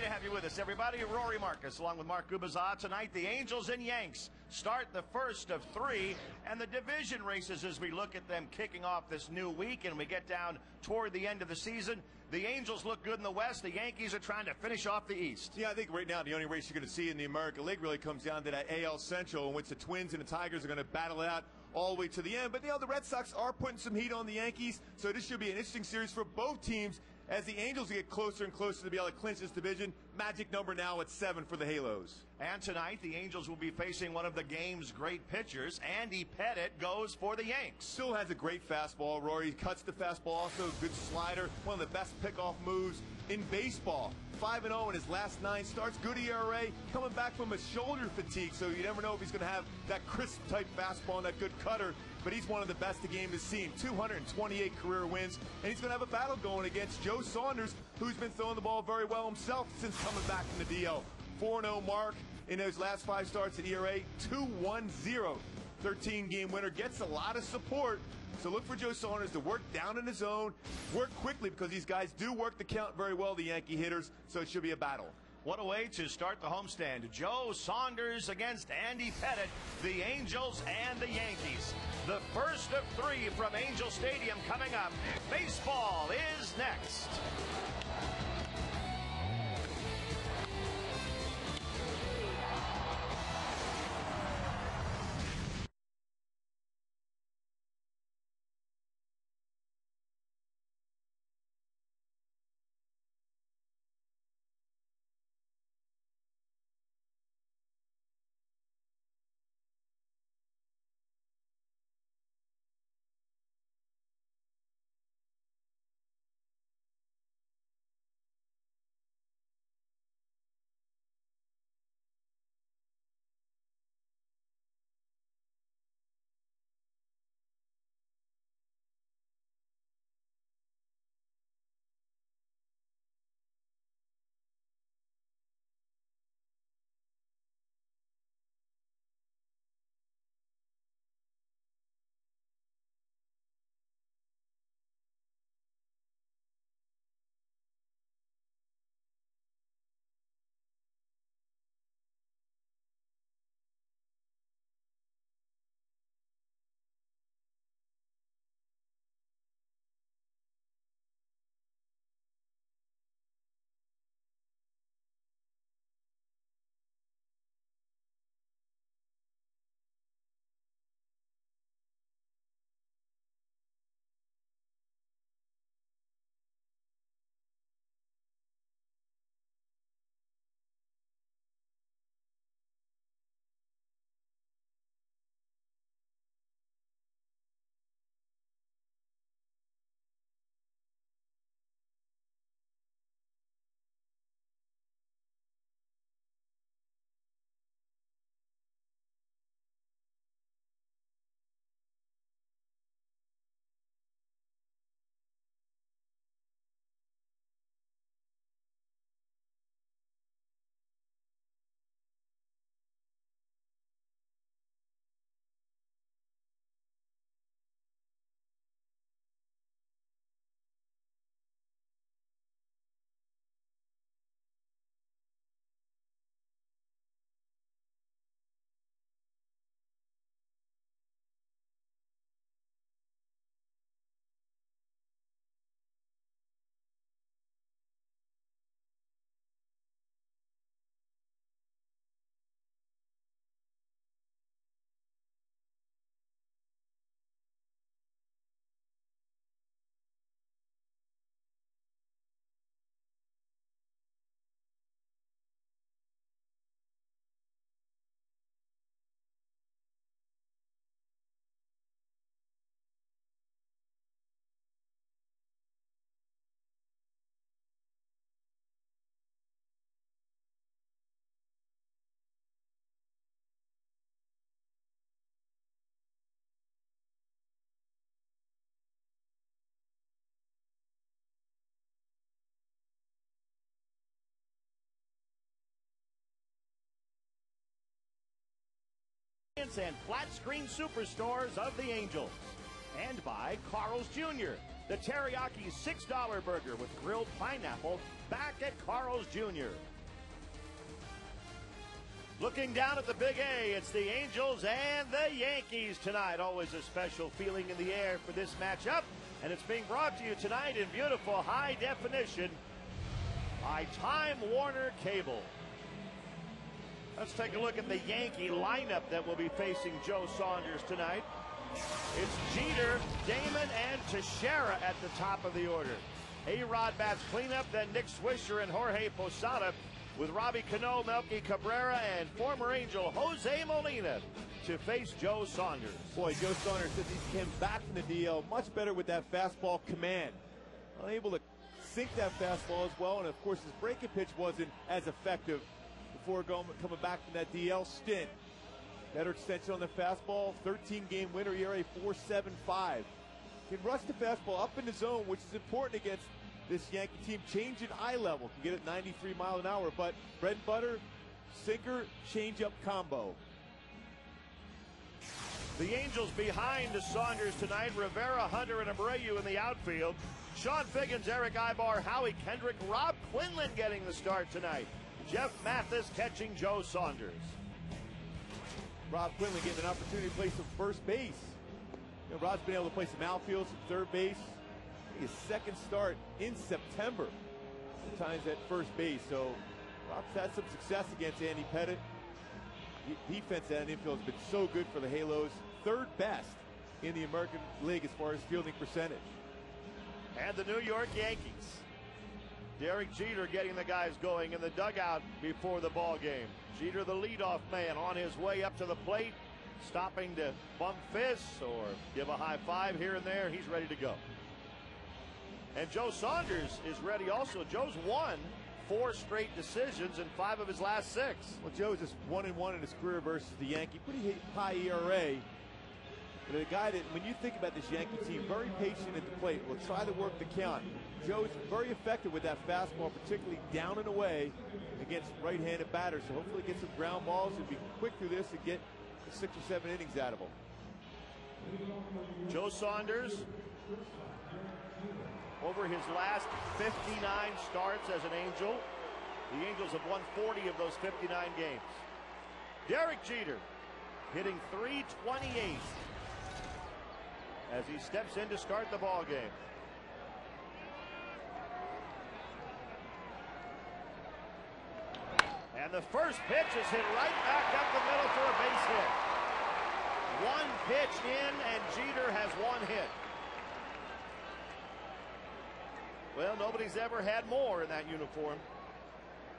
to have you with us, everybody. Rory Marcus, along with Mark Gubazza. Tonight, the Angels and Yanks start the first of three, and the division races as we look at them kicking off this new week, and we get down toward the end of the season. The Angels look good in the West. The Yankees are trying to finish off the East. Yeah, I think right now the only race you're going to see in the American League really comes down to that AL Central, in which the Twins and the Tigers are going to battle it out all the way to the end. But, the Red Sox are putting some heat on the Yankees, so this should be an interesting series for both teams as the Angels get closer and closer to be able to clinch this division. Magic number now at 7 for the Halos. And tonight, the Angels will be facing one of the game's great pitchers. Andy Pettitte goes for the Yanks. Still has a great fastball, Rory. He cuts the fastball, also a good slider. One of the best pickoff moves in baseball. 5-0 in his last 9 starts. Good ERA. Coming back from a shoulder fatigue, so you never know if he's going to have that crisp type fastball and that good cutter. But he's one of the best the game has seen. 228 career wins, and he's going to have a battle going against Joe Saunders, who's been throwing the ball very well himself since coming back from the DL. 4-0 mark in those last 5 starts at ERA. 2-1-0. 13-game winner. Gets a lot of support. So look for Joe Saunders to work down in his zone, work quickly, because these guys do work the count very well, the Yankee hitters, so it should be a battle. What a way to start the homestand. Joe Saunders against Andy Pettitte, the Angels and the Yankees. The first of 3 from Angel Stadium coming up. Baseball is next. And flat screen superstores of the Angels. And by Carl's Jr., the teriyaki $6 burger with grilled pineapple back at Carl's Jr. Looking down at the Big A, it's the Angels and the Yankees tonight. Always a special feeling in the air for this matchup. And it's being brought to you tonight in beautiful high definition by Time Warner Cable. Let's take a look at the Yankee lineup that will be facing Joe Saunders tonight. It's Jeter, Damon, and Teixeira at the top of the order. A-Rod bats cleanup, then Nick Swisher and Jorge Posada, with Robbie Cano, Melky Cabrera, and former Angel Jose Molina to face Joe Saunders. Boy, Joe Saunders, since he came back from the DL, much better with that fastball command. Unable to sink that fastball as well, and of course his breaking pitch wasn't as effective before coming back from that DL stint. Better extension on the fastball, 13-game winner, ERA 4.75. Can rush the fastball up in the zone, which is important against this Yankee team. Change at eye level, can get it 93 miles an hour, but bread and butter, sinker, changeup combo. The Angels behind the Saunders tonight. Rivera, Hunter, and Abreu in the outfield. Sean Figgins, Eric Ibar, Howie Kendrick, Rob Quinlan getting the start tonight. Jeff Mathis catching Joe Saunders. Rob Quinlan getting an opportunity to play some first base. You know, Rob's been able to play some outfield, some third base. His second start in September. Sometimes at first base. So Rob's had some success against Andy Pettit. Defense at infield has been so good for the Halos. Third best in the American League as far as fielding percentage. And the New York Yankees. Derek Jeter getting the guys going in the dugout before the ball game. Jeter, the leadoff man, on his way up to the plate, stopping to bump fists or give a high five here and there. He's ready to go. And Joe Saunders is ready also. Joe's won 4 straight decisions in 5 of his last 6. Well, Joe's just 1-1 in his career versus the Yankee. Pretty high ERA. But a guy that, when you think about this Yankee team, very patient at the plate, will try to work the count. Joe's very effective with that fastball, particularly down and away against right-handed batters. So hopefully get some ground balls and be quick through this and get 6 or 7 innings out of them. Joe Saunders, over his last 59 starts as an Angel, the Angels have won 40 of those 59 games. Derek Jeter hitting .328 as he steps in to start the ball game. And the first pitch is hit right back up the middle for a base hit. 1 pitch in, and Jeter has 1 hit. Well, nobody's ever had more in that uniform.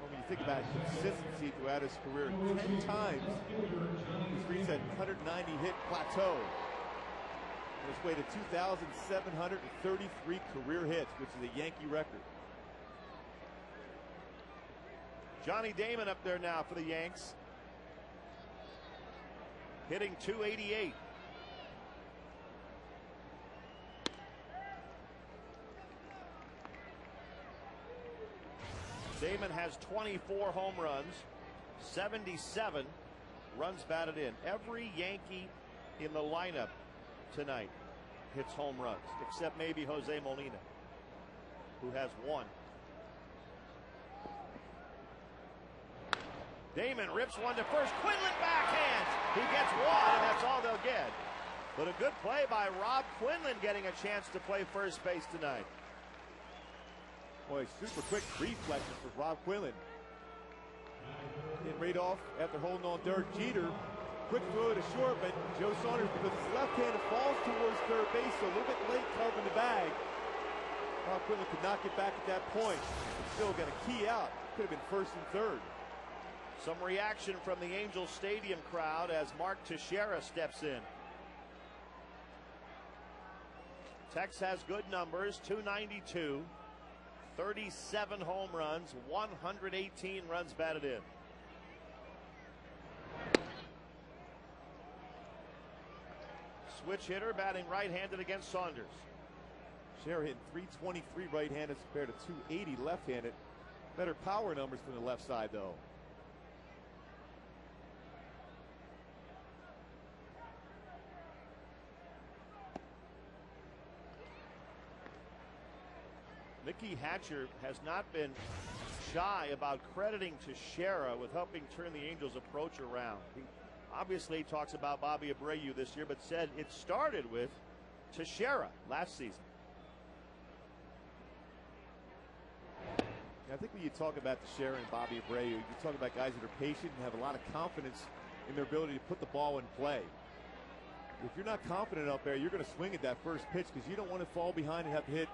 Well, when you think about consistency throughout his career, 10 times he's reached that 190 hit plateau. On his way to 2,733 career hits, which is a Yankee record. Johnny Damon up there now for the Yanks, hitting .288. Damon has 24 home runs, 77 runs batted in. Every Yankee in the lineup tonight hits home runs, except maybe Jose Molina, who has 1. Damon rips 1 to first. Quinlan backhands. He gets 1, and that's all they'll get. But a good play by Rob Quinlan getting a chance to play first base tonight. Boy, super quick reflexes for Rob Quinlan. Getting right off after holding on Derek Jeter. Quick throw to short, but Joe Saunders, because his left-handed falls towards third base, so a little bit late covering the bag. Rob Quinlan could not get back at that point. But still got a key out. Could have been first and third. Some reaction from the Angels Stadium crowd as Mark Teixeira steps in. Tex has good numbers, 292, 37 home runs, 118 runs batted in. Switch hitter batting right-handed against Saunders. Teixeira hitting .323 right-handed compared to .280 left-handed. Better power numbers from the left side, though. Mickey Hatcher has not been shy about crediting Teixeira with helping turn the Angels' approach around. He obviously talks about Bobby Abreu this year, but said it started with Teixeira last season. I think when you talk about Teixeira and Bobby Abreu, you talk about guys that are patient and have a lot of confidence in their ability to put the ball in play. If you're not confident out there, you're going to swing at that first pitch because you don't want to fall behind and have to hit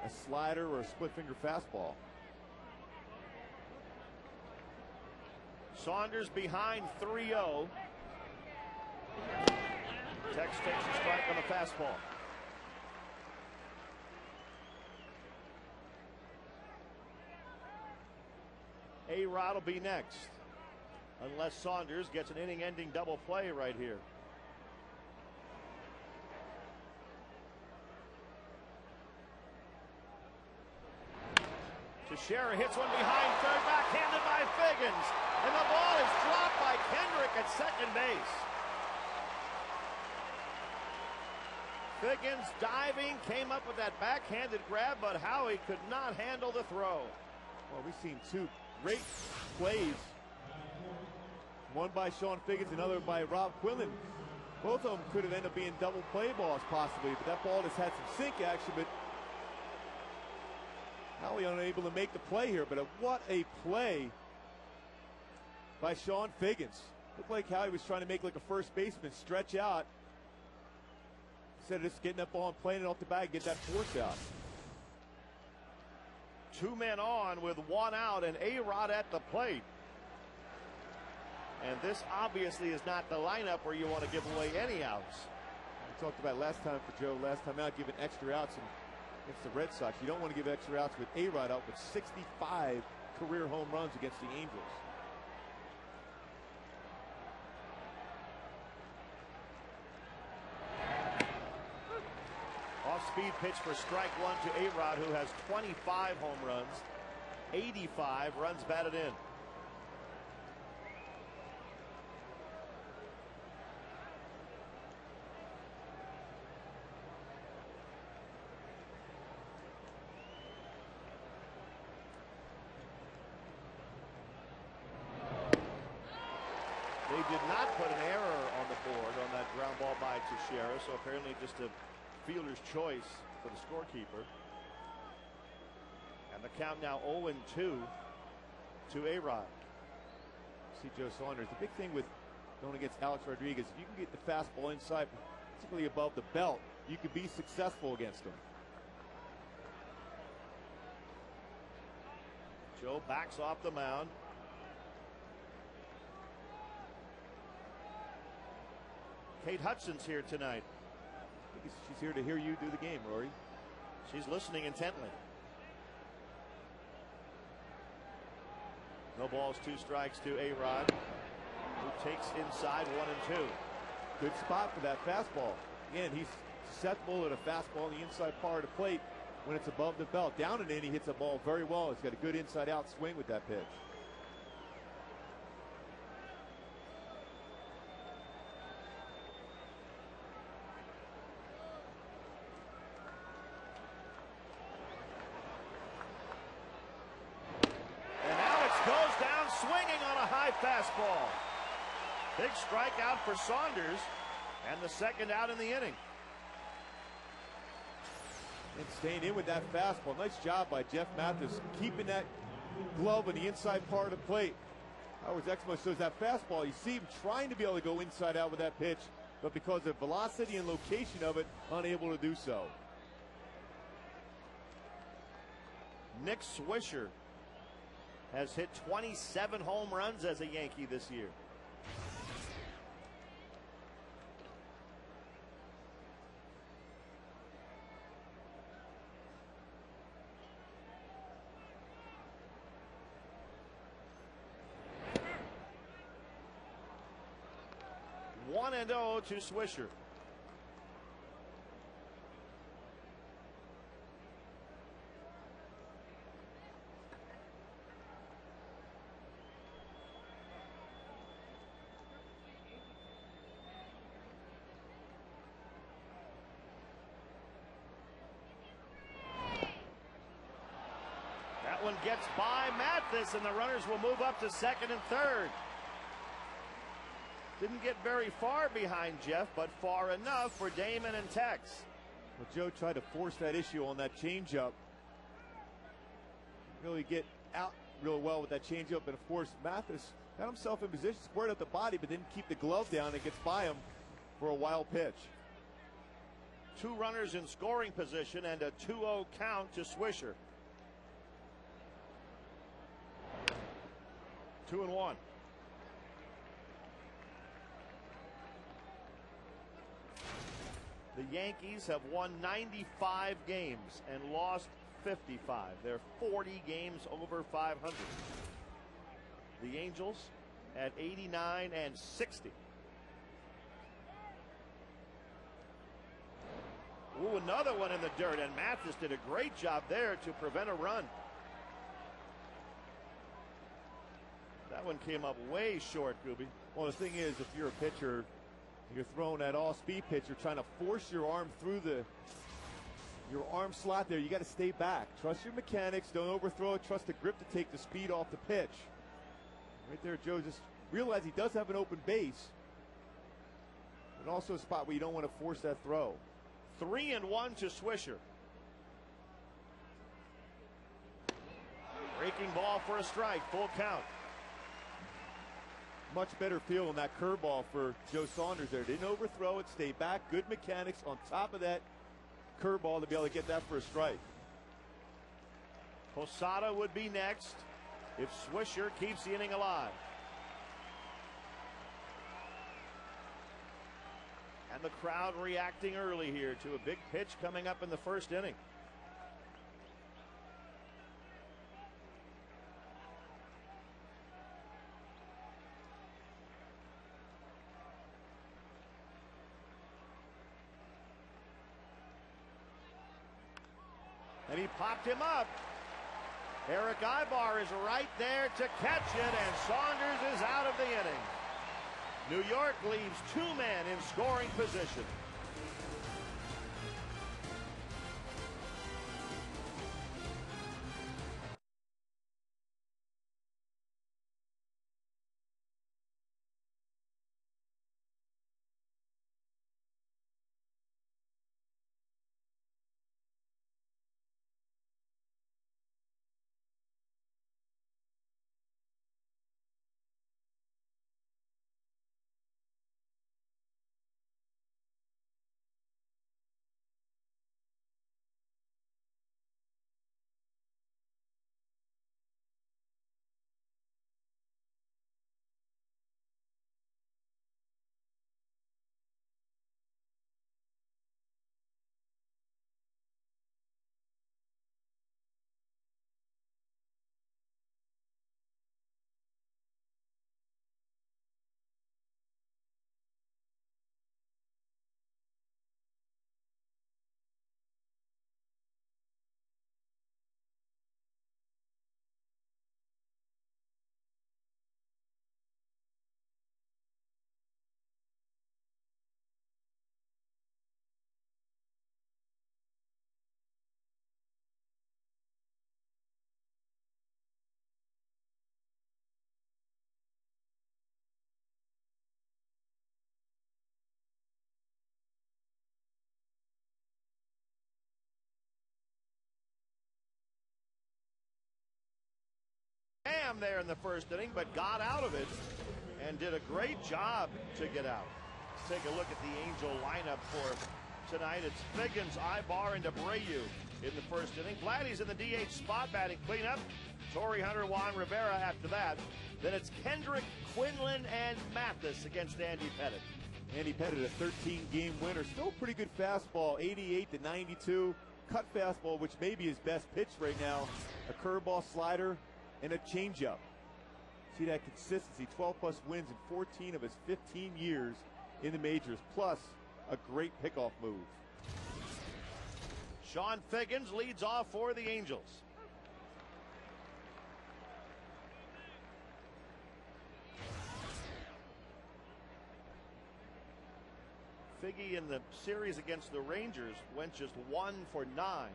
a slider or a split finger fastball. Saunders behind 3-0. Tex takes a strike on the fastball. A-Rod will be next, unless Saunders gets an inning-ending double play right here. Teixeira hits one behind third, backhanded by Figgins, and the ball is dropped by Kendrick at second base. Figgins diving, came up with that backhanded grab, but Howie could not handle the throw. Well, we've seen two great plays. One by Sean Figgins, another by Rob Quillen. Both of them could have ended up being double play balls possibly, but that ball just had some sink action, but Howie unable to make the play here. But what a play by Sean Figgins. Looked like Howie was trying to make like a first baseman stretch out instead of just getting that ball and playing it off the bag, get that force out. Two men on with one out and A-Rod at the plate. And this obviously is not the lineup where you want to give away any outs. We talked about last time for Joe, last time out, giving extra outs against the Red Sox. You don't want to give extra outs with A-Rod out with 65 career home runs against the Angels. Off-speed pitch for strike one to A-Rod, who has 25 home runs, 85 runs batted in. They did not put an error on the board on that ground ball by Teixeira, so apparently just a fielder's choice for the scorekeeper. And the count now 0-2 to A-Rod. See Joe Saunders. The big thing with going against Alex Rodriguez, if you can get the fastball inside, particularly above the belt, you could be successful against him. Joe backs off the mound. Kate Hudson's here tonight. I think she's here to hear you do the game, Rory. She's listening intently. No balls, 2 strikes to A-Rod, who takes inside 1 and 2. Good spot for that fastball. Again, he's susceptible to a fastball on the inside part of the plate when it's above the belt. Down and in, he hits the ball very well. He's got a good inside-out swing with that pitch. Swinging on a high fastball. Big strikeout for Saunders, and the second out in the inning. And staying in with that fastball. Nice job by Jeff Mathis keeping that glove on the inside part of the plate. Howard's Exmo shows that fastball. You see him trying to be able to go inside out with that pitch, but because of velocity and location of it, unable to do so. Nick Swisher has hit 27 home runs as a Yankee this year. One and 0 to Swisher. gets by Mathis, and the runners will move up to second and third. Didn't get very far behind Jeff, but far enough for Damon and Tex. Well, Joe tried to force that issue on that changeup. Really get out real well with that changeup, and of course Mathis got himself in position, squared up the body, but didn't keep the glove down. It gets by him for a wild pitch. 2 runners in scoring position and a 2-0 count to Swisher. 2-1. The Yankees have won 95 games and lost 55. They're 40 games over 500. The Angels at 89 and 60. Ooh, another one in the dirt, and Mathis did a great job there to prevent a run. That one came up way short, Gooby. Well, the thing is, if you're a pitcher, you're throwing that all-speed pitch, you're trying to force your arm through your arm slot there. You got to stay back. Trust your mechanics. Don't overthrow it. Trust the grip to take the speed off the pitch. Right there, Joe just realized he does have an open base, but also a spot where you don't want to force that throw. 3-1 to Swisher. Breaking ball for a strike. Full count. Much better feel on that curveball for Joe Saunders there. Didn't overthrow it. Stay back. Good mechanics on top of that curveball to be able to get that for a strike. Posada would be next if Swisher keeps the inning alive. And the crowd reacting early here to a big pitch coming up in the first inning. And he popped him up. Eric Ibar is right there to catch it, and Saunders is out of the inning. New York leaves 2 men in scoring position. There in the first inning, but got out of it and did a great job to get out. Let's take a look at the Angel lineup for tonight. It's Figgins, Ibar, and Abreu in the first inning. Vladdy's in the DH spot batting cleanup. Torrey Hunter, Juan Rivera after that. Then it's Kendrick, Quinlan, and Mathis against Andy Pettit. Andy Pettit, a 13-game winner. Still pretty good fastball, 88 to 92. Cut fastball, which may be his best pitch right now. A curveball, slider, and a changeup. See that consistency, 12+ wins in 14 of his 15 years in the majors, plus a great pickoff move. Sean Figgins leads off for the Angels. Figgy in the series against the Rangers went just 1 for 9.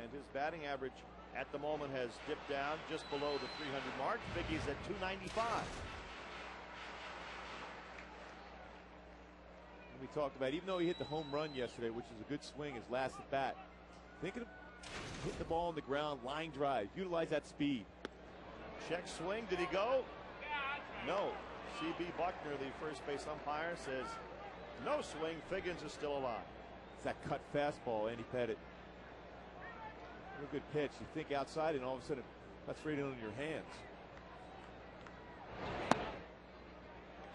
And his batting average at the moment has dipped down just below the 300 mark. Figgy's at 295. And we talked about, even though he hit the home run yesterday, which is a good swing, his last at bat, thinking of hitting the ball on the ground, line drive, utilize that speed. Check swing, did he go? No. C.B. Buckner, the first base umpire, says no swing. Figgins is still alive. It's that cut fastball, Andy Pettitte. Real good pitch. You think outside, and all of a sudden, that's right in your hands.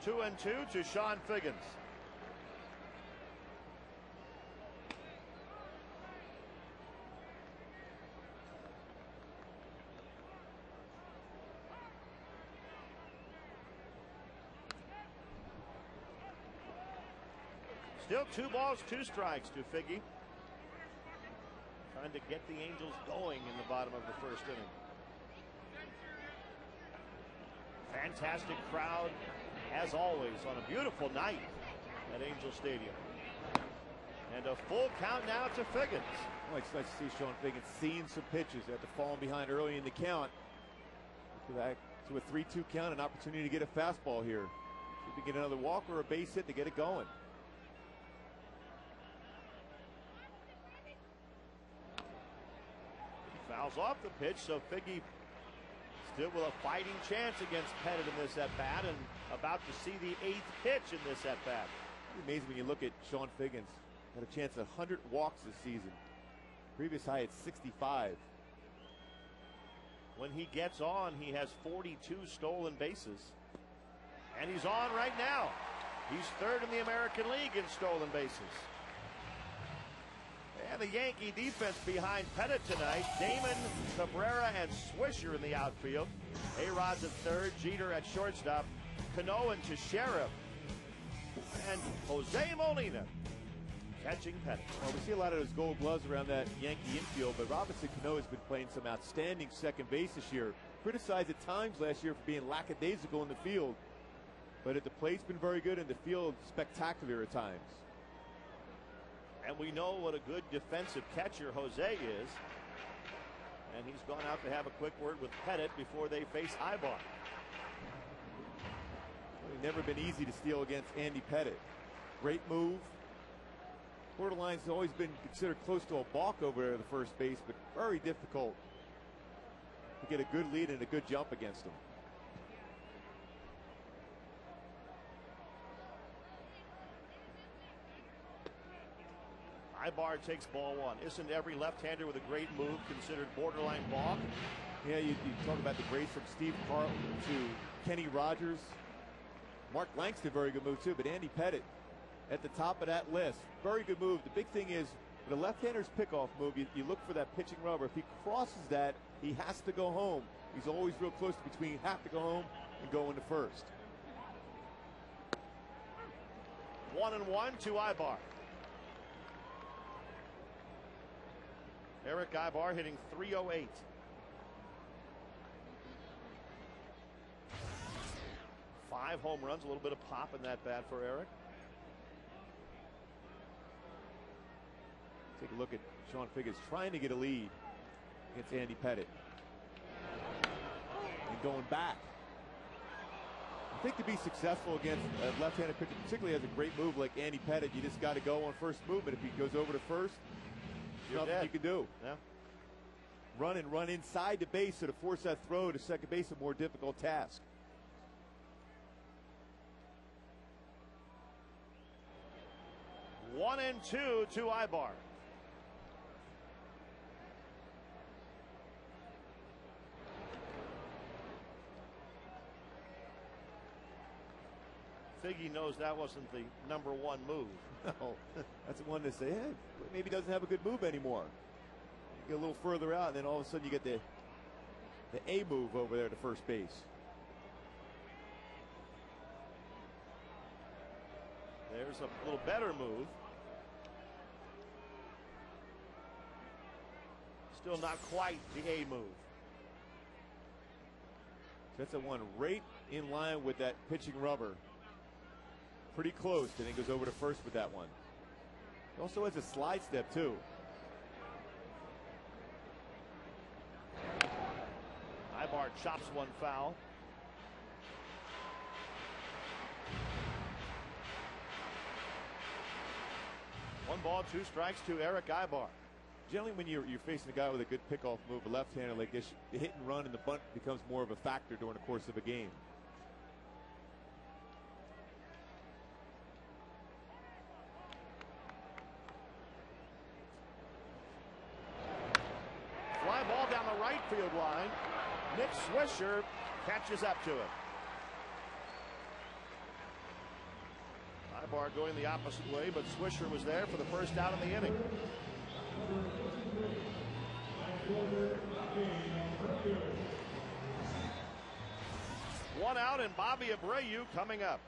2-2 to Sean Figgins. Still 2 balls, 2 strikes to Figgy. Trying to get the Angels going in the bottom of the first inning. Fantastic crowd, as always, on a beautiful night at Angel Stadium. And a full count now to Figgins. Well, it's nice to see Sean Figgins seeing some pitches after falling behind early in the count. Back to a 3-2 count, an opportunity to get a fastball here. See if we get another walk or a base hit to get it going. Fouls off the pitch, so Figgy still with a fighting chance against Pettitte in this at-bat, and about to see the 8th pitch in this at-bat. It's amazing when you look at Sean Figgins. Had a chance at 100 walks this season. Previous high at 65. When he gets on, he has 42 stolen bases. And he's on right now. He's 3rd in the American League in stolen bases. And the Yankee defense behind Pettitte tonight. Damon, Cabrera, and Swisher in the outfield. A-Rod's at 3rd, Jeter at shortstop, Cano and Teixeira, and Jose Molina catching Pettitte. Well, we see a lot of those gold gloves around that Yankee infield, but Robinson Cano has been playing some outstanding second base this year. Criticized at times last year for being lackadaisical in the field, but at the plate's been very good, and the field spectacular at times. And we know what a good defensive catcher Jose is. And he's gone out to have a quick word with Pettitte before they face Ibar. Well, it's never been easy to steal against Andy Pettitte. Great move. Borderline's always been considered close to a balk over there at the first base, but very difficult to get a good lead and a good jump against him. Ibar takes ball 1. Isn't every left-hander with a great move considered borderline balk? Yeah, you talk about the grace from Steve Carlton to Kenny Rogers. Mark Langston, very good move too, but Andy Pettitte at the top of that list. Very good move. The big thing is the left-hander's pickoff move, you look for that pitching rubber. If he crosses that, he has to go home. He's always real close to between have to go home and go into first. 1-1 to Ibar. Eric Ibar hitting .308. Five home runs, a little bit of pop in that bat for Eric. Take a look at Sean Figgins trying to get a lead against Andy Pettitte. And going back. I think to be successful against a left-handed pitcher, particularly has a great move like Andy Pettitte, you just got to go on first movement. If he goes over to first, there's nothing you can do. Yeah. Run inside the base, so to force that throw to second base is a more difficult task. One and two to Ibar. Figgy knows that wasn't the #1 move. No, that's the one to say, hey, maybe he doesn't have a good move anymore. You get a little further out, and then all of a sudden you get the A move over there to first base. There's a little better move. Still not quite the A move. That's a one right in line with that pitching rubber. Pretty close, and he goes over to first with that one. He also has a slide step too. Ibar chops one foul. One ball, 2 strikes to Eric Ibar. Generally, when you're facing a guy with a good pickoff move, a left-hander like this, the hit and run and the bunt becomes more of a factor during the course of a game. Fly ball down the right field line. Nick Swisher catches up to it. Ibar going the opposite way, but Swisher was there for the first out of the inning. One out, and Bobby Abreu coming up.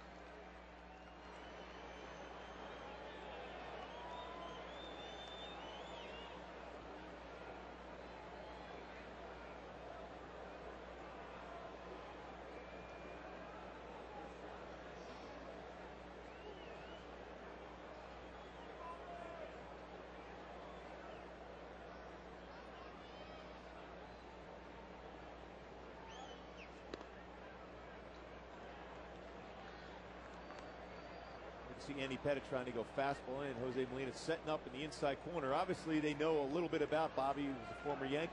See Andy Pettit trying to go fastball in. Jose Molina setting up in the inside corner. Obviously, they know a little bit about Bobby, who's a former Yankee.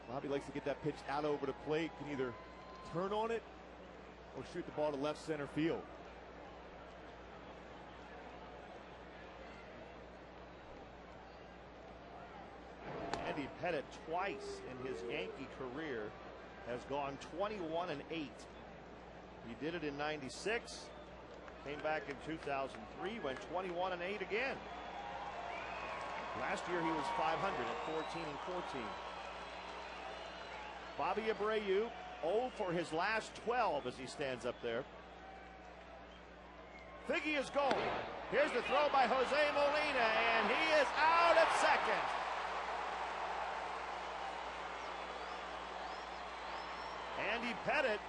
Bobby likes to get that pitch out over the plate, can either turn on it or shoot the ball to left center field. Andy Pettit twice in his Yankee career has gone 21-8. He did it in '96. Came back in 2003, went 21-8 again. Last year he was 500 at 14-14. Bobby Abreu 0 for his last 12 as he stands up there. Figgy is going. Here's the throw by Jose Molina, and he is out at second. Andy Pettit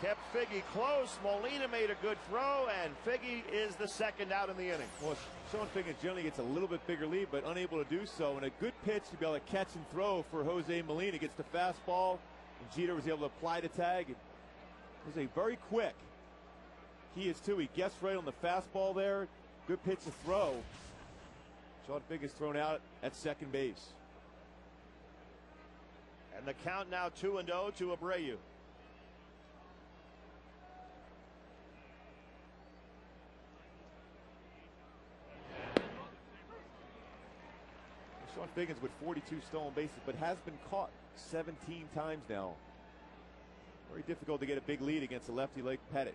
kept Figgy close. Molina made a good throw, and Figgy is the second out in the inning. Well, Sean Figgy generally gets a little bit bigger lead, but unable to do so. And a good pitch to be able to catch and throw for Jose Molina. Gets the fastball, and Jeter was able to apply the tag. It was a very quick. He is too. He gets right on the fastball there. Good pitch to throw. Sean Figgy is thrown out at second base. And the count now 2-0 to Abreu. Sean Figgins with 42 stolen bases, but has been caught 17 times now. Very difficult to get a big lead against a lefty like Pettit.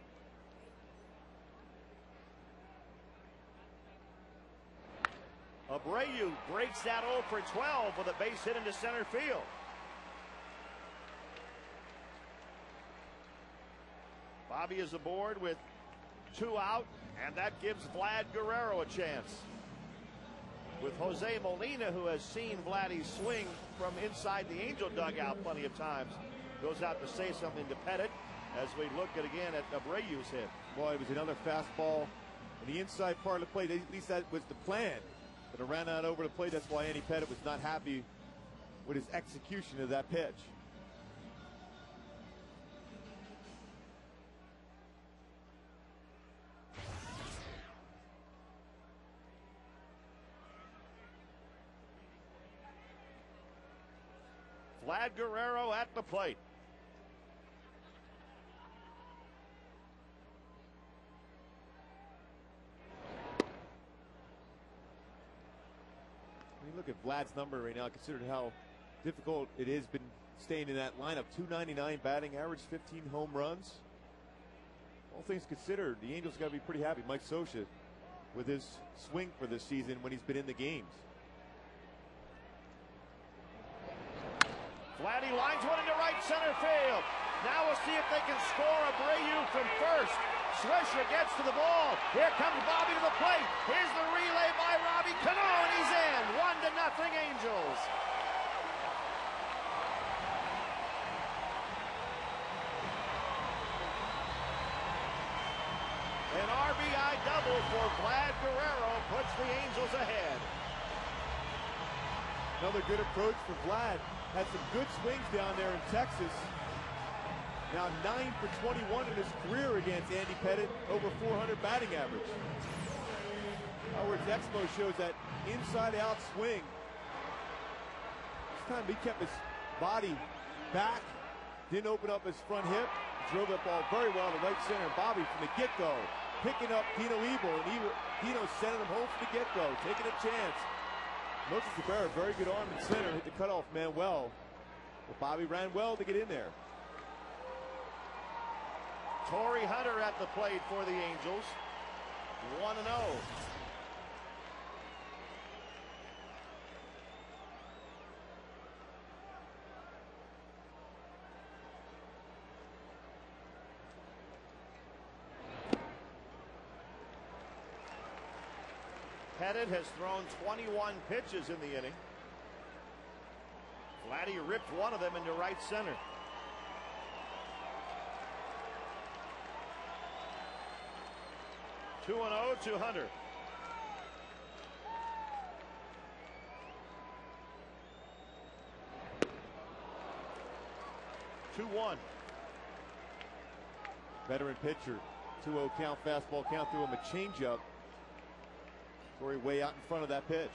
Abreu breaks that 0 for 12 with a base hit into center field. Bobby is aboard with 2 out, and that gives Vlad Guerrero a chance. With Jose Molina, who has seen Vladdy swing from inside the Angel dugout plenty of times, goes out to say something to Pettit as we look at again at Abreu's hit. Boy, it was another fastball in the inside part of the plate. At least that was the plan. But it ran out over the plate. That's why Andy Pettit was not happy with his execution of that pitch. Vlad Guerrero at the plate. When you look at Vlad's number right now, considering how difficult it has been staying in that lineup, 299 batting average, 15 home runs. All things considered, the Angels got to be pretty happy. Mike Scioscia with his swing for this season when he's been in the games. Vladdy lines one into right center field. Now we'll see if they can score. Abreu from first. Swisher gets to the ball. Here comes Bobby to the plate. Here's the relay by Robbie Cano, and he's in. 1-0 Angels. An RBI double for Vlad Guerrero puts the Angels ahead. Another good approach for Vlad. Had some good swings down there in Texas. Now 9 for 21 in his career against Andy Pettitte, over 400 batting average. Howard's Expo shows that inside-out swing. This time he kept his body back, didn't open up his front hip, drove that ball very well to right center. And Bobby from the get-go picking up Dino Ebel, and Dino sending him home from the get-go, taking a chance. Moses Cabrera, very good arm in center, hit the cutoff man well. But Bobby ran well to get in there. Torrey Hunter at the plate for the Angels. 1-0. Pettitte has thrown 21 pitches in the inning. Vladdy ripped one of them into right center. Two 2-0 to Hunter. Two 2-1. Veteran pitcher. 2-0 count, fastball count, threw him a changeup. Torrey way out in front of that pitch.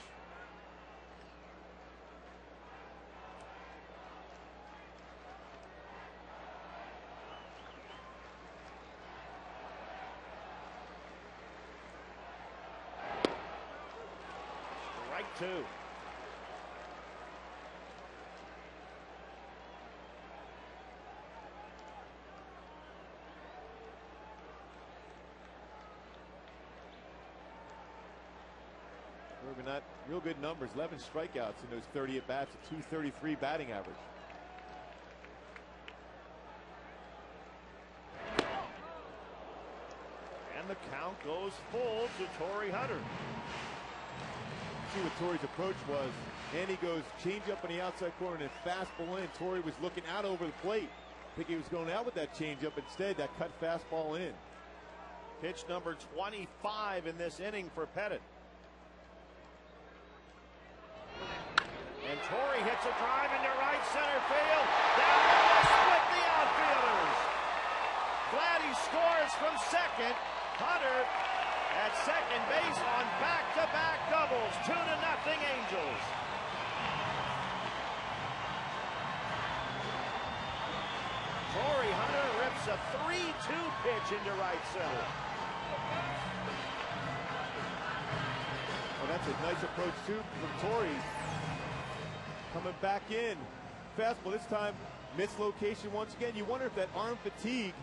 Strike two. Not real good numbers. 11 strikeouts in those 30 at bats, a 233 batting average. And the count goes full to Torrey Hunter. See what Torrey's approach was. And he goes change up on the outside corner and fastball in. Torrey was looking out over the plate. I think he was going out with that change up. Instead, that cut fastball in. Pitch number 25 in this inning for Pettitte. And Torrey hits a drive into right center field. Down the left, split the outfielders. Vladdy scores from second. Hunter at second base on back-to-back doubles. 2-0 Angels. Torrey Hunter rips a 3-2 pitch into right center. Well, that's a nice approach too from Torrey. Coming back in. Fastball this time, mislocation once again. You wonder if that arm fatigue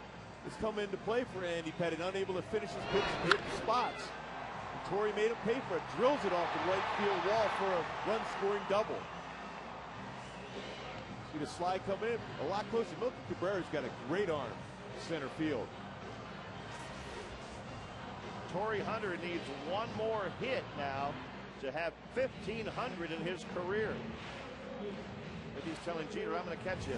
is coming into play for Andy Pettitte, unable to finish his pitch and hit the spots. And Torrey made him pay for it, drills it off the right field wall for a run-scoring double. See the slide coming in, a lot closer. Milton Cabrera's got a great arm in center field. Torrey Hunter needs one more hit now to have 1,500 in his career. Maybe he's telling Jeter, I'm going to catch you.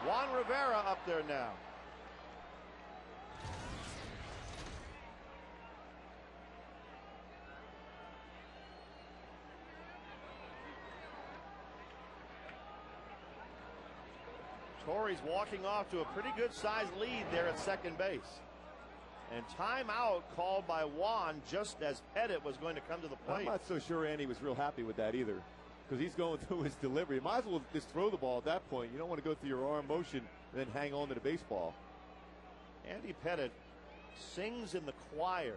Juan Rivera up there now. Torrey's walking off to a pretty good sized lead there at second base. And timeout called by Juan just as Pettitte was going to come to the plate. I'm not so sure Andy was real happy with that either, because he's going through his delivery. Might as well just throw the ball at that point. You don't want to go through your arm motion and then hang on to the baseball. Andy Pettitte sings in the choir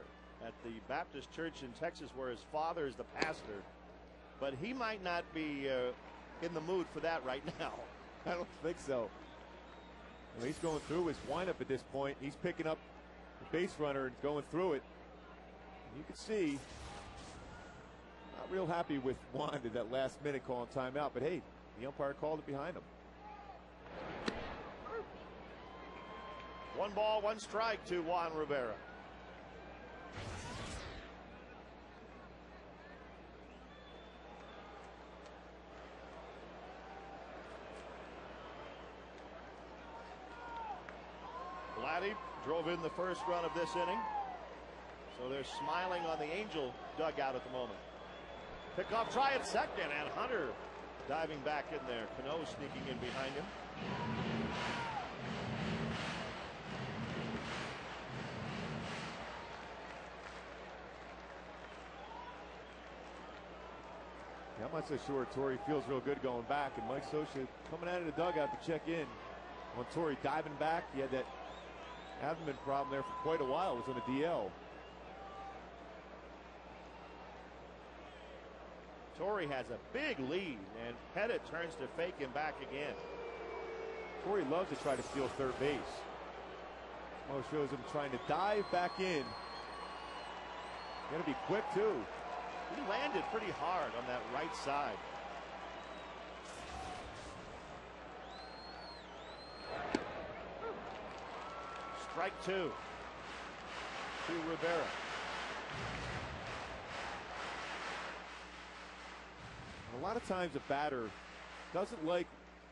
at the Baptist church in Texas where his father is the pastor. But he might not be in the mood for that right now. I don't think so. Well, he's going through his windup at this point. He's picking up the base runner and going through it. You can see, not real happy with Juan at that last minute calling timeout, but hey, the umpire called it behind him. 1 ball, 1 strike to Juan Rivera. Vladdy drove in the first run of this inning. So they're smiling on the Angel dugout at the moment. Pickoff try at second, and Hunter diving back in there. Cano sneaking in behind him. Yeah, I'm not so sure Torrey feels real good going back, and Mike Scioscia coming out of the dugout to check in. On Torrey diving back, he had that abdomen problem there for quite a while. It was on a DL. Torrey has a big lead, and Pettit turns to fake him back again. Torrey loves to try to steal third base. Mo shows him trying to dive back in. Gonna be quick too. He landed pretty hard on that right side. Strike two to Rivera. A lot of times a batter doesn't like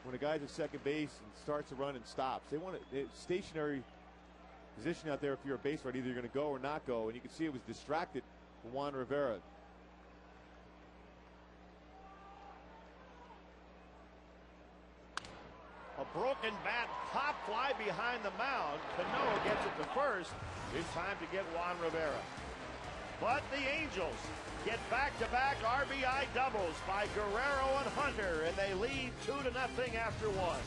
when a guy's at second base and starts to run and stops. They want a stationary position out there if you're a base runner. Either you're going to go or not go. And you can see it was distracted for Juan Rivera. A broken bat, pop fly behind the mound. Cano gets it to first. It's time to get Juan Rivera. But the Angels get back-to-back RBI doubles by Guerrero and Hunter, and they lead 2-0 after one.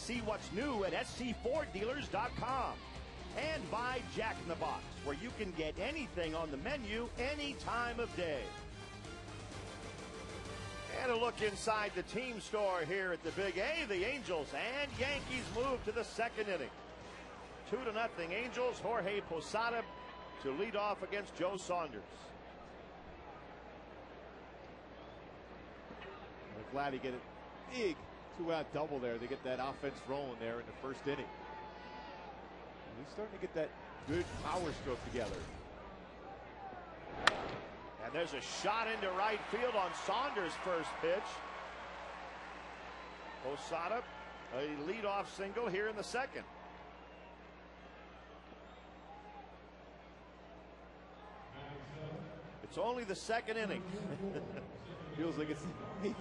See what's new at scforddealers.com. And buy Jack in the Box, where you can get anything on the menu any time of day. And a look inside the team store here at the Big A. The Angels and Yankees move to the second inning. 2-0 Angels. Jorge Posada to lead off against Joe Saunders. We're glad to get a big two-out double there. They get that offense rolling there in the first inning. And he's starting to get that good power stroke together. And there's a shot into right field on Saunders' first pitch. Posada, a leadoff single here in the second. It's only the second inning. Feels like it's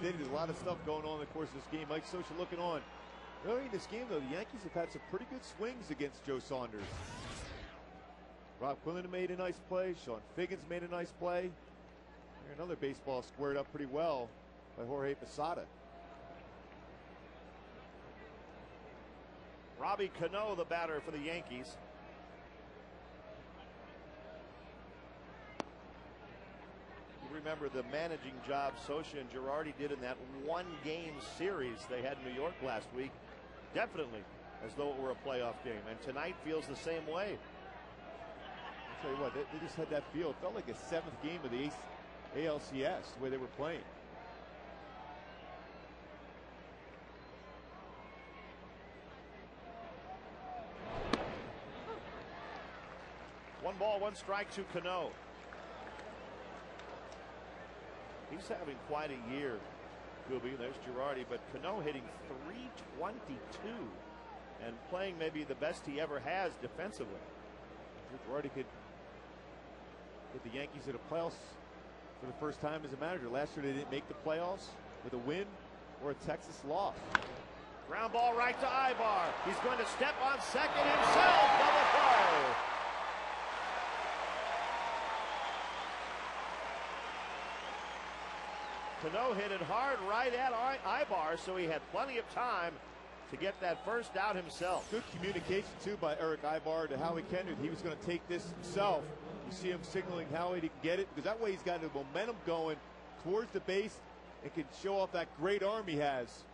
there's a lot of stuff going on in the course of this game. Mike Scioscia looking on. Early in this game, though, the Yankees have had some pretty good swings against Joe Saunders. Rob Quillen made a nice play. Sean Figgins made a nice play. Here, another baseball squared up pretty well by Jorge Posada. Robbie Cano, the batter for the Yankees. Remember the managing job Scioscia and Girardi did in that one-game series they had in New York last week. Definitely as though it were a playoff game, and tonight feels the same way. Tell you what, they just had that feel. It felt like a 7th game of the ALCS, the way they were playing. One ball, one strike to Cano. He's having quite a year, Gooby. There's Girardi, but Cano hitting .322 and playing maybe the best he ever has defensively. Girardi could get the Yankees to the playoffs for the first time as a manager. Last year they didn't make the playoffs with a win or a Texas loss. Ground ball right to Ibar. He's going to step on second himself. Double play. Cano hit it hard right at Ibar, so he had plenty of time to get that first out himself. Good communication, too, by Eric Ibar to Howie Kendrick. He was going to take this himself. You see him signaling Howie to get it, because that way he's got the momentum going towards the base and can show off that great arm he has.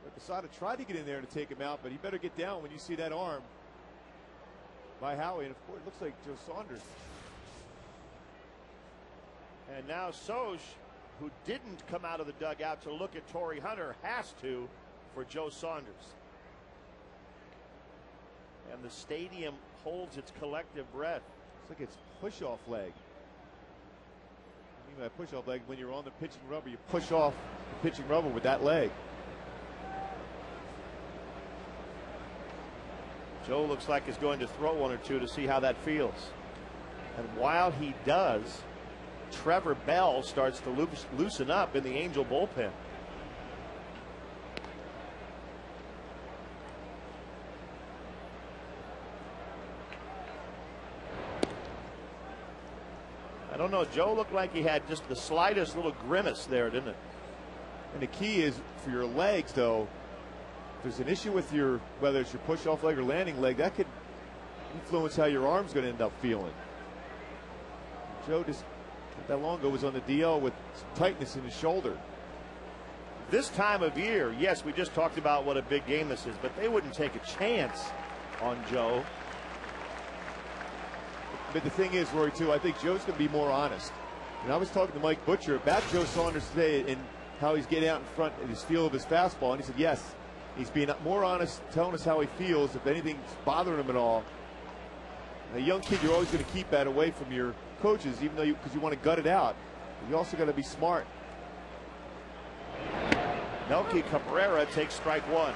But Posada tried to get in there to take him out, but he better get down when you see that arm by Howie. And, of course, it looks like Joe Saunders. And now Soj, who didn't come out of the dugout to look at Torrey Hunter, has to for Joe Saunders. And the stadium holds its collective breath. Looks like it's push-off leg. I mean by push-off leg, when you're on the pitching rubber, you push off the pitching rubber with that leg. Joe looks like he's going to throw one or two to see how that feels. And while he does, Trevor Bell starts to loosen up in the Angel bullpen. I don't know. Joe looked like he had just the slightest little grimace there, didn't it? And the key is for your legs, though. If there's an issue with your, whether it's your push-off leg or landing leg, that could influence how your arm's going to end up feeling. Joe just not that long ago was on the DL with tightness in his shoulder. This time of year, yes, we just talked about what a big game this is, but they wouldn't take a chance on Joe. But the thing is, Rory, too, I think Joe's going to be more honest. And I was talking to Mike Butcher about Joe Saunders today and how he's getting out in front of his feel of his fastball. And he said, yes, he's being more honest, telling us how he feels, if anything's bothering him at all. And a young kid, you're always going to keep that away from your coaches, even though because you want to gut it out. But you also got to be smart. Melky Cabrera takes strike one.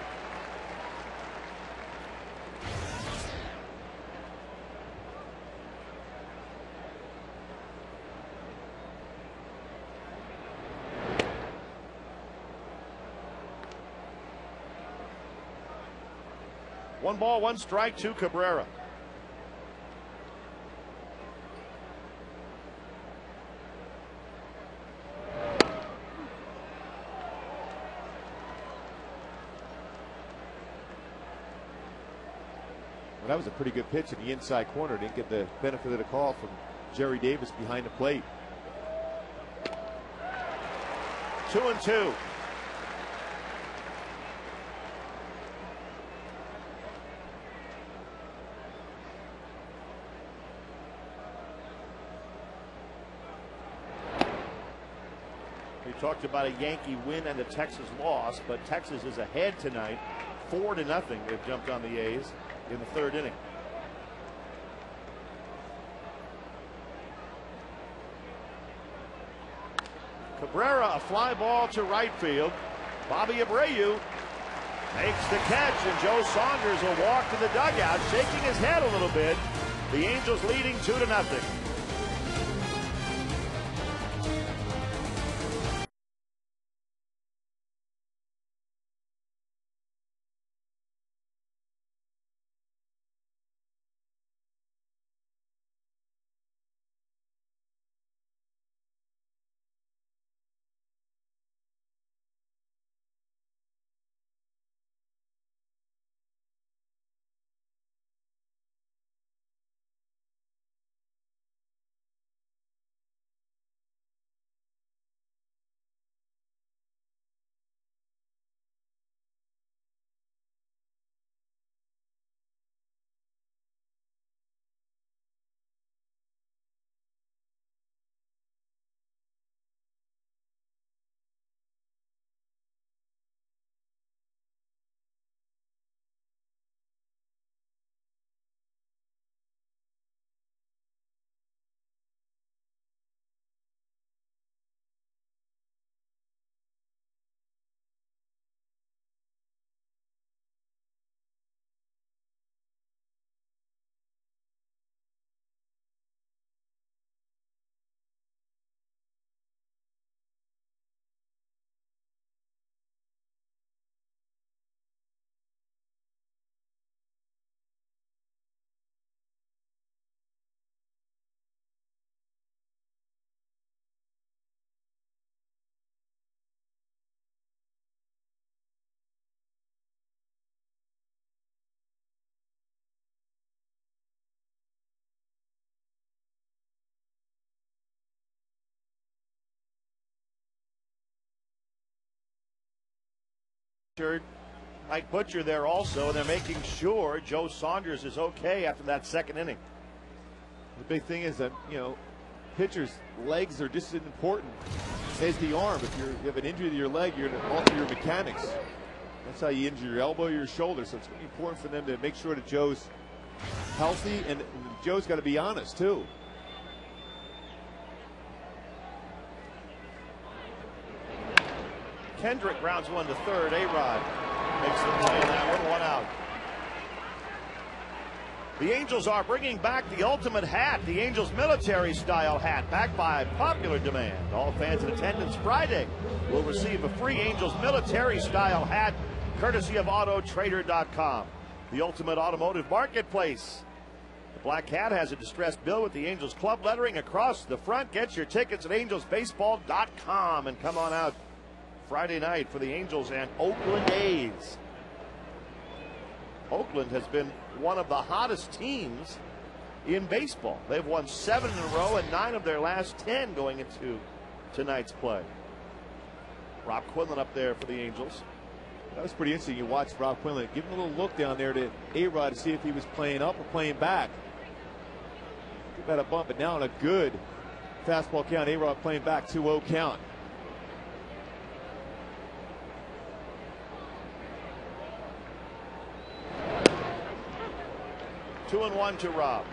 One ball, one strike to Cabrera. Well, that was a pretty good pitch in the inside corner. Didn't get the benefit of the call from Jerry Davis behind the plate. 2-2. We talked about a Yankee win and a Texas loss, but Texas is ahead tonight, 4-0. They've jumped on the A's in the third inning. Cabrera, a fly ball to right field. Bobby Abreu makes the catch, and Joe Saunders will walk to the dugout, shaking his head a little bit. The Angels leading 2-0. Mike Butcher there also, and they're making sure Joe Saunders is okay after that second inning. The big thing is that, pitchers' legs are just as important as the arm. If you have an injury to your leg, you're going to alter your mechanics. That's how you injure your elbow or your shoulder. So it's going to be important for them to make sure that Joe's healthy, and Joe's got to be honest, too. Kendrick grounds one to third. A-Rod makes the play on that one out. The Angels are bringing back the ultimate hat, the Angels military style hat, back by popular demand. All fans in attendance Friday will receive a free Angels military style hat courtesy of Autotrader.com, the ultimate automotive marketplace. The black hat has a distressed bill with the Angels club lettering across the front. Get your tickets at angelsbaseball.com and come on out Friday night for the Angels and Oakland A's. Oakland has been one of the hottest teams in baseball. They've won 7 in a row and 9 of their last 10 going into tonight's play. Rob Quinlan up there for the Angels. That was pretty interesting. You watched Rob Quinlan give him a little look down there to A-Rod to see if he was playing up or playing back. Give that a bump, but now on a good fastball count. A-Rod playing back, 2-0 count. Two and one to Rob.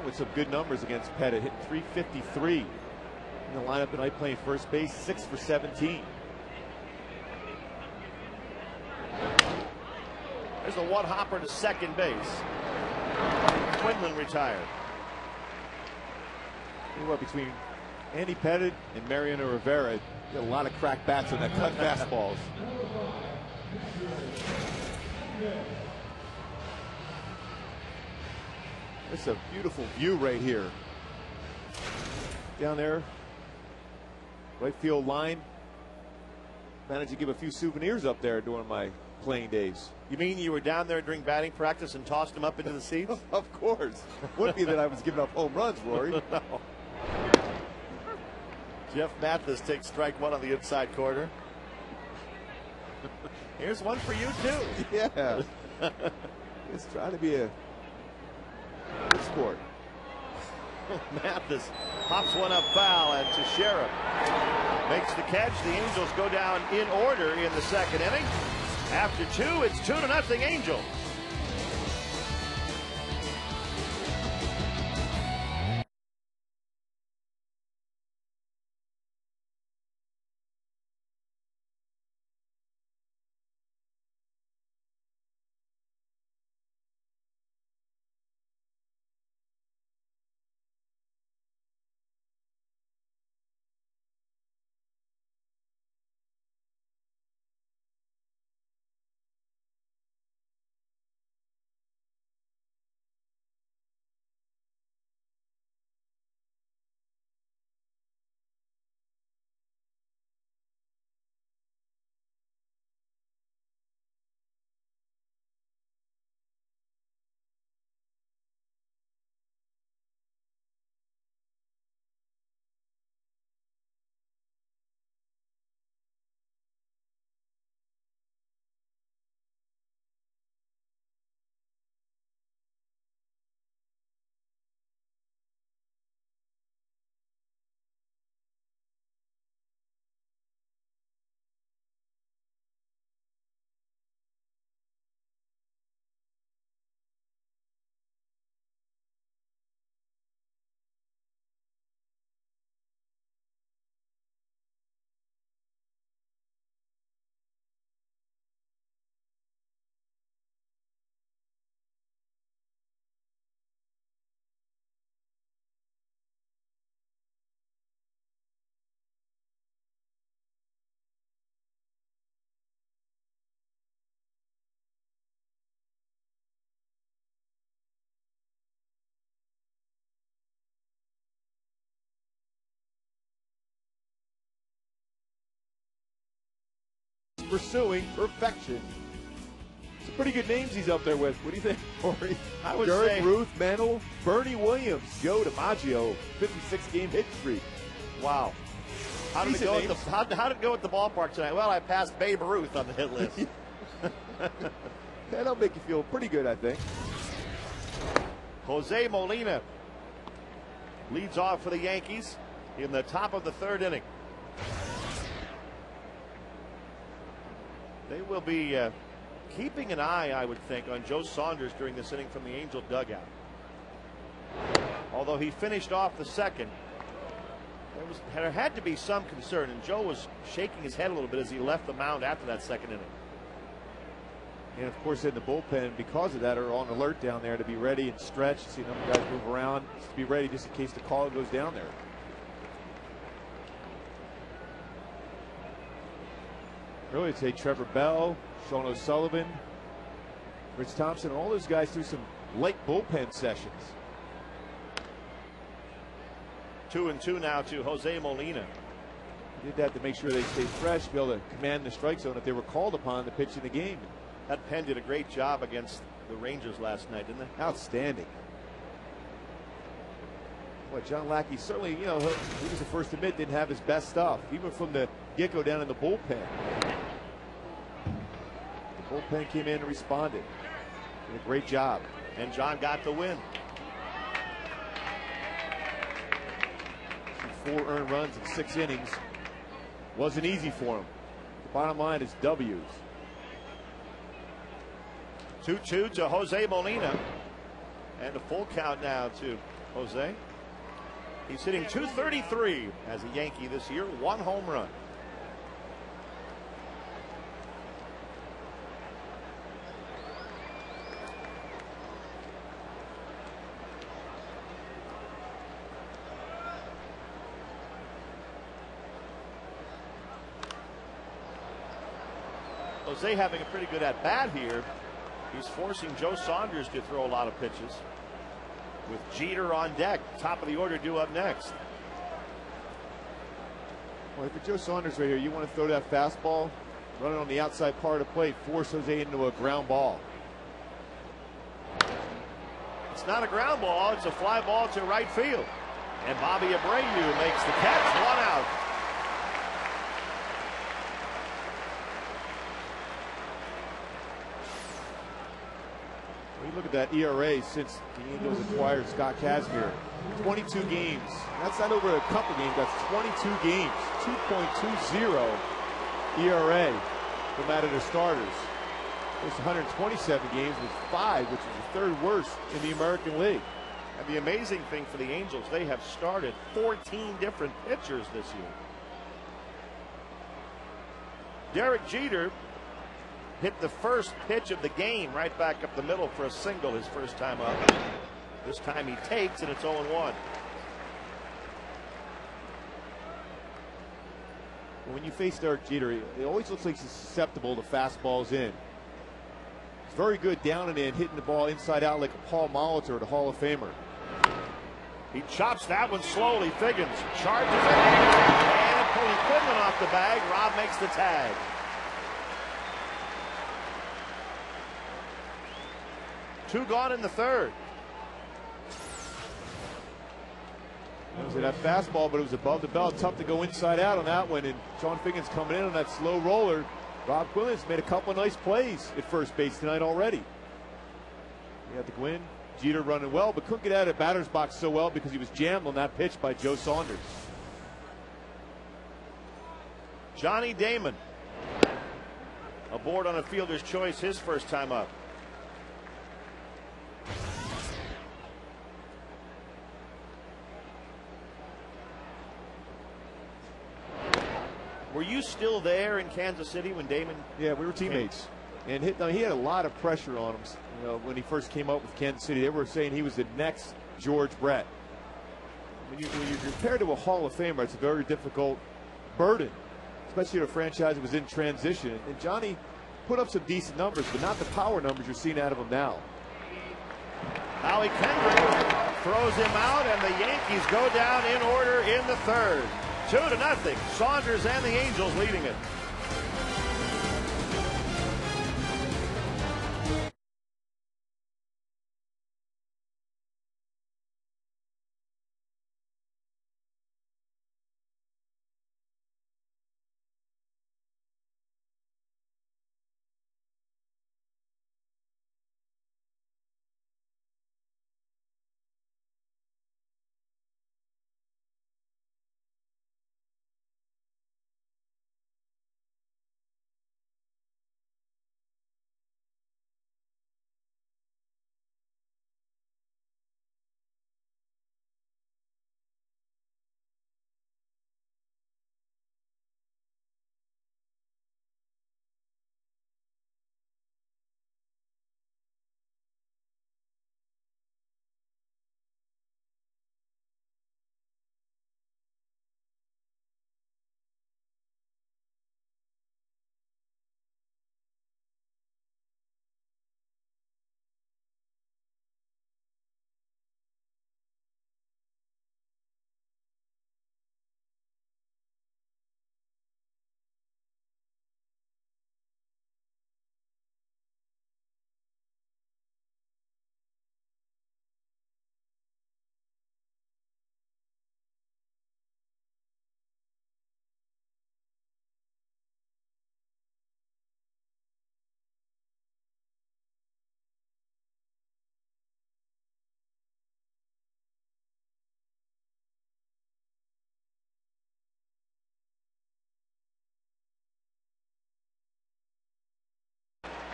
With some good numbers against Pettit, hitting .353 in the lineup tonight, playing first base, 6 for 17. There's a one hopper to second base. Quinlan retired. Between Andy Pettit and Mariano Rivera, got a lot of cracked bats on that cut fastballs. It's a beautiful view right here. Down there, right field line. Managed to give a few souvenirs up there during my playing days. You mean you were down there during batting practice and tossed them up into the seats? Of course. Wouldn't be that I was giving up home runs, Rory. No. Jeff Mathis takes strike one on the inside corner. Here's one for you, too. Yeah. It's trying to be a good sport. Mathis pops one up foul, and Teixeira makes the catch. The Angels go down in order in the second inning. After 2, it's 2-0 Angels. Pursuing perfection. Some pretty good names he's up there with. What do you think, Corey? I would Derek say Ruth, Mantle, Bernie Williams, Joe DiMaggio, 56-game hit streak. Wow. How did it go at the ballpark tonight? Well, I passed Babe Ruth on the hit list. That'll make you feel pretty good, I think. Jose Molina leads off for the Yankees in the top of the third inning. They will be keeping an eye, I would think, on Joe Saunders during this inning from the Angel dugout. Although he finished off the second, there had to be some concern, and Joe was shaking his head a little bit as he left the mound after that second inning. And of course, in the bullpen, because of that, are on alert down there to be ready and stretch, see a number of guys move around, to be ready just in case the call goes down there. Earlier today, Trevor Bell, Sean O'Sullivan, Rich Thompson, all those guys threw some light bullpen sessions. 2-2 now to Jose Molina. Did that to make sure they stayed fresh, be able to command the strike zone if they were called upon to pitch in the game. That pen did a great job against the Rangers last night, didn't they? Outstanding. Boy, John Lackey certainly, you know, he was the first to admit didn't have his best stuff, even from the get-go down in the bullpen. The bullpen came in and responded. Did a great job. And John got the win. 4 earned runs in 6 innings. Wasn't easy for him. The bottom line is W's. 2-2 to Jose Molina. And a full count now to Jose. He's hitting .233 as a Yankee this year, 1 home run. Jose having a pretty good at-bat here. He's forcing Joe Saunders to throw a lot of pitches. With Jeter on deck, top of the order due up next. Well, for Joe Saunders right here, you want to throw that fastball, run it on the outside part of the plate, force Jose into a ground ball. It's not a ground ball, it's a fly ball to right field. And Bobby Abreu makes the catch, 1 out. Look at that ERA since the Angels acquired Scott Kazmir. 22 games. That's not over a couple games. That's 22 games. 2.20 ERA from out of the starters. There's 127 games with 5, which is the 3rd worst in the American League. And the amazing thing for the Angels, they have started 14 different pitchers this year. Derek Jeter hit the first pitch of the game right back up the middle for a single his first time up. This time he takes, and it's 0-1. When you face Derek Jeter, it always looks like he's susceptible to fastballs in. He's very good down and in, hitting the ball inside out like a Paul Molitor, the Hall of Famer. He chops that one slowly. Figgins charges it, and pulling Quinlan off the bag. Rob makes the tag. Two gone in the 3rd. It was that fastball, but it was above the belt. Tough to go inside out on that one. And Sean Figgins coming in on that slow roller. Rob Quillen's made a couple of nice plays at first base tonight already. He had to go in. Jeter running well, but couldn't get out of the batter's box so well because he was jammed on that pitch by Joe Saunders. Johnny Damon aboard on a fielder's choice his first time up. Were you still there in Kansas City when Damon? Yeah, we were teammates. And he had a lot of pressure on him, you know, when he first came up with Kansas City. They were saying he was the next George Brett. When you're compared to a Hall of Famer, it's a very difficult burden, especially in a franchise that was in transition. And Johnny put up some decent numbers, but not the power numbers you're seeing out of him now. Howie Kendrick throws him out, and the Yankees go down in order in the 3rd. 2-0. Saunders and the Angels leading it.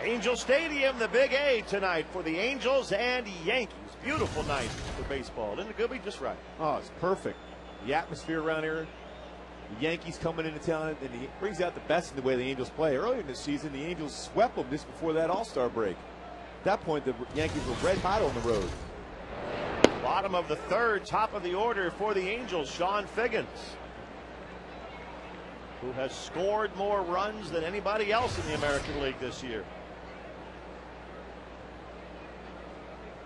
Angel Stadium, the Big A tonight for the Angels and Yankees. Beautiful night for baseball. Isn't it, Gooby? Just right. Oh, it's perfect. The atmosphere around here, the Yankees coming into town, and it brings out the best in the way the Angels play. Earlier in the season, the Angels swept them just before that All-Star break. At that point, the Yankees were red hot on the road. Bottom of the third, top of the order for the Angels, Sean Figgins, who has scored more runs than anybody else in the American League this year.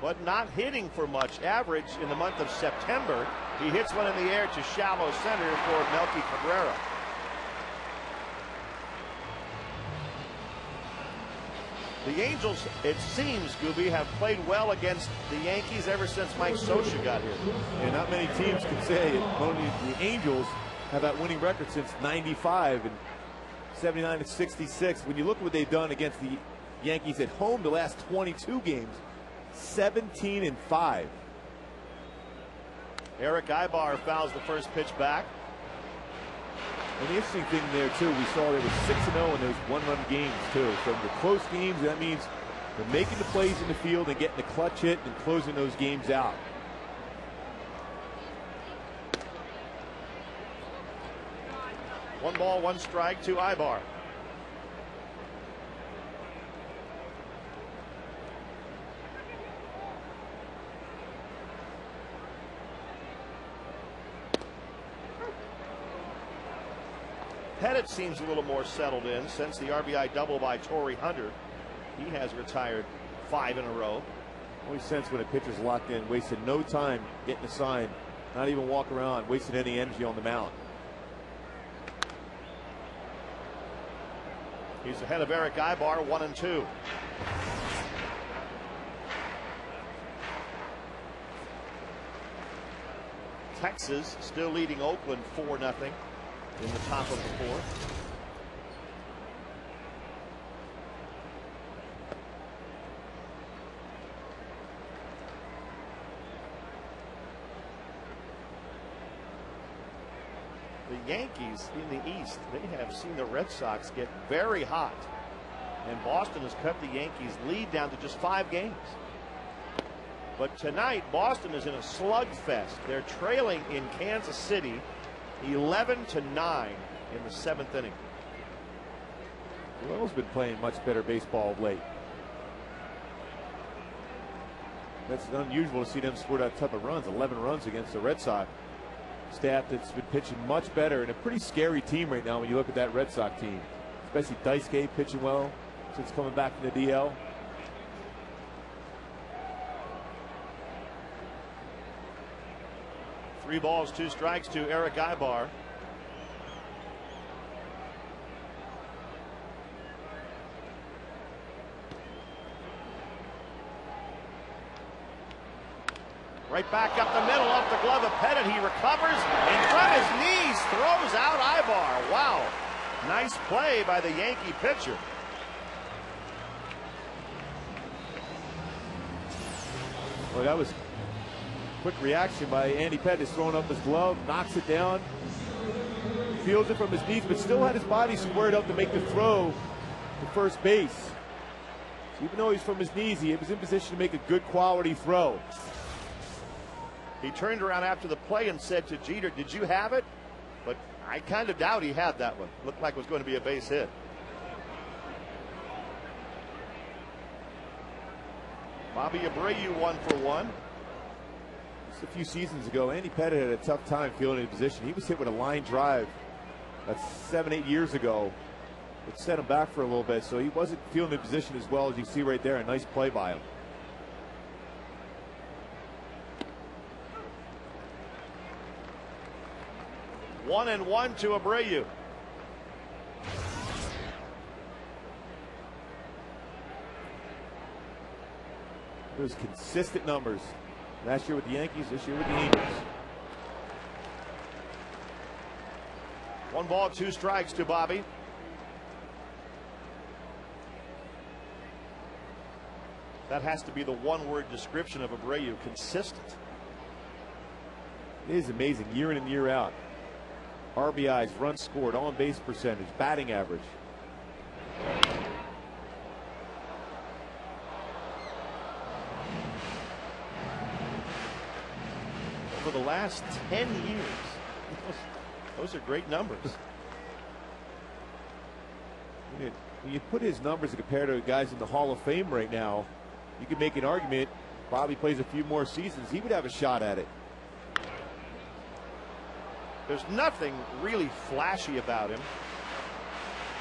But not hitting for much. Average in the month of September. He hits one in the air to shallow center for Melky Cabrera. The Angels, it seems, Gooby, have played well against the Yankees ever since Mike Scioscia got here. And not many teams can say it. Only the Angels have that winning record since '95 and '79 and '66. When you look at what they've done against the Yankees at home the last 22 games, 17-5. Eric Ibar fouls the first pitch back. And the interesting thing there, too, we saw they were 6-0 in those one-run games, too. So the close games, that means they're making the plays in the field and getting the clutch hit and closing those games out. One ball, one strike to Ibar. Pettit seems a little more settled in since the RBI double by Torrey Hunter. He has retired 5 in a row. Always sense when a pitcher's locked in, wasted no time getting a sign, not even walk around, wasted any energy on the mound. He's ahead of Eric Ibar, 1-2. Texas still leading Oakland 4-0 in the top of the fourth. The Yankees in the East, they have seen the Red Sox get very hot, and Boston has cut the Yankees' lead down to just 5 games. But tonight, Boston is in a slugfest. They're trailing in Kansas City 11-9 in the 7th inning. Royals been playing much better baseball of late. That's unusual to see them score that type of runs. 11 runs against the Red Sox. Staff that's been pitching much better, and a pretty scary team right now when you look at that Red Sox team. Especially Daisuke pitching well since coming back from the DL. Three balls, 2 strikes to Eric Ibar. Right back up the middle, off the glove of Pettit. He recovers, and from his knees throws out Ibar. Wow. Nice play by the Yankee pitcher. Well, that was quick reaction by Andy Pettit, throwing up his glove, knocks it down, feels it from his knees, but still had his body squared up to make the throw to first base. So even though he's from his knees, he was in position to make a good quality throw. He turned around after the play and said to Jeter, "Did you have it?" But I kind of doubt he had that one. Looked like it was going to be a base hit. Bobby Abreu 1 for 1. Just a few seasons ago, Andy Pettit had a tough time feeling in position. He was hit with a line drive that's 7-8 years ago. It set him back for a little bit, so he wasn't feeling in position as well as you see right there. A nice play by him. One and one to Abreu. Those consistent numbers. Last year with the Yankees, this year with the Angels. 1 ball, 2 strikes to Bobby. That has to be the one-word description of Abreu: consistent. It is amazing, year in and year out. RBIs, runs scored, on-base percentage, batting average. for the last 10 years. Those are great numbers. When you put his numbers compared to guys in the Hall of Fame right now, you could make an argument. Bobby plays a few more seasons, he would have a shot at it. There's nothing really flashy about him,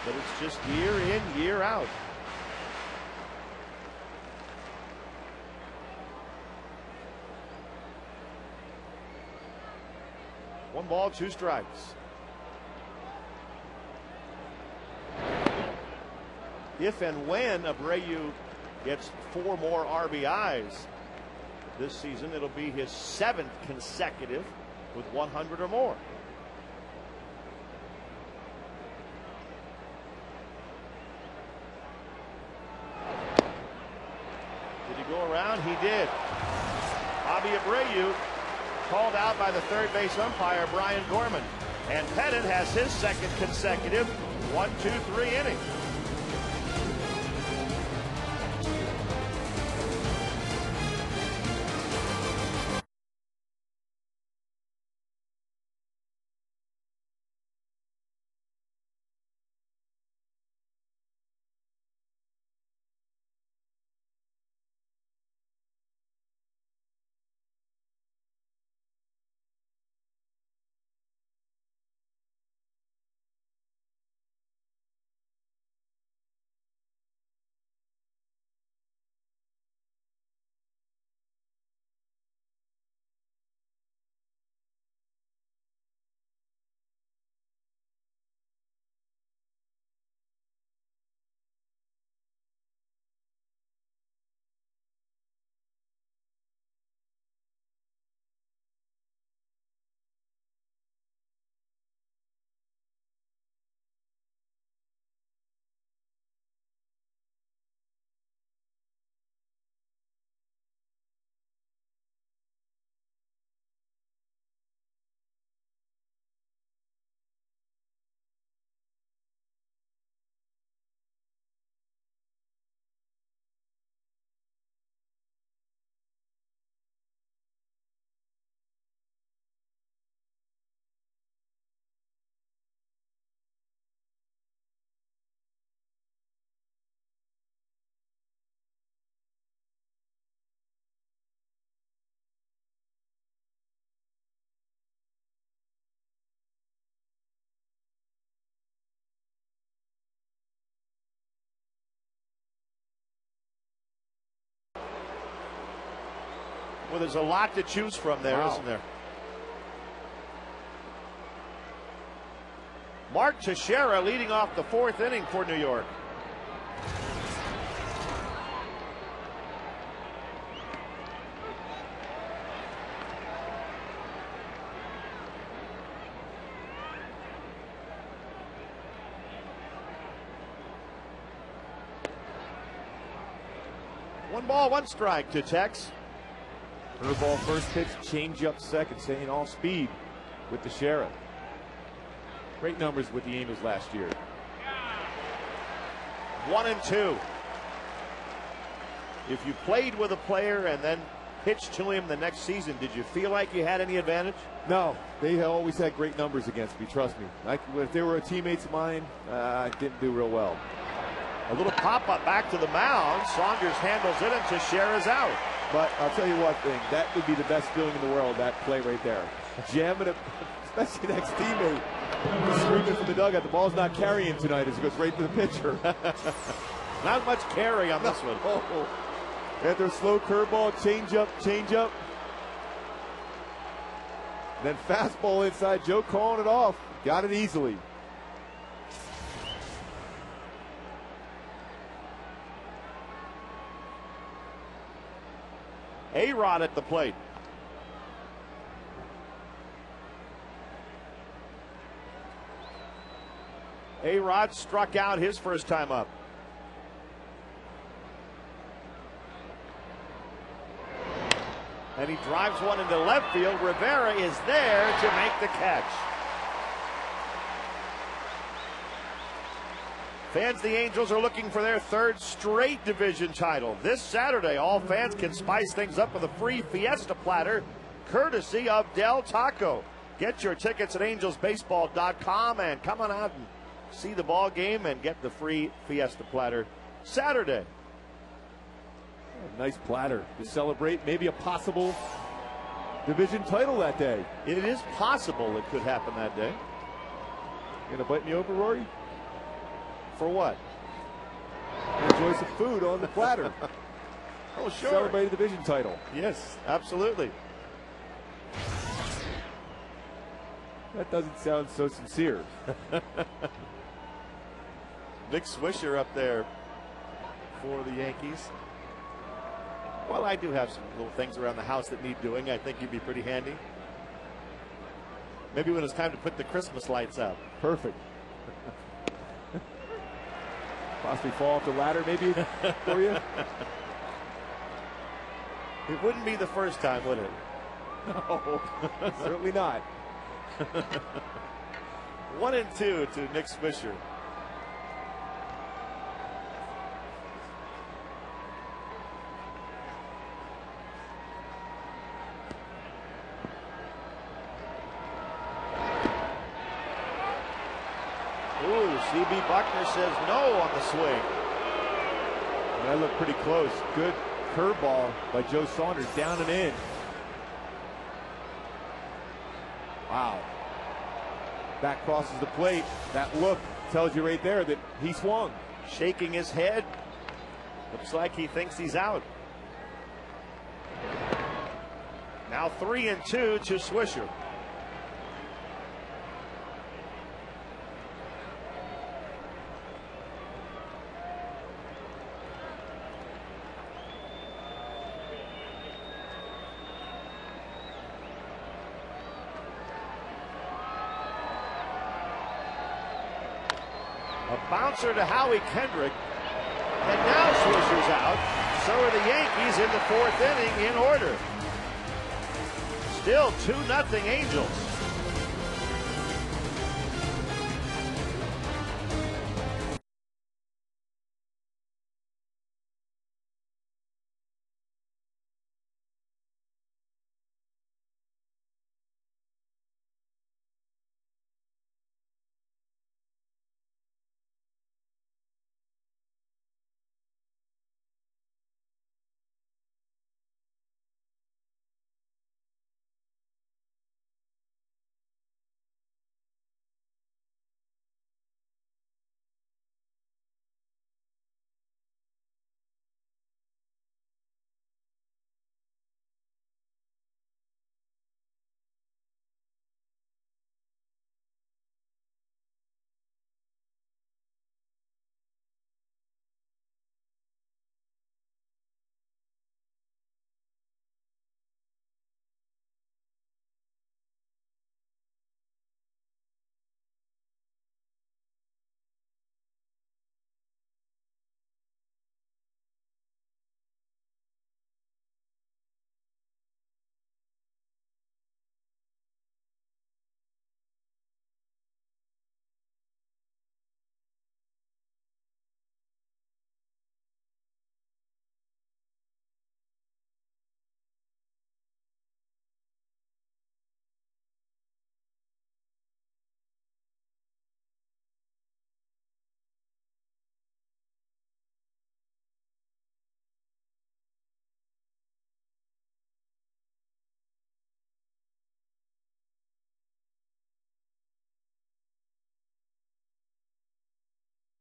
but it's just year in, year out. One ball, two strikes. If and when Abreu gets 4 more RBIs this season, it'll be his 7th consecutive with 100 or more. Did he go around? He did. Bobby Abreu called out by the third base umpire, Brian Gorman. And Pettit has his 2nd consecutive 1-2-3 inning. Well, there's a lot to choose from there, isn't there? Mark Teixeira leading off the 4th inning for New York. One ball, one strike to Tex. Curveball first pitch, change-up second, staying all speed with Teixeira. Great numbers with the Angels last year. 1-2. If you played with a player and then pitched to him the next season, did you feel like you had any advantage? No, they always had great numbers against me, trust me. If they were teammates of mine, I didn't do real well. A little pop-up back to the mound. Saunders handles it, and Teixeira's out. But I'll tell you one thing, that would be the best feeling in the world, that play right there. Jamming it, especially next teammate, screaming from the dugout, the ball's not carrying tonight as it goes right to the pitcher. Not much carry on this one. Oh. After a slow curveball, change up. Then fastball inside, Joe calling it off. Got it easily. A-Rod at the plate. A-Rod struck out his first time up. And he drives one into left field. Rivera is there to make the catch. Fans, the Angels are looking for their 3rd straight division title. This Saturday, all fans can spice things up with a free Fiesta platter courtesy of Del Taco. Get your tickets at angelsbaseball.com and come on out and see the ball game and get the free Fiesta platter Saturday. A nice platter to celebrate maybe a possible division title that day. It is possible it could happen that day. You gonna bite me over, Rory? For what? Enjoy some food on the platter. Oh, sure. Celebrate a division title. Yes, absolutely. That doesn't sound so sincere. Nick Swisher up there for the Yankees. Well, I do have some little things around the house that need doing. I think you'd be pretty handy. Maybe when it's time to put the Christmas lights out. Perfect. Possibly fall off the ladder maybe for you? It wouldn't be the first time, would it? No, certainly not. 1-2 to Nick Swisher. Ooh, C.B. Buckner says no on the swing. That looked pretty close. Good curveball by Joe Saunders, down and in. Wow. Back crosses the plate. That look tells you right there that he swung. Shaking his head. Looks like he thinks he's out. Now 3-2 to Swisher. A bouncer to Howie Kendrick. And now Swisher's out. So are the Yankees in the 4th inning in order. Still 2-0 Angels.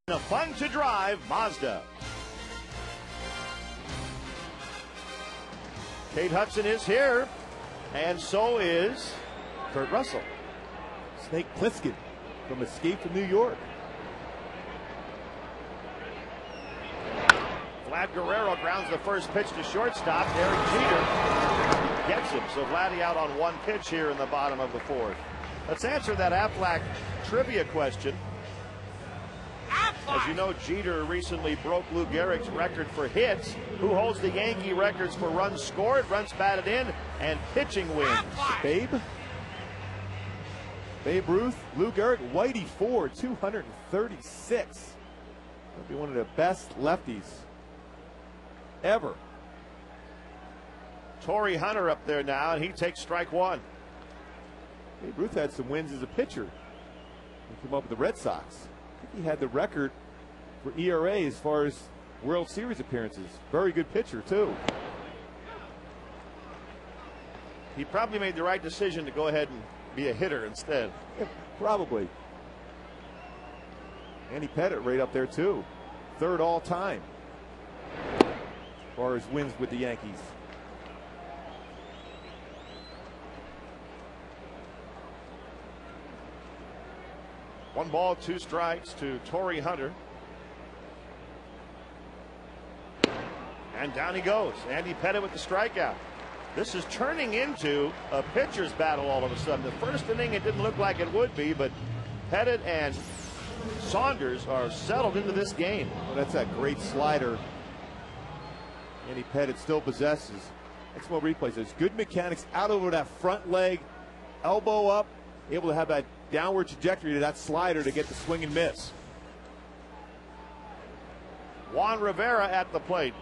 A fun-to-drive Mazda. Kate Hudson is here, and so is Kurt Russell. Snake Plissken from Escape from New York. Vlad Guerrero grounds the first pitch to shortstop. Derek Jeter gets him. So Vladdy out on one pitch here in the bottom of the 4th. Let's answer that Aflac trivia question. As you know, Jeter recently broke Lou Gehrig's record for hits. Who holds the Yankee records for runs scored, runs batted in, and pitching wins? Babe Ruth, Lou Gehrig, Whitey Ford, 236. That'll be one of the best lefties ever. Torrey Hunter up there now, and he takes strike one. Babe Ruth had some wins as a pitcher. He came up with the Red Sox. I think he had the record for ERA as far as World Series appearances. Very good pitcher, too. He probably made the right decision to go ahead and be a hitter instead. Yeah, probably. Andy Pettit right up there, too. Third all time as far as wins with the Yankees. One ball, two strikes to Torrey Hunter. And down he goes. Andy Pettit with the strikeout. This is turning into a pitcher's battle all of a sudden. The first inning, it didn't look like it would be, but Pettit and Saunders are settled into this game. Well, that's that great slider Andy Pettit still possesses. Next more replays. There's good mechanics out over that front leg, elbow up, able to have that downward trajectory to that slider to get the swing and miss. Juan Rivera at the plate.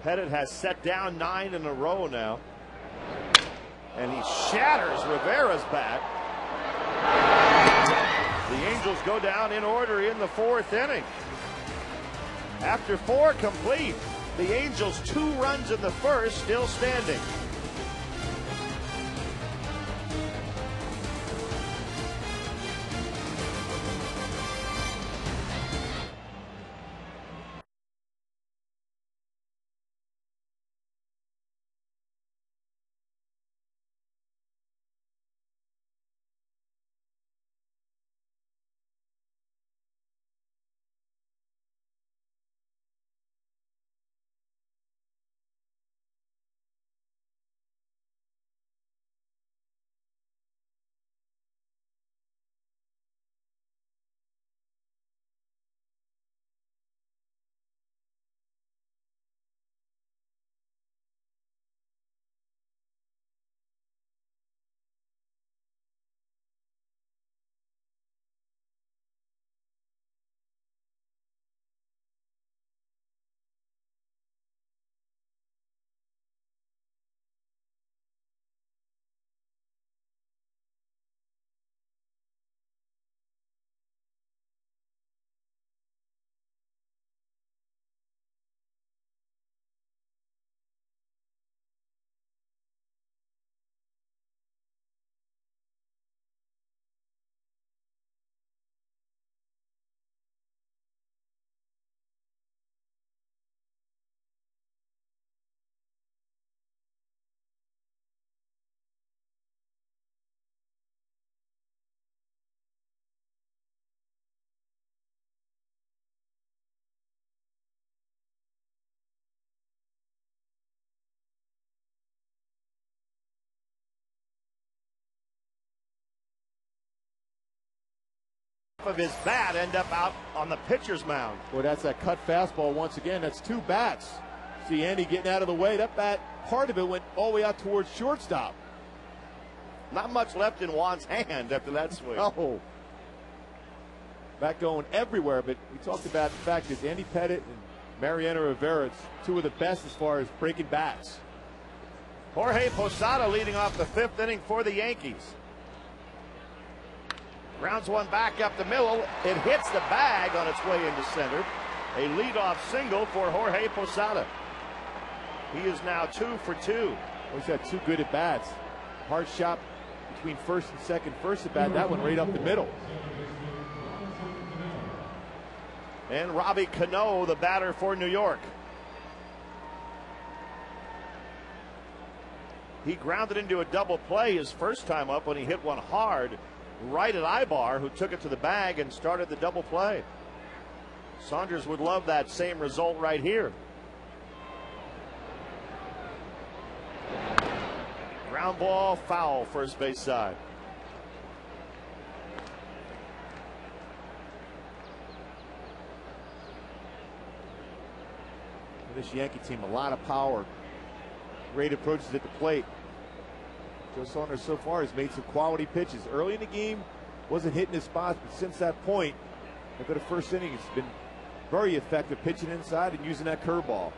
Pettit has set down 9 in a row now. And he shatters Rivera's bat. The Angels go down in order in the 4th inning. After 4 complete, the Angels 2 runs in the first, still standing. Of his bat end up out on the pitcher's mound. Well, that's that cut fastball once again. That's 2 bats. See Andy getting out of the way. That bat, part of it went all the way out towards shortstop. Not much left in Juan's hand after that swing. Oh. Bat going everywhere, but we talked about the fact that Andy Pettit and Mariano Rivera, it's 2 of the best as far as breaking bats. Jorge Posada leading off the 5th inning for the Yankees. Grounds one back up the middle. It hits the bag on its way into center. A leadoff single for Jorge Posada. He is now 2 for 2. Well, he's had 2 good at bats. Hard shot between first and second. First at bat, that one right up the middle. And Robbie Cano, the batter for New York. He grounded into a double play his first time up when he hit one hard right at Ibar, who took it to the bag and started the double play. Saunders would love that same result right here. Ground ball, foul, first base side. This Yankee team, a lot of power. Great approaches at the plate. Joe Saunders so far has made some quality pitches. Early in the game, wasn't hitting his spots, but since that point, after the first inning, it's been very effective pitching inside and using that curveball.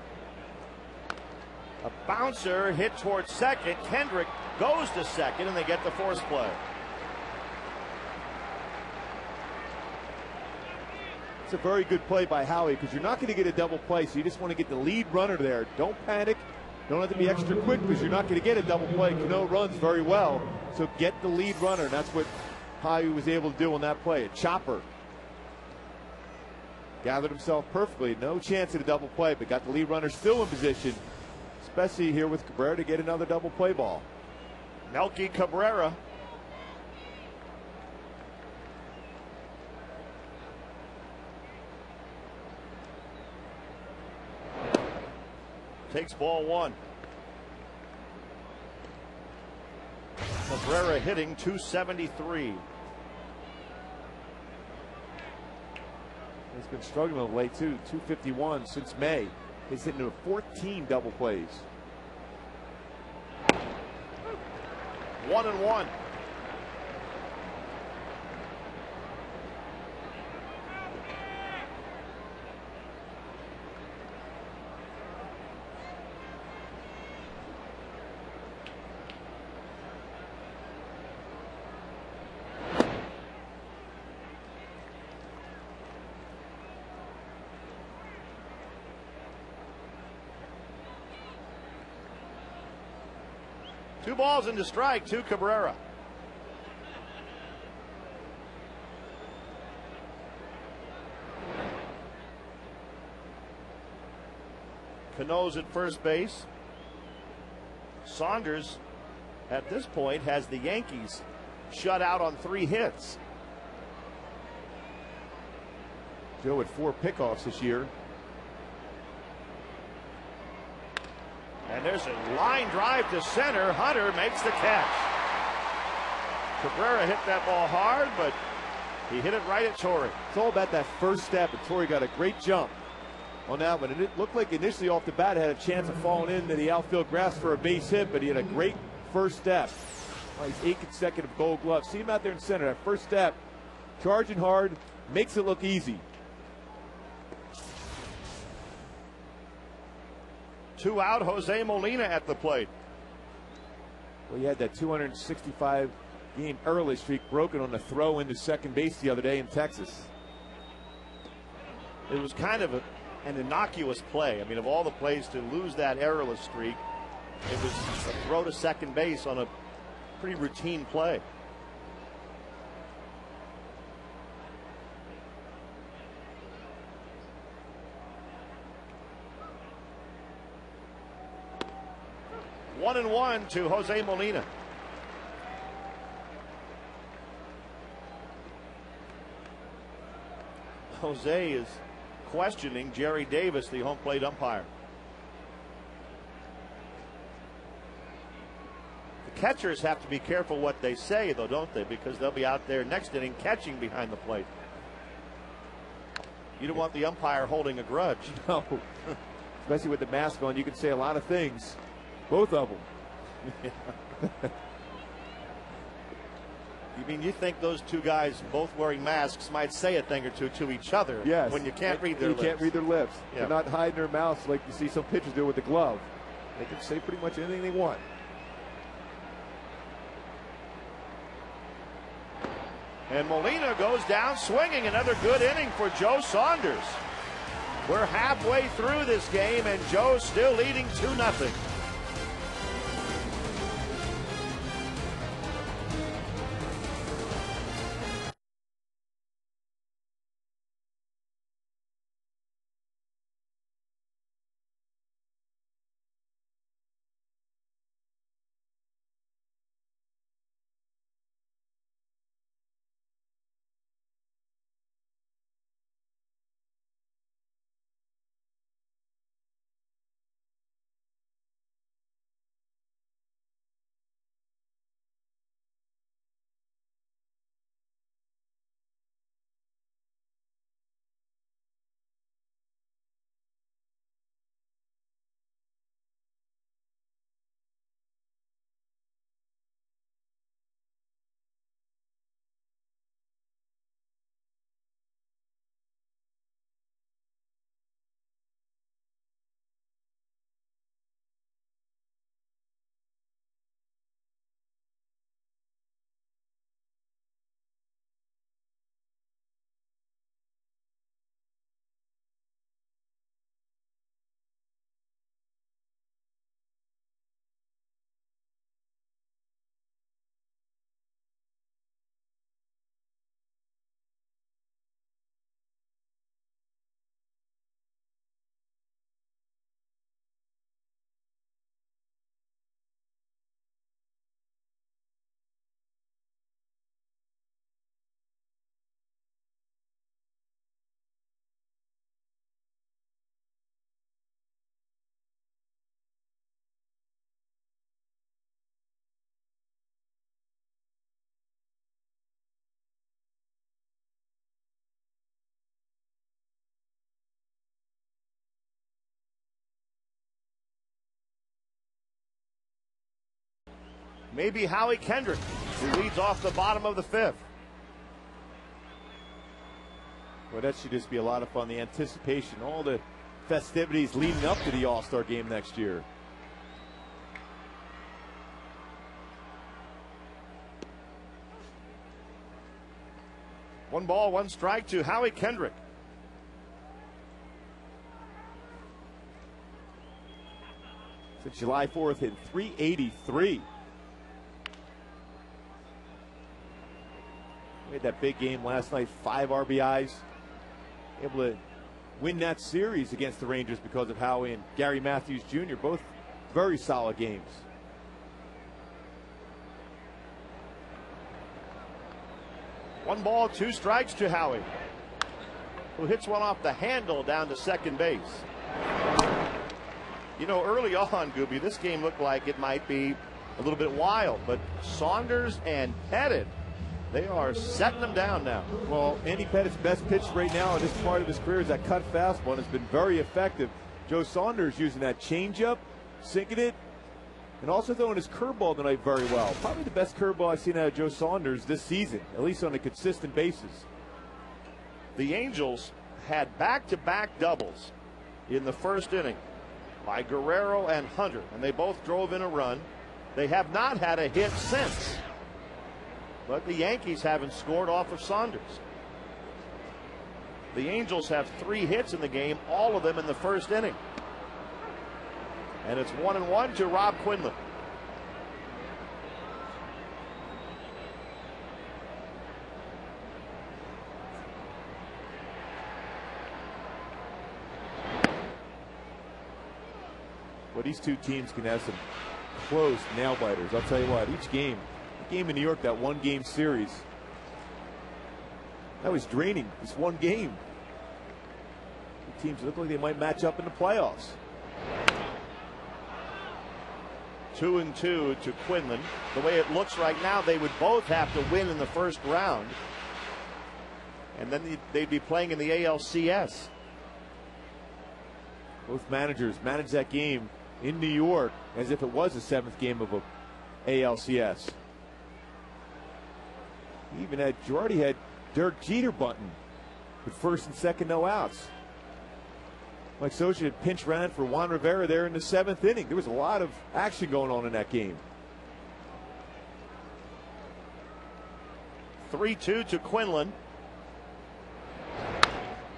A bouncer hit towards second. Kendrick goes to second, and they get the force play. It's a very good play by Howie because you're not going to get a double play, so you just want to get the lead runner there. Don't panic. Don't have to be extra quick because you're not going to get a double play. Cano runs very well, so get the lead runner, and that's what Howie was able to do on that play. A chopper. Gathered himself perfectly. No chance at a double play, but got the lead runner still in position, especially here with Cabrera, to get another double play ball. Melky Cabrera. Takes ball one. Cabrera hitting .273. He's been struggling of late too. .251 since May. He's hitting 14 double plays. 1-1. Two balls into strike to Cabrera. Cano's at first base. Saunders, at this point, has the Yankees shut out on 3 hits. Joe had 4 pickoffs this year. And there's a line drive to center. Hunter makes the catch. Cabrera hit that ball hard, but he hit it right at Torrey. It's all about that first step, and Torrey got a great jump on that one. And it looked like initially off the bat had a chance of falling into the outfield grass for a base hit, but he had a great first step. Well, he's 8 consecutive Gold Gloves. See him out there in center. That first step, charging hard, makes it look easy. 2 out, Jose Molina at the plate. Well, he had that 265 game early streak broken on the throw into second base the other day in Texas. It was kind of an innocuous play. I mean, of all the plays to lose that errorless streak, it was a throw to second base on a pretty routine play. One and one to Jose Molina. Jose is questioning Jerry Davis, the home plate umpire. The catchers have to be careful what they say, though, don't they? Because they'll be out there next inning catching behind the plate. You don't want the umpire holding a grudge. No. Especially with the mask on, you can say a lot of things. Both of them. You think those two guys, both wearing masks, might say a thing or two to each other? Yes. When you can't read their lips. You can't read their lips. Yeah. They're not hiding their mouths like you see some pitchers do with the glove. They can say pretty much anything they want. And Molina goes down swinging. Another good inning for Joe Saunders. We're halfway through this game, and Joe's still leading 2-0. maybe Howie Kendrick, who leads off the bottom of the fifth. Well, that should just be a lot of fun. The anticipation, all the festivities leading up to the All-Star game next year. One ball, one strike to Howie Kendrick. Since July 4th, hit .383. We had that big game last night, 5 RBIs. Able to win that series against the Rangers because of Howie and Gary Matthews Jr. Both very solid games. One ball, two strikes to Howie, who hits one off the handle down to second base. You know, early on, Gooby, this game looked like it might be a little bit wild, but Saunders and Pettit, they are setting them down now. Well, Andy Pettit's best pitch right now at this part of his career is that cut fastball, and it's been very effective. Joe Saunders using that changeup, sinking it, and also throwing his curveball tonight very well. Probably the best curveball I've seen out of Joe Saunders this season, at least on a consistent basis. The Angels had back-to-back doubles in the first inning by Guerrero and Hunter, and they both drove in a run. They have not had a hit since, but the Yankees haven't scored off of Saunders. The Angels have 3 hits in the game, all of them in the first inning. And it's 1-1 to Rob Quinlan. Well, these two teams can have some close nail biters. I'll tell you what, each game, the game in New York, that one-game series, that was draining. This one game. The teams look like they might match up in the playoffs. 2-2 to Quinlan. The way it looks right now, they would both have to win in the first round, and then they'd be playing in the ALCS. Both managers managed that game in New York as if it was the 7th game of a ALCS. He even had Girardi had Derek Jeter bunting with first and second no outs. Mike Scioscia had pinch ran for Juan Rivera there in the 7th inning. There was a lot of action going on in that game. 3-2 to Quinlan.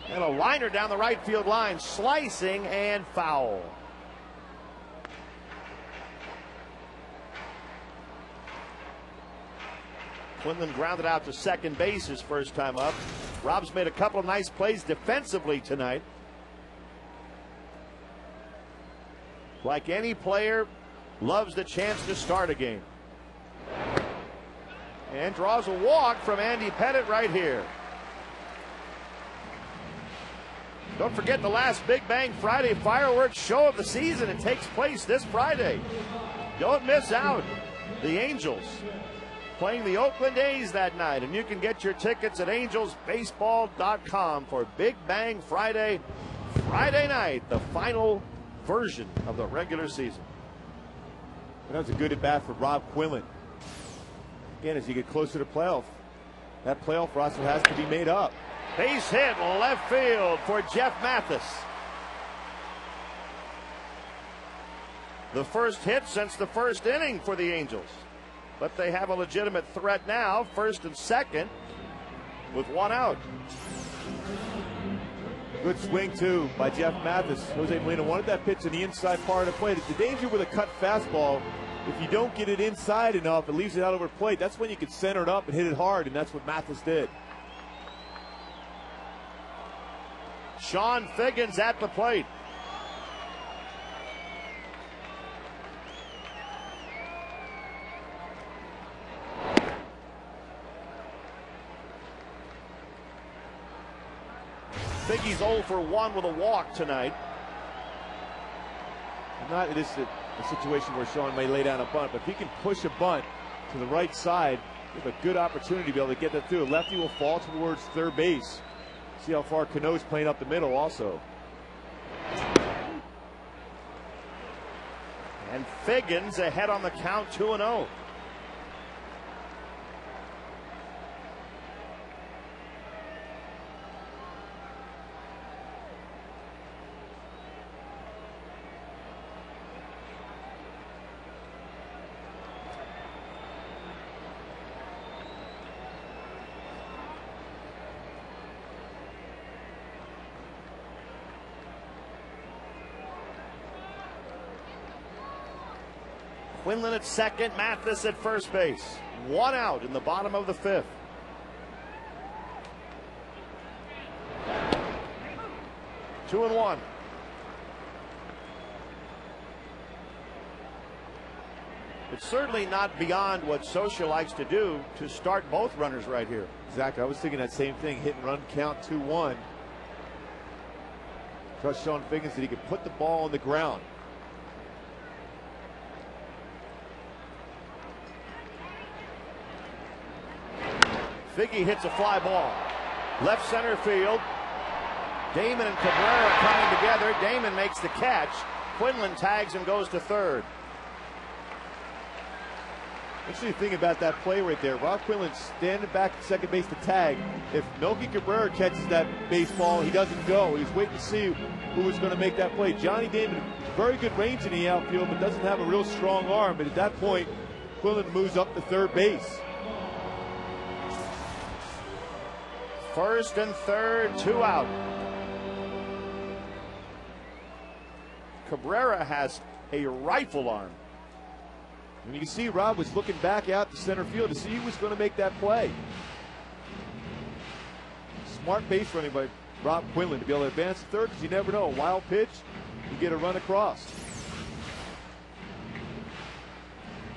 And a liner down the right field line, slicing and foul. Quinlan grounded out to second base his first time up. Rob's made a couple of nice plays defensively tonight. Like any player, loves the chance to start a game. And draws a walk from Andy Pettit right here. Don't forget the last Big Bang Friday fireworks show of the season. It takes place this Friday. Don't miss out. The Angels playing the Oakland A's that night. And you can get your tickets at angelsbaseball.com for Big Bang Friday night, the final version of the regular season. And that was a good at bat for Rob Quinlan. Again, as you get closer to playoff, that playoff roster has to be made up. Base hit left field for Jeff Mathis. The first hit since the first inning for the Angels. But they have a legitimate threat now, first and second, with one out. Good swing, too, by Jeff Mathis. Jose Molina wanted that pitch in the inside part of the plate. The danger with a cut fastball, if you don't get it inside enough, it leaves it out over the plate. That's when you can center it up and hit it hard, and that's what Mathis did. Sean Figgins at the plate. Figgy's 0 for 1 with a walk tonight. Not this a situation where Sean may lay down a bunt, but if he can push a bunt to the right side, you have a good opportunity to be able to get that through. Lefty will fall towards third base. See how far Cano's playing up the middle also. And Figgins ahead on the count, 2-0. Quinlan at second, Mathis at first base. One out in the bottom of the fifth. Two and one. It's certainly not beyond what Socia likes to do to start both runners right here. Exactly. I was thinking that same thing. Hit and run count 2-1. Trust Sean Figgins that he could put the ball on the ground. Figgy hits a fly ball. Left center field. Damon and Cabrera coming together. Damon makes the catch. Quinlan tags and goes to third. Interesting thing about that play right there. Rob Quinlan standing back at second base to tag. If Melky Cabrera catches that baseball, he doesn't go. He's waiting to see who was going to make that play. Johnny Damon, very good range in the outfield, but doesn't have a real strong arm. But at that point, Quinlan moves up to third base. First and third, two out. Cabrera has a rifle arm. And you can see Rob was looking back out to center field to see who was going to make that play. Smart base running by Rob Quinlan to be able to advance to third, because you never know. A wild pitch, you get a run across.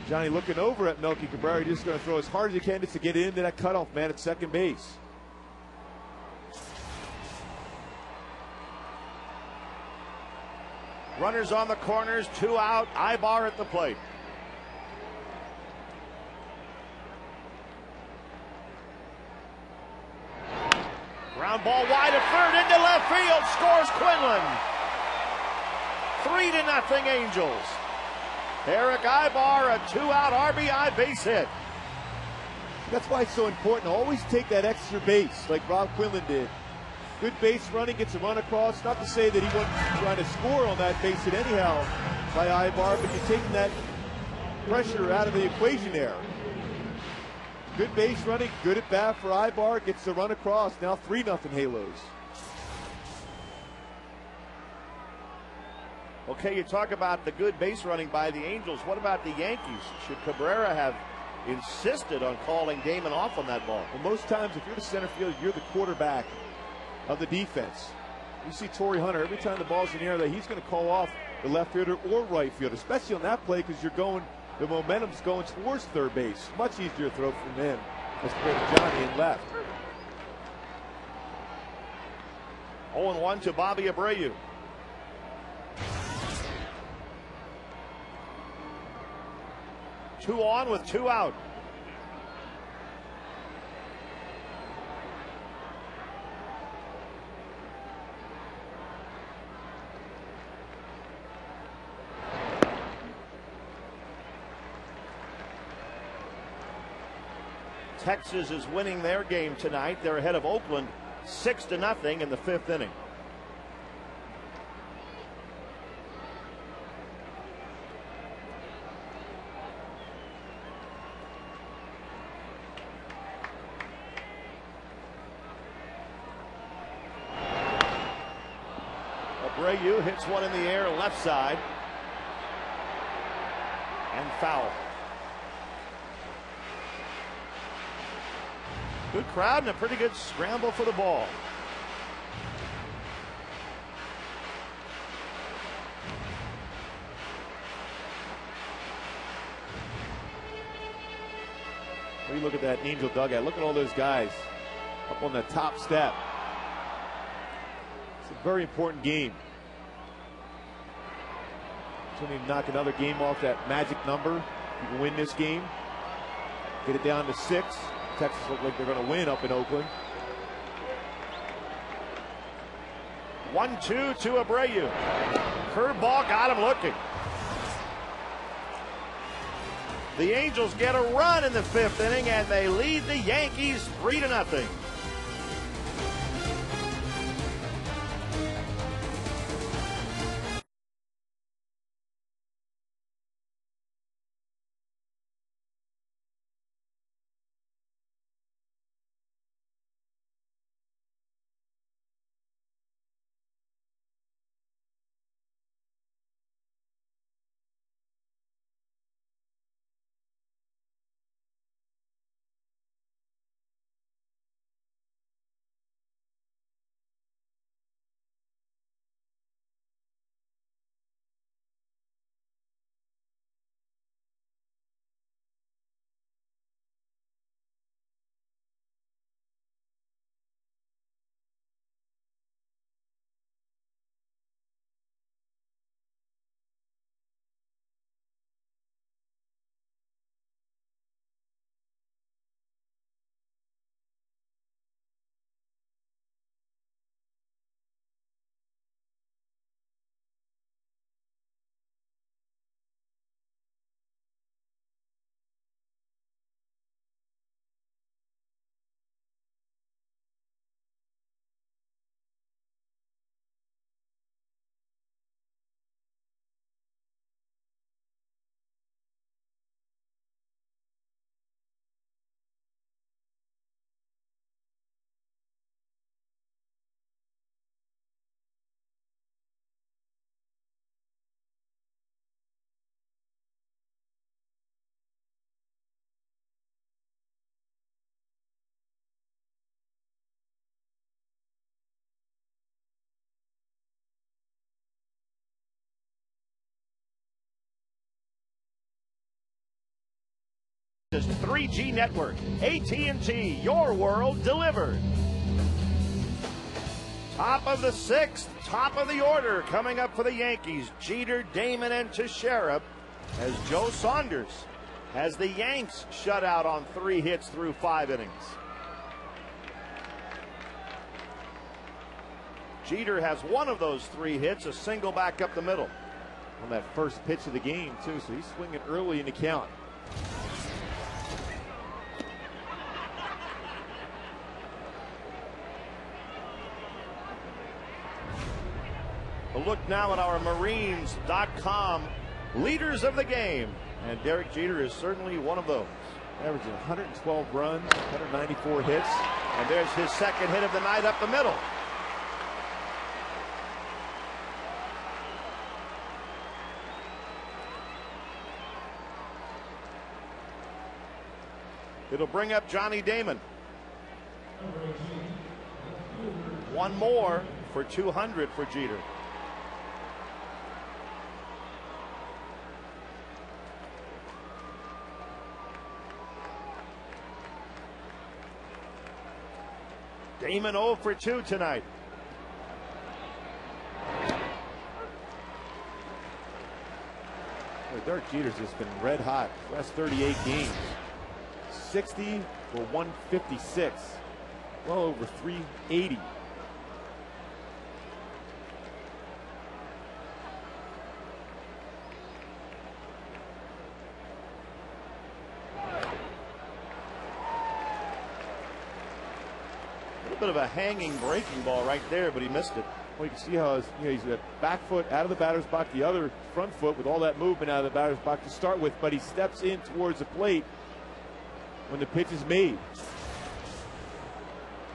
Johnny looking over at Melky Cabrera. He's just going to throw as hard as he can just to get into that cutoff man at second base. Runners on the corners, two out. Ibar at the plate. Ground ball wide of third into left field. Scores Quinlan. 3-0 Angels. Eric Ibar, a two-out RBI base hit. That's why it's so important to always take that extra base like Rob Quinlan did. Good base running, gets a run across. Not to say that he wasn't trying to score on that base hit anyhow by Ibar, but you're taking that pressure out of the equation there. Good base running, good at bat for Ibar, gets the run across. Now 3-0 Halos. Okay, you talk about the good base running by the Angels. What about the Yankees? Should Cabrera have insisted on calling Damon off on that ball? Well, most times if you're the center field, you're the quarterback of the defense. You see Torrey Hunter, every time the ball's in the air, that he's going to call off the left fielder or right fielder, especially on that play, because you're going, the momentum's going towards third base. Much easier to throw from him as compared to Johnny in left. 0-1 to Bobby Abreu. Two on with two out. Texas is winning their game tonight. They're ahead of Oakland 6-0 in the fifth inning. Abreu hits one in the air left side and foul. Good crowd and a pretty good scramble for the ball. When you look at that Angel dugout, look at all those guys up on the top step. It's a very important game. So you need to knock another game off that magic number. You can win this game. Get it down to 6. Texas look like they're going to win up in Oakland. 1-2 to Abreu. Curveball got him looking. The Angels get a run in the fifth inning and they lead the Yankees 3-0. 3G network. AT&T, your world delivered. Top of the sixth, top of the order, coming up for the Yankees. Jeter, Damon, and Teixeira, as Joe Saunders has the Yanks shut out on 3 hits through 5 innings. Jeter has one of those 3 hits, a single back up the middle. On that first pitch of the game, too, so he's swinging early in the count. A look now at our Marines.com leaders of the game. And Derek Jeter is certainly one of those. Averaging 112 runs, 194 hits. And there's his second hit of the night up the middle. It'll bring up Johnny Damon. One more for 200 for Jeter. Damon 0 for 2 tonight. Derek Jeter's just been red hot last 38 games. 60 for 156. Well over 380. A bit of a hanging breaking ball right there, but he missed it. Well, you can see how he's got back foot out of the batter's box, the other front foot with all that movement out of the batter's box to start with, but he steps in towards the plate when the pitch is made.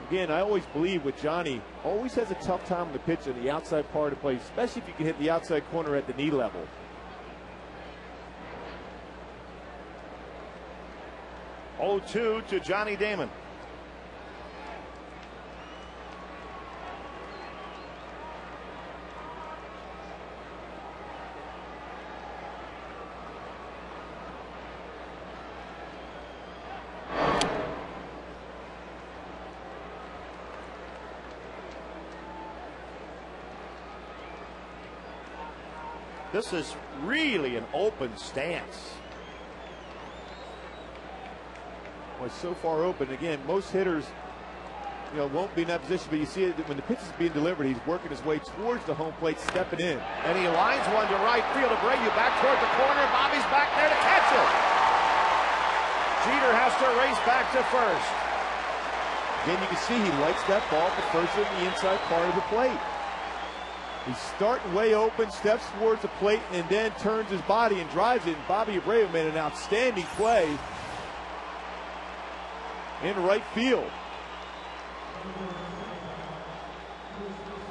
Again, I always believe with Johnny, always has a tough time on the pitch on the outside part of the plate, especially if you can hit the outside corner at the knee level. Oh, 2 to Johnny Damon. This is really an open stance. Well, it's so far open. Again, most hitters, won't be in that position, but you see it when the pitch is being delivered, he's working his way towards the home plate, stepping in. And he lines one to right field. Abreu back toward the corner. Bobby's back there to catch it. Jeter has to race back to first. Again, you can see he likes that ball at the first in the inside part of the plate. He's starting way open, steps towards the plate, and then turns his body and drives it. And Bobby Abreu made an outstanding play in right field.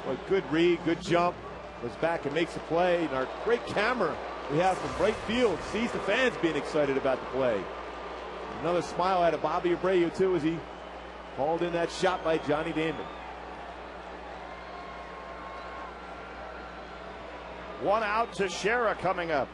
Well, good read, good jump. Goes back and makes the play. And our great camera we have from right field sees the fans being excited about the play. Another smile out of Bobby Abreu, too, as he called in that shot by Johnny Damon. One out, Teixeira coming up.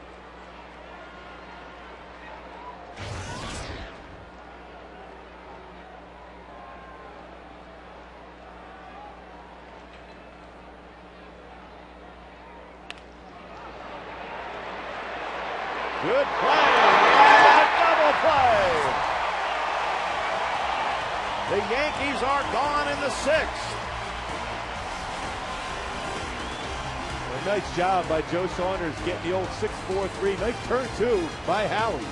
Good play. And a double play. The Yankees are gone in the 6th. Nice job by Joe Saunders getting the old 6-4-3. Nice turn, too, by Howie.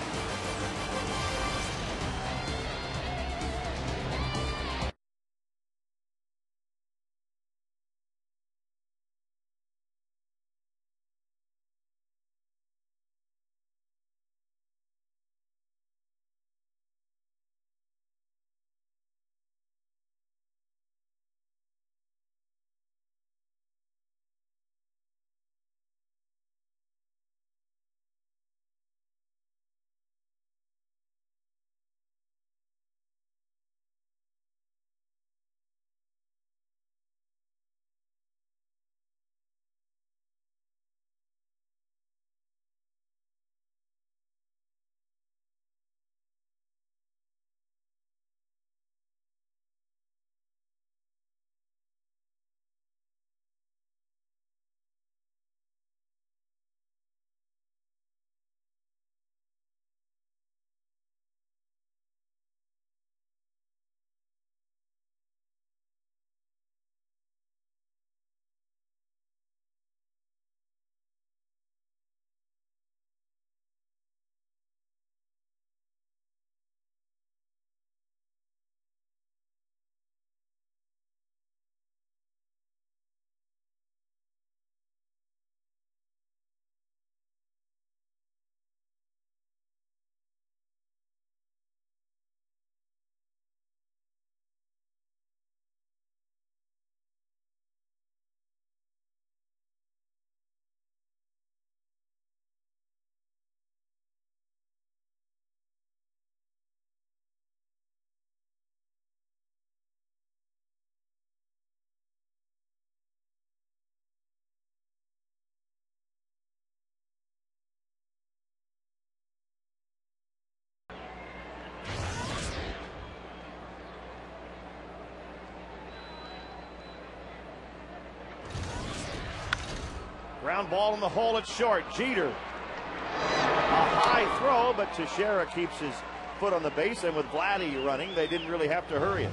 Ground ball in the hole, it's short. Jeter. A high throw, but Teixeira keeps his foot on the base, and with Vladdy running, they didn't really have to hurry it.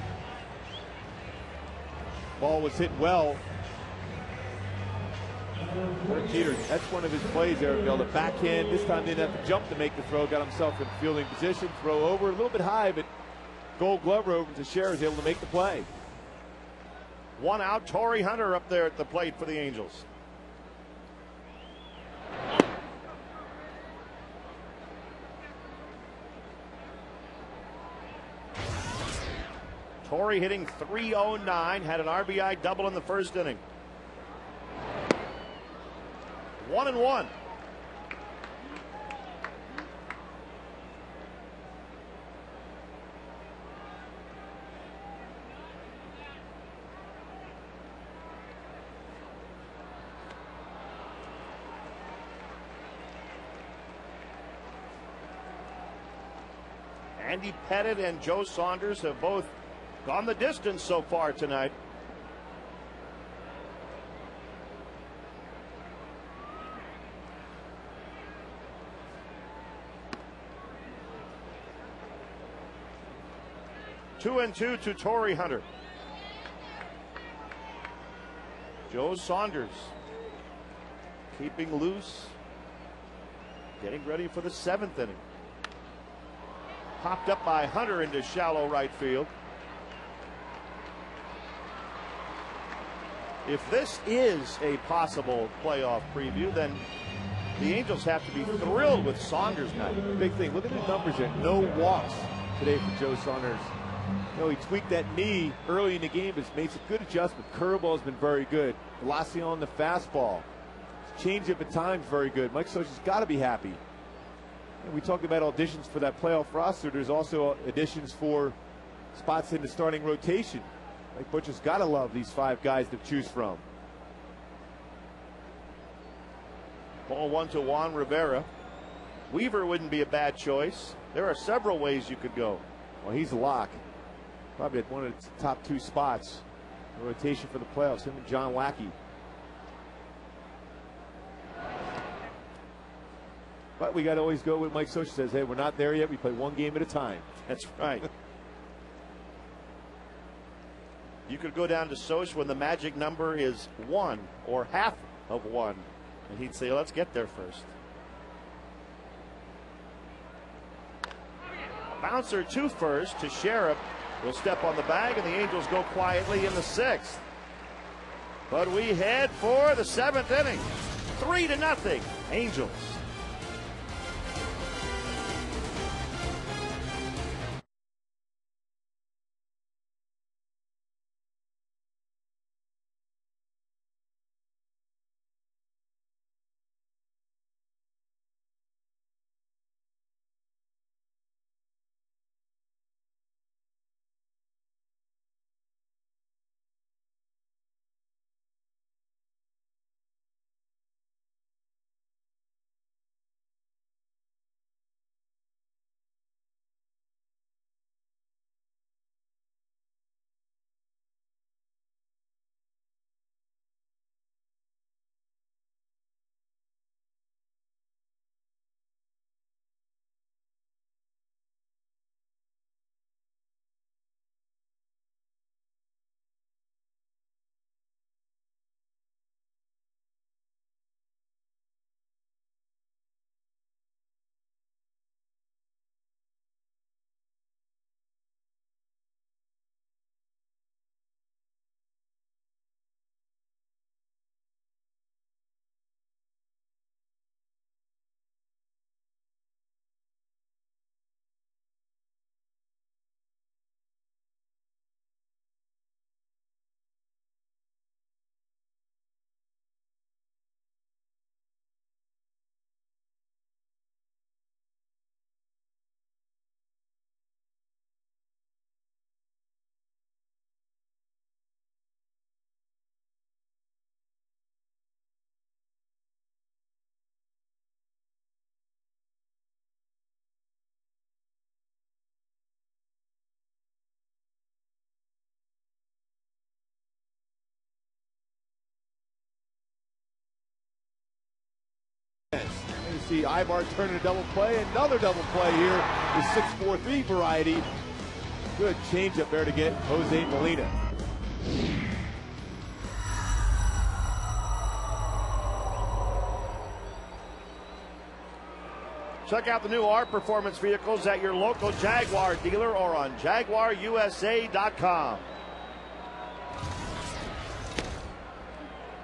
Ball was hit well. Jeter, that's one of his plays there, Bill. The backhand, this time didn't have to jump to make the throw, got himself in fielding position, throw over, a little bit high, but Gold Glover over to Teixeira is able to make the play. One out, Torrey Hunter up there at the plate for the Angels. Torrey hitting .309, had an RBI double in the first inning. 1-1. Andy Pettit and Joe Saunders have both gone the distance so far tonight. Two and two to Torrey Hunter. Joe Saunders keeping loose, getting ready for the seventh inning. Popped up by Hunter into shallow right field. If this is a possible playoff preview, then the Angels have to be thrilled with Saunders night. Big thing. Look at the numbers there. No walks today for Joe Saunders. You know, he tweaked that knee early in the game, but made some good adjustment. Curveball has been very good. Velocity on the fastball. Changeup at times very good. Mike Scioscia's got to be happy. And we talked about auditions for that playoff roster. There's also additions for spots in the starting rotation. Mike Butcher's got to love these five guys to choose from. Ball one to Juan Rivera. Weaver wouldn't be a bad choice. There are several ways you could go. Well, he's a lock. Probably at one of the top two spots. The rotation for the playoffs, him and John Lackey. But we got to always go with Mike Scioscia says, hey, we're not there yet. We play one game at a time. That's right. You could go down to Scioscia when the magic number is 1 or half of 1. And he'd say, let's get there first. Bouncer to first. Teixeira will step on the bag, and the Angels go quietly in the 6th. But we head for the 7th inning. 3-0, Angels. see Ibar turning a double play. Another double play here. The 6-4-3 variety. Good changeup there to get Jose Molina. Check out the new ART Performance vehicles at your local Jaguar dealer or on JaguarUSA.com.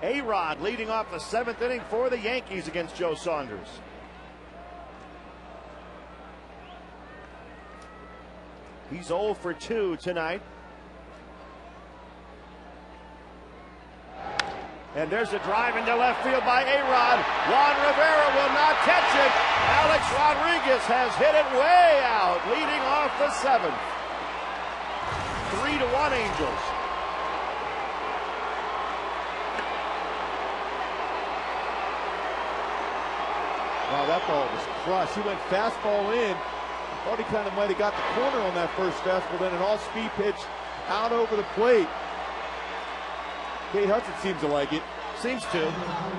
A-Rod leading off the 7th inning for the Yankees against Joe Saunders. He's 0 for 2 tonight. And there's a drive into left field by A-Rod. Juan Rivera will not catch it. Alex Rodriguez has hit it way out, leading off the 7th. 3-1 Angels. Wow, that ball was crushed. He went fastball in. Thought he kind of might have got the corner on that first fastball, then an all-speed pitch out over the plate. Kate Hudson seems to like it. Seems to.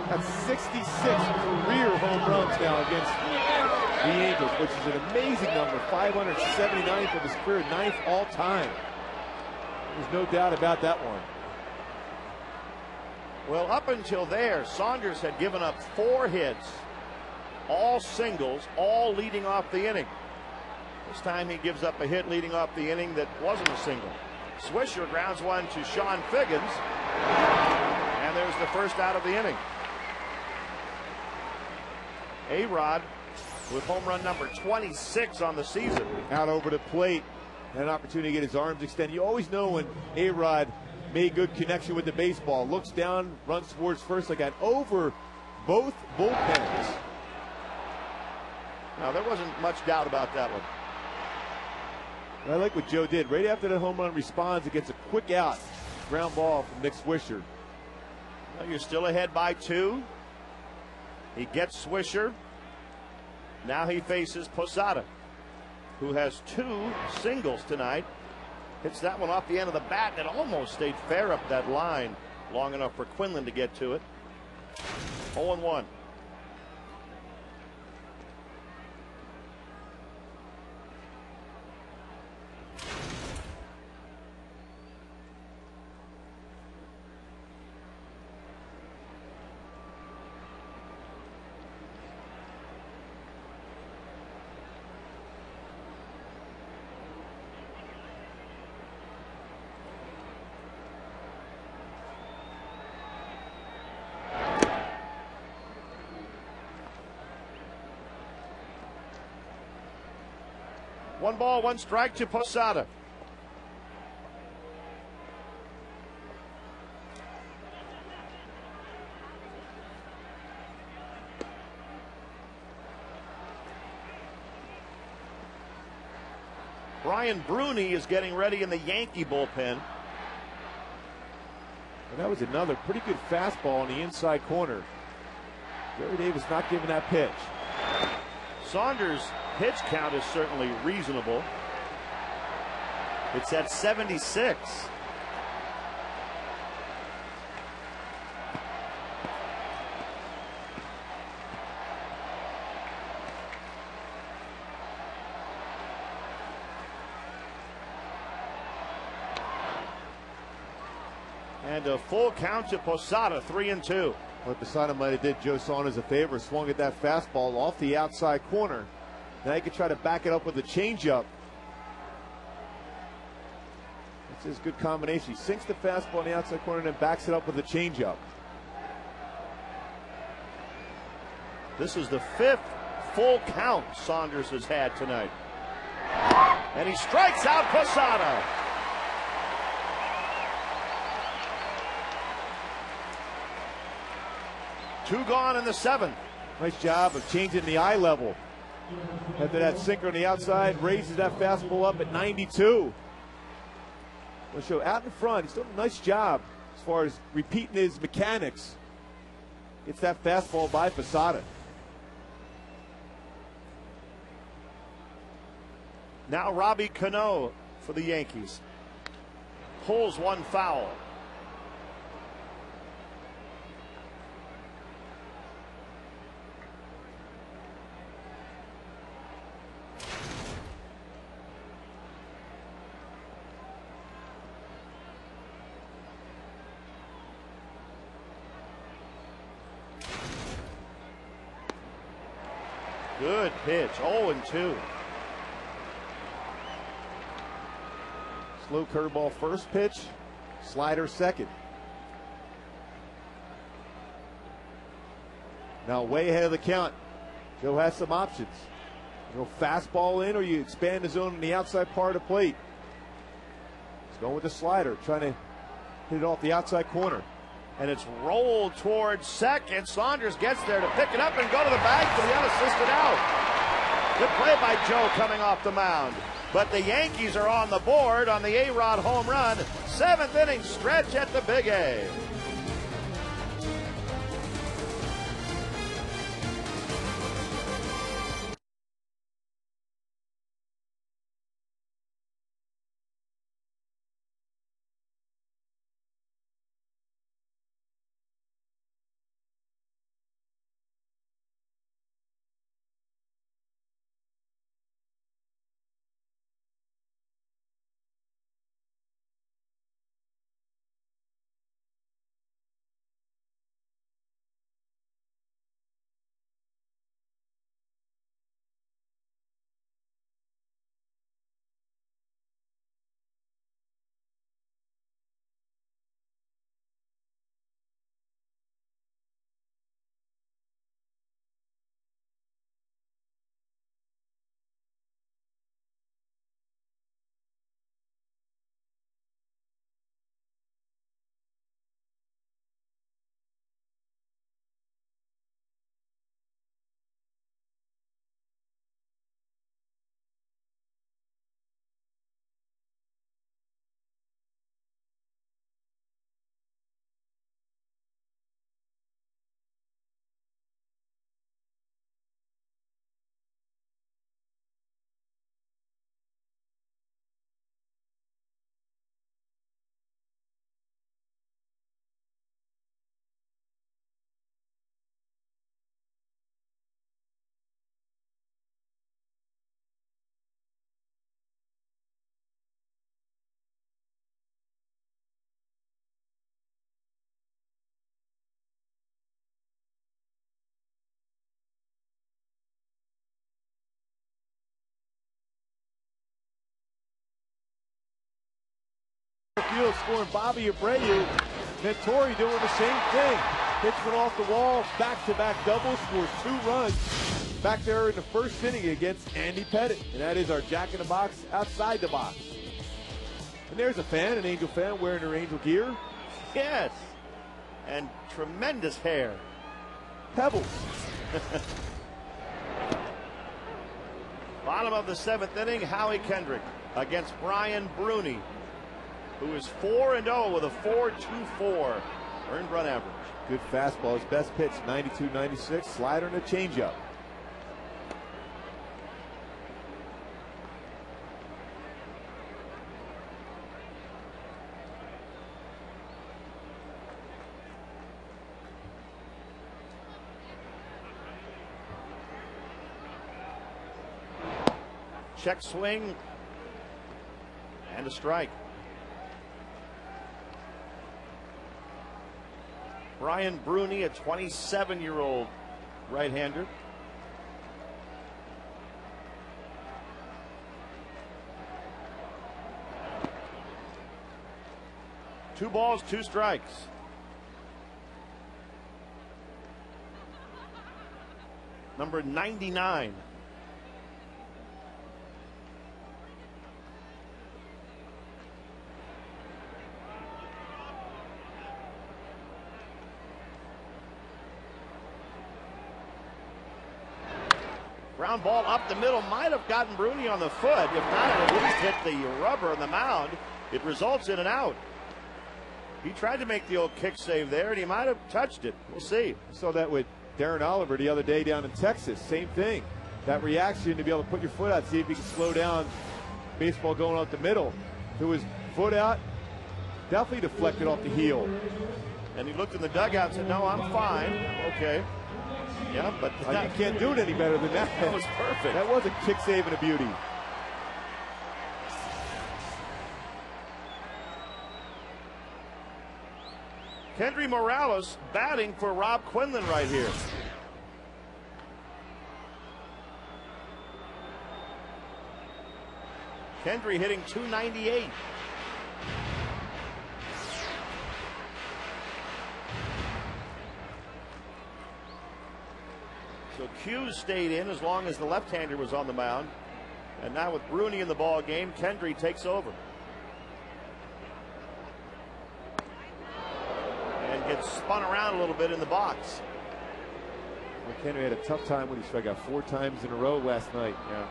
That's 66 career home runs now against the Angels, which is an amazing number. 579th of his career, 9th all time. There's no doubt about that one. Well, up until there, Saunders had given up 4 hits, all singles, all leading off the inning. This time he gives up a hit leading off the inning that wasn't a single. Swisher grounds one to Sean Figgins, and there's the first out of the inning. A-Rod with home run number 26 on the season. Out over the plate, and an opportunity to get his arms extended. You always know when A-Rod made good connection with the baseball. Looks down, runs towards first. I got over both bullpens. Now, there wasn't much doubt about that one. I like what Joe did. Right after the home run responds, it gets a quick out. Ground ball from Nick Swisher. Well, you're still ahead by 2. He gets Swisher. Now he faces Posada, who has 2 singles tonight. Hits that one off the end of the bat, and it almost stayed fair up that line long enough for Quinlan to get to it. 0-1. One ball, one strike to Posada. Brian Bruni is getting ready in the Yankee bullpen. And that was another pretty good fastball on the inside corner. Jerry Davis not giving that pitch. Saunders' pitch count is certainly reasonable. It's at 76. And a full count to Posada, 3-2. What Posada might have did Joe Saunders a favor, swung at that fastball off the outside corner. Now he could try to back it up with a changeup. That's his good combination. He sinks the fastball on the outside corner and then backs it up with a changeup. This is the 5th full count Saunders has had tonight. And he strikes out Posada. Two gone in the 7th. Nice job of changing the eye level. After that sinker on the outside, raises that fastball up at 92. We'll show out in front. He's doing a nice job as far as repeating his mechanics. Gets that fastball by Posada. Now Robbie Cano for the Yankees. Pulls one foul. Good pitch, 0-2. Slow curveball first pitch, slider second. Now way ahead of the count. Joe has some options. You go fastball in, or you expand the zone on the outside part of the plate. He's going with the slider, trying to hit it off the outside corner. And it's rolled towards second. Saunders gets there to pick it up and go to the bag for the unassisted out. Good play by Joe coming off the mound. But the Yankees are on the board on the A-Rod home run. 7th inning stretch at the Big A. Field scoring Bobby Abreu. Vettori doing the same thing. Pitch went off the wall, back-to-back doubles, scores 2 runs back there in the first inning against Andy Pettit. And that is our Jack in the Box outside the box. And there's a fan, an Angel fan, wearing her Angel gear. Yes. And tremendous hair. Pebbles. Bottom of the 7th inning, Howie Kendrick against Brian Bruni, who is 4-0 with a 4.24 earned run average. Good fastball. His best pitch, 92-96. Slider and a changeup. Check swing and a strike. Brian Bruni, a 27-year-old right-hander. Two balls, 2 strikes. Number 99. Ground ball up the middle, might have gotten Bruni on the foot. If not, it at least hit the rubber on the mound. It results in an out. He tried to make the old kick save there, and he might have touched it. We'll see. I saw that with Darren Oliver the other day down in Texas. Same thing. That reaction to be able to put your foot out, see if you can slow down baseball going out the middle. If it was foot out, definitely deflected off the heel. And he looked in the dugout and said, no, I'm fine. Okay. Yeah, but you can't do it any better than that. That was perfect. That was a kick save and a beauty. Kendry Morales batting for Rob Quinlan right here. Kendry hitting .298. So Q stayed in as long as the left-hander was on the mound. And now with Bruni in the ball game, Kendry takes over. And gets spun around a little bit in the box. Well, Kendry had a tough time when he struck out 4 times in a row last night. Yeah.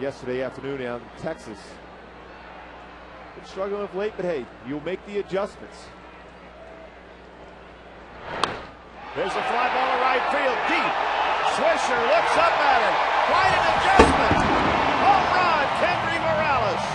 Yesterday afternoon out in Texas. Been struggling of late, but hey, you'll make the adjustments. There's a fly ball to right field, deep. Swisher looks up at it. Quite an adjustment. Home run, Kendry Morales.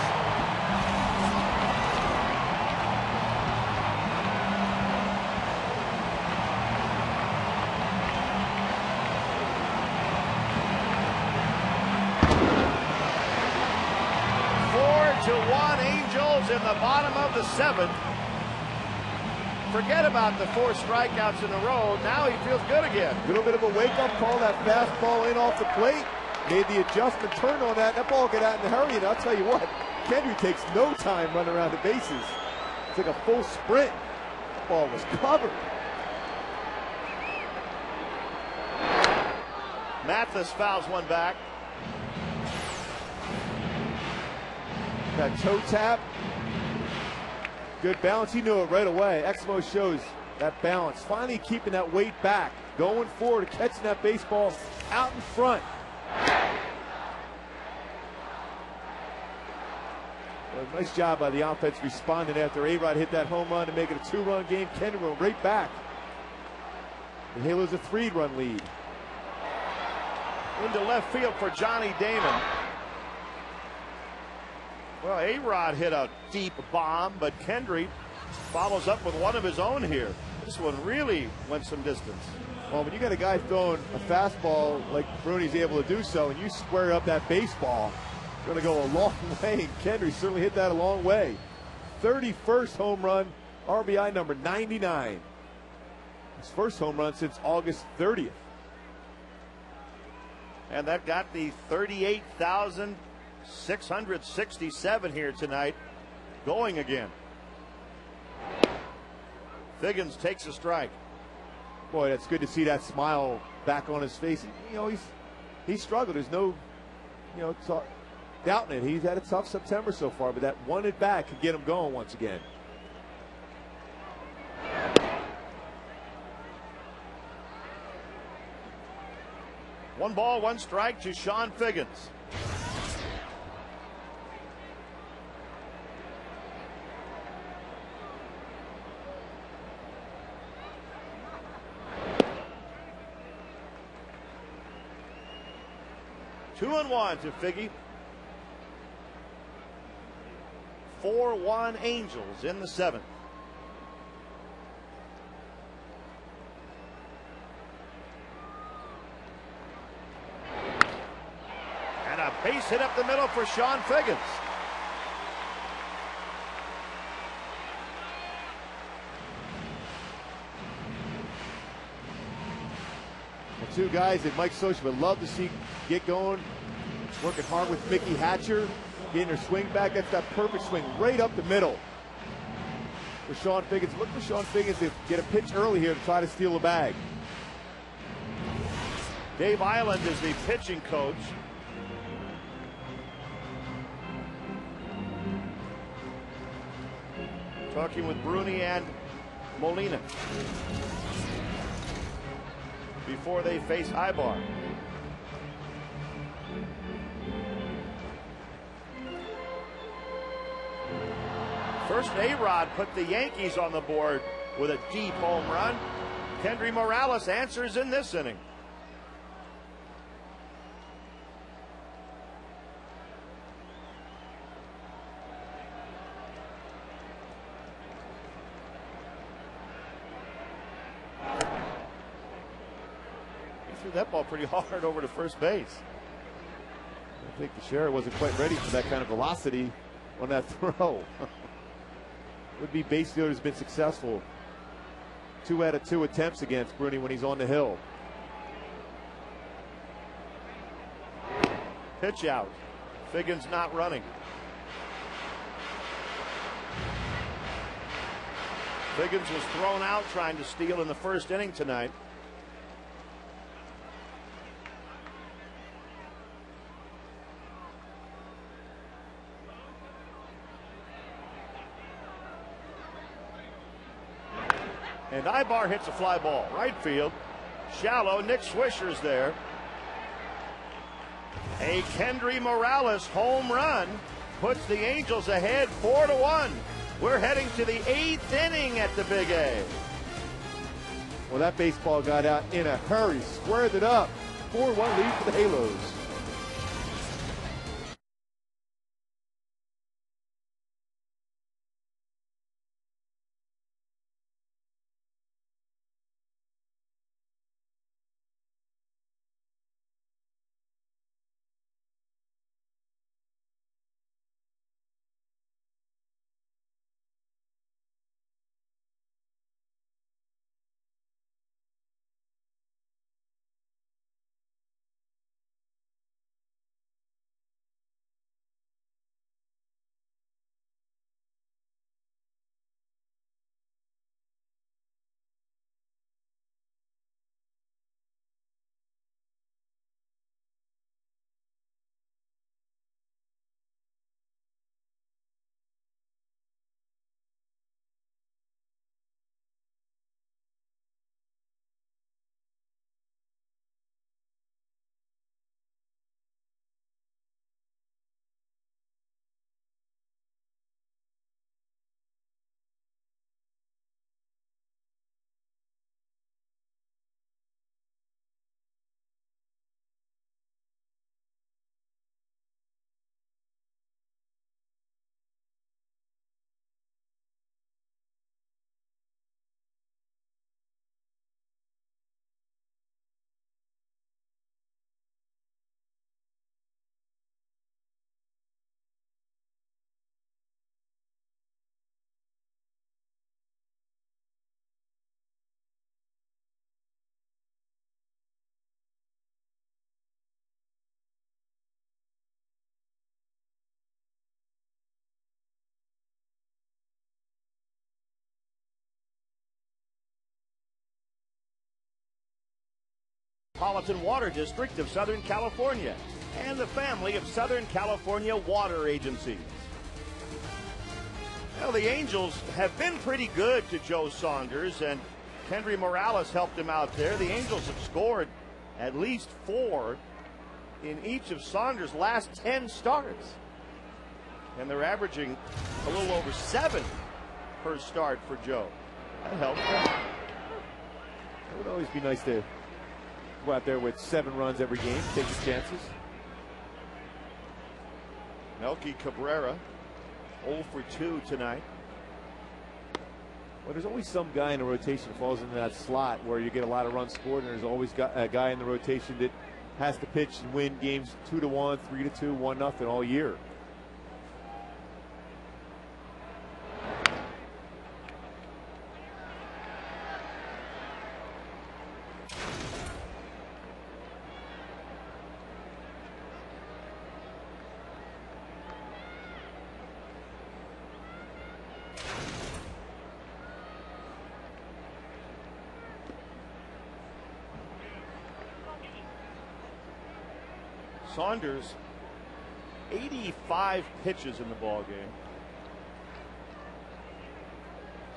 To 1 Angels in the bottom of the 7th. Forget about the 4 strikeouts in a row. Now he feels good again. A little bit of a wake-up call. That fastball in off the plate. Made the adjustment, turned on that. That ball got out in a hurry, and I'll tell you what, Kendry takes no time running around the bases. It's like a full sprint. That ball was covered. Mathis fouls one back. That toe tap. Good balance. He knew it right away. Exmo shows that balance. Finally keeping that weight back. Going forward, catching that baseball out in front. Well, nice job by the offense responding after A-Rod hit that home run to make it a 2-run game. Kendry went right back. The Halos a 3-run lead. Into left field for Johnny Damon. Well, A-Rod hit a deep bomb, but Kendry follows up with one of his own here. This one really went some distance. Well, when you got a guy throwing a fastball like Bruni's able to do so, and you square up that baseball, it's going to go a long way. And Kendry certainly hit that a long way. 31st home run, RBI number 99. His first home run since August 30th. And that got the 38,667 here tonight going again. Figgins takes a strike. Boy, that's good to see that smile back on his face. You know, he's struggled. There's no, doubting it. He's had a tough September so far, but that one at bat could get him going once again. One ball, one strike to Sean Figgins. Two and one to Figgy. 4-1 Angels in the 7th. And a base hit up the middle for Sean Figgins. The two guys that Mike Socha would love to see get going, working hard with Mickey Hatcher, getting their swing back. That's that perfect swing right up the middle for Sean Figgins. Look for Sean Figgins to get a pitch early here to try to steal a bag. Dave Island is the pitching coach. Talking with Bruni and Molina before they face Ibar. First, A-Rod put the Yankees on the board with a deep home run. Kendry Morales answers in this inning. He threw that ball pretty hard over to first base. I think the sheriff wasn't quite ready for that kind of velocity on that throw. Would-be base fielder has been successful. 2 out of 2 attempts against Bruni when he's on the hill. Pitch out. Figgins not running. Figgins was thrown out trying to steal in the first inning tonight. And Ibar hits a fly ball. Right field. Shallow. Nick Swisher's there. A Kendry Morales home run puts the Angels ahead 4-1. We're heading to the 8th inning at the Big A. Well, that baseball got out in a hurry. Squared it up. 4-1 lead for the Halos. Metropolitan Water District of Southern California and the family of Southern California water agencies. Well, the Angels have been pretty good to Joe Saunders, and Kendry Morales helped him out there. The Angels have scored at least 4 in each of Saunders' last 10 starts. And they're averaging a little over 7 per start for Joe. That helps. It would always be nice to go out there with 7 runs every game, take your chances. Melky Cabrera, 0 for 2 tonight. Well, there's always some guy in the rotation that falls into that slot where you get a lot of runs scored, and there's always a guy in the rotation that has to pitch and win games 2-1, 3-2, 1-0 all year. Saunders, 85 pitches in the ball game.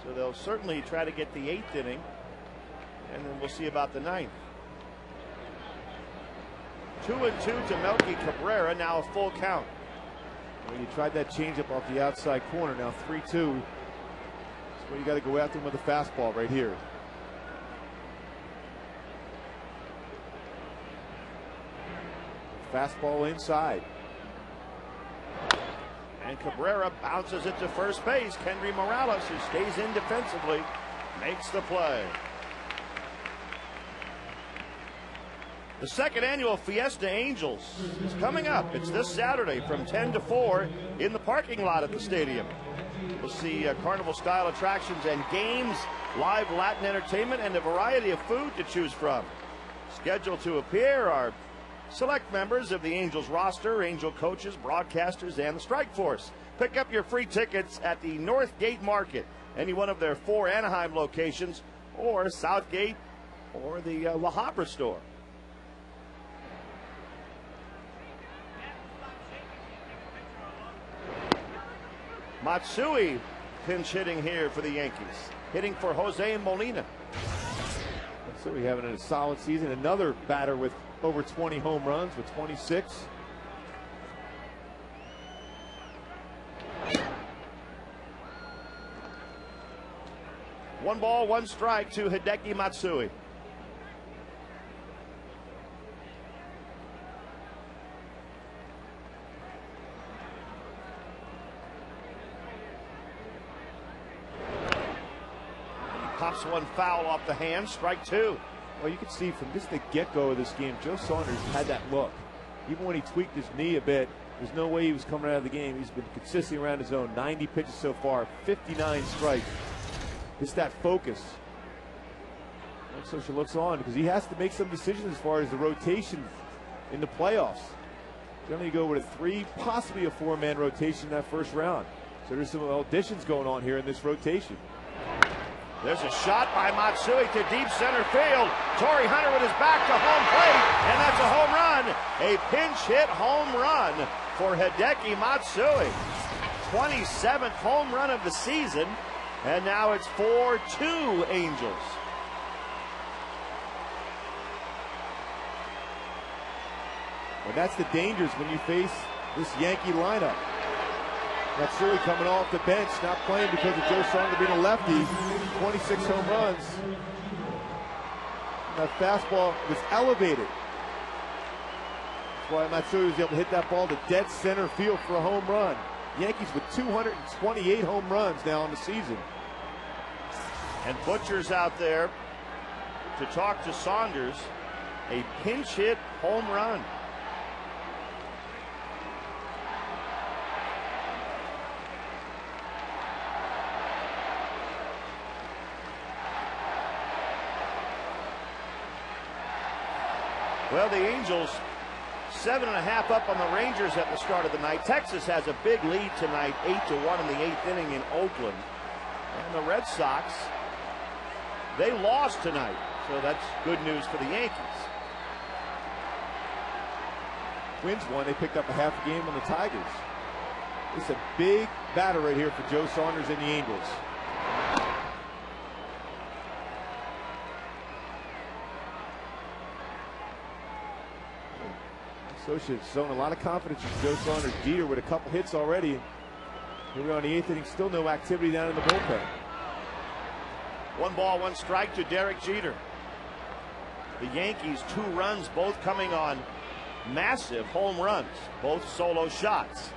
So they'll certainly try to get the 8th inning, and then we'll see about the 9th. 2-2 to Melky Cabrera, now a full count. Well, you tried that changeup off the outside corner, now 3-2. That's where you got to go after him with a fastball right here. Fastball inside. And Cabrera bounces it to first base. Kendry Morales, who stays in defensively, makes the play. The second annual Fiesta Angels is coming up. It's this Saturday from 10 to 4 in the parking lot at the stadium. We'll see carnival-style attractions and games, live Latin entertainment, and a variety of food to choose from. Scheduled to appear are Select members of the Angels roster, Angel coaches, broadcasters, and the Strike Force. Pick up your free tickets at the North Gate Market, any one of their 4 Anaheim locations, or Southgate, or the La Habra store. Matsui pinch hitting here for the Yankees, hitting for Jose Molina. Matsui having a solid season. Another batter with over 20 home runs, with 26. One ball, one strike to Hideki Matsui. Pops one foul off the hand, strike 2. Well, you can see from just the get-go of this game, Joe Saunders had that look. Even when he tweaked his knee a bit, there's no way he was coming out of the game. He's been consistently around his zone. 90 pitches so far, 59 strikes. Just that focus. Social looks on because he has to make some decisions as far as the rotation in the playoffs. Generally, you go with a 3, possibly a 4-man rotation in that first round. So there's some auditions going on here in this rotation. There's a shot by Matsui to deep center field. Torrey Hunter with his back to home plate, and that's a home run. A pinch hit home run for Hideki Matsui. 27th home run of the season, and now it's 4-2 Angels. And that's the dangers when you face this Yankee lineup. Matsui coming off the bench, not playing because of Joe Saunders being a lefty. 26 home runs. That fastball was elevated. That's why Matsui was able to hit that ball to dead center field for a home run. Yankees with 228 home runs now in the season. And Butcher's out there to talk to Saunders. A pinch hit home run. Well, the Angels 7.5 up on the Rangers at the start of the night. Texas has a big lead tonight, 8-1 in the 8th inning in Oakland. And the Red Sox, they lost tonight, so that's good news for the Yankees. Twins won. They picked up a half a game on the Tigers. It's a big batter right here for Joe Saunders and the Angels. Associates showing a lot of confidence in Joe Saunders. Jeter with a couple hits already. Here we are in the 8th inning, still no activity down in the bullpen. 1 ball, 1 strike to Derek Jeter. The Yankees 2 runs, both coming on massive home runs, both solo shots.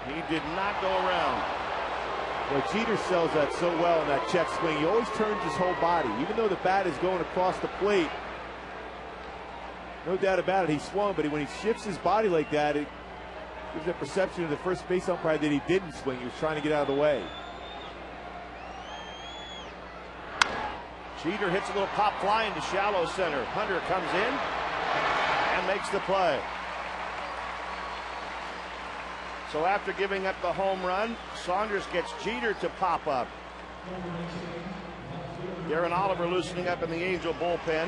He did not go around. Well, Jeter sells that so well in that check swing. He always turns his whole body. Even though the bat is going across the plate, no doubt about it, he swung, but when he shifts his body like that, it gives that perception of the first base umpire that he didn't swing. He was trying to get out of the way. Jeter hits a little pop fly into shallow center. Hunter comes in and makes the play. So after giving up the home run, Saunders gets Jeter to pop up. Darren Oliver loosening up in the Angel bullpen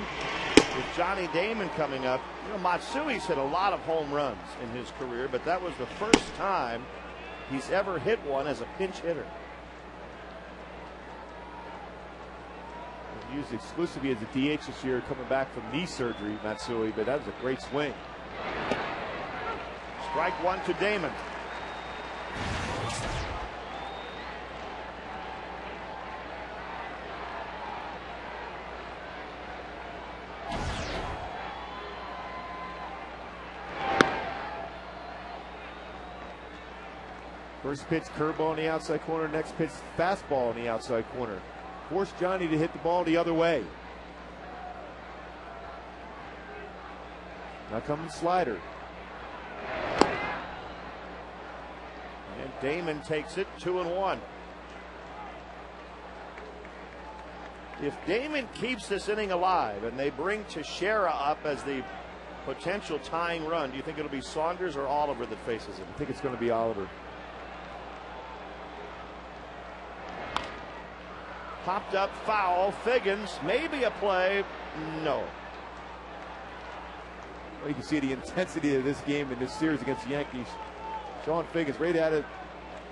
with Johnny Damon coming up. You know, Matsui's hit a lot of home runs in his career, but that was the first time he's ever hit one as a pinch hitter. Used exclusively as a DH this year, coming back from knee surgery, Matsui, but that was a great swing. Strike 1 to Damon. First pitch, curveball in the outside corner. Next pitch, fastball in the outside corner. Force Johnny to hit the ball the other way. Now coming slider. Damon takes it 2-1. If Damon keeps this inning alive and they bring Teixeira up as the potential tying run, do you think it'll be Saunders or Oliver that faces him? I think it's going to be Oliver. Popped up foul. Figgins, maybe a play. No. Well, you can see the intensity of this game in this series against the Yankees. Sean Figgins right out of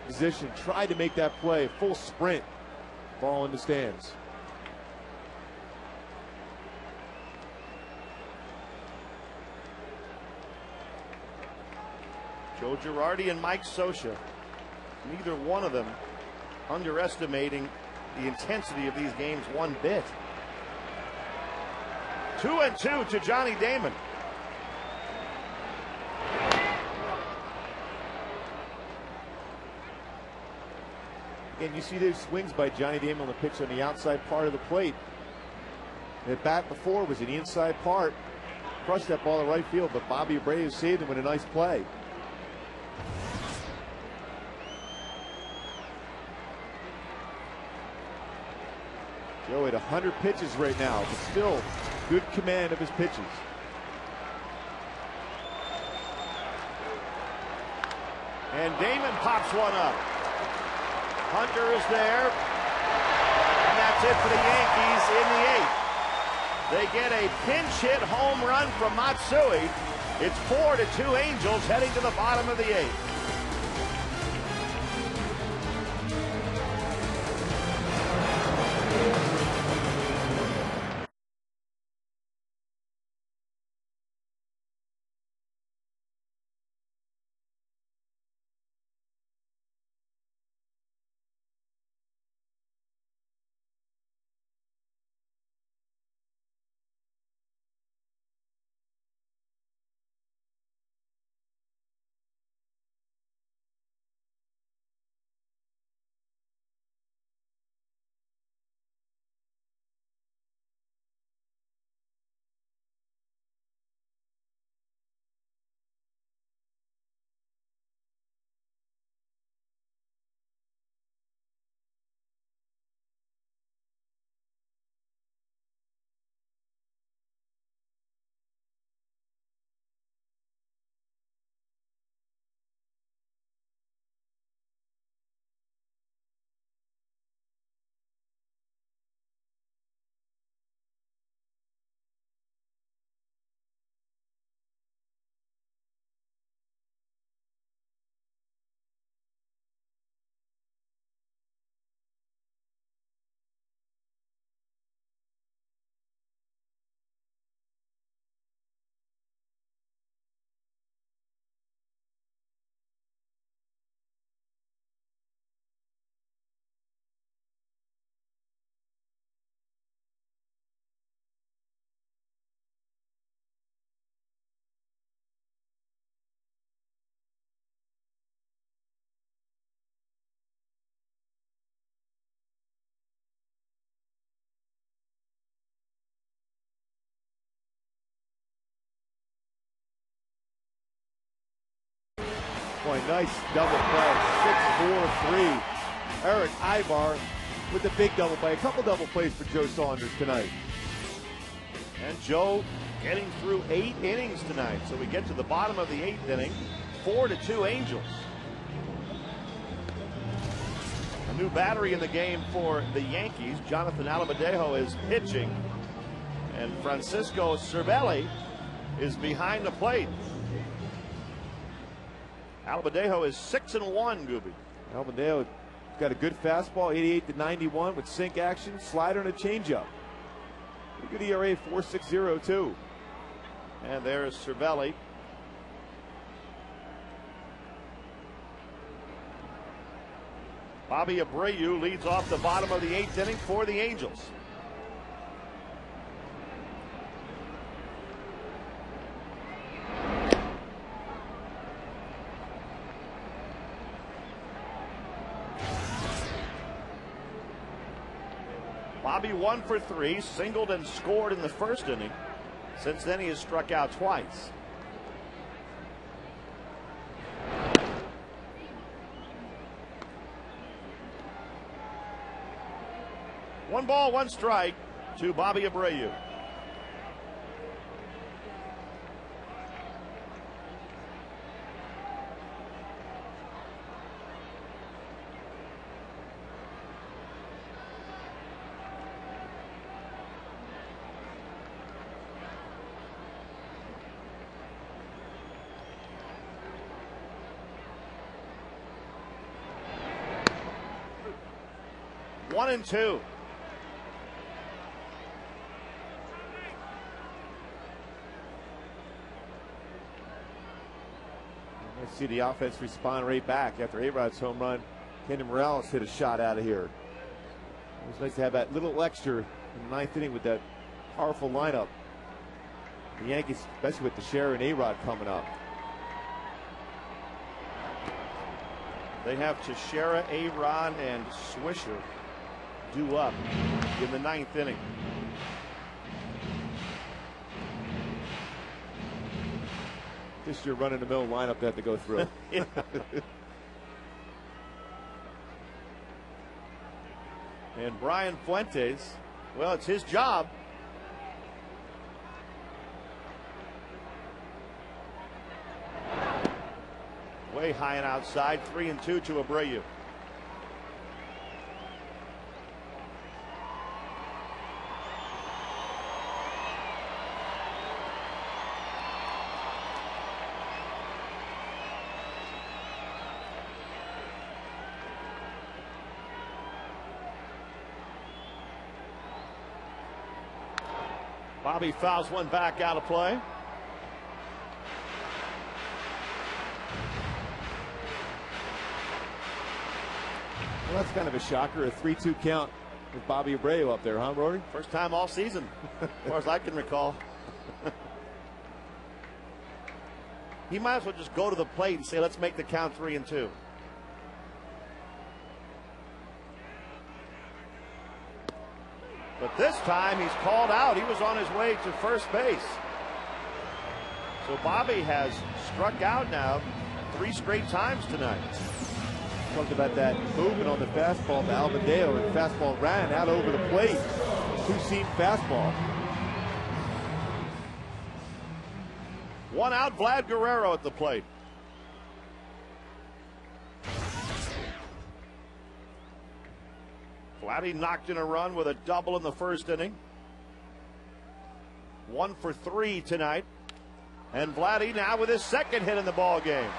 position, tried to make that play, full sprint, ball in the stands. Joe Girardi and Mike Scioscia, neither one of them underestimating the intensity of these games one bit. 2-2 to Johnny Damon. Again, you see those swings by Johnny Damon on the pitch on the outside part of the plate. The bat before was in the inside part. Crushed that ball to right field, but Bobby Abreu saved him with a nice play. Joe at 100 pitches right now, but still good command of his pitches. And Damon pops one up. Hunter is there. And that's it for the Yankees in the 8th. They get a pinch hit home run from Matsui. It's 4-2 Angels heading to the bottom of the 8th. Boy, nice double play, 6-4-3. Eric Ivar with the big double play. A couple double plays for Joe Saunders tonight. And Joe getting through 8 innings tonight. So we get to the bottom of the 8th inning. 4-2 Angels. A new battery in the game for the Yankees. Jonathan Albadejo is pitching. And Francisco Cervelli is behind the plate. Albadejo is 6-1, Gooby. Albadejo got a good fastball, 88-91 with sink action, slider, and a changeup. Good ERA, 4.60 too. And there's Cervelli. Bobby Abreu leads off the bottom of the 8th inning for the Angels. Bobby 1 for 3, singled and scored in the first inning. Since then, he has struck out twice. ball, 1 strike to Bobby Abreu. One and two. Let's see the offense respond right back after A-Rod's home run. Kendall Morales hit a shot out of here. It was nice to have that little extra in the 9th inning with that powerful lineup. The Yankees, especially with Teixeira and A-Rod coming up. They have Teixeira, A-Rod, and Swisher due up in the 9th inning. This is your run-in-the-mill lineup they have to go through. And Brian Fuentes, well, it's his job. Way high and outside, 3-2 to Abreu. Bobby fouls one back out of play. Well, that's kind of a shocker, a 3-2 count with Bobby Abreu up there, huh, Rory? First time all season, as far as I can recall. He might as well just go to the plate and say, let's make the count 3-2. But this time he's called out. He was on his way to first base. So Bobby has struck out now 3 straight times tonight. Talked about that movement on the fastball to Albadeo, and fastball ran out over the plate. 2-seam fastball. 1 out, Vlad Guerrero at the plate. Vladdy knocked in a run with a double in the first inning. 1 for 3 tonight. And Vladdy now with his second hit in the ball game.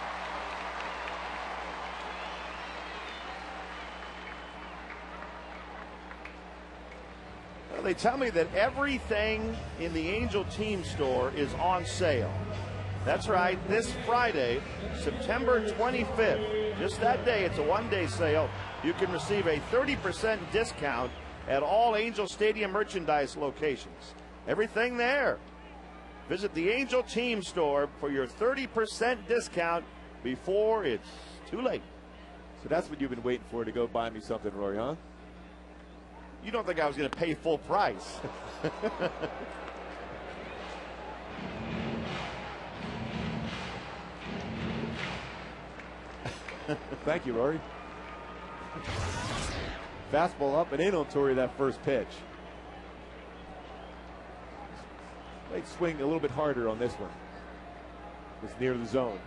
Well, they tell me that everything in the Angel team store is on sale. That's right, this Friday, September 25th, just that day, it's a 1-day sale. You can receive a 30% discount at all Angel Stadium merchandise locations. Everything there. Visit the Angel team store for your 30% discount before it's too late. So that's what you've been waiting for, to go buy me something, Rory, huh? You don't think I was going to pay full price? Thank you, Rory. Fastball up and in on Torrey, that first pitch. Might swing a little bit harder on this one. It's near the zone.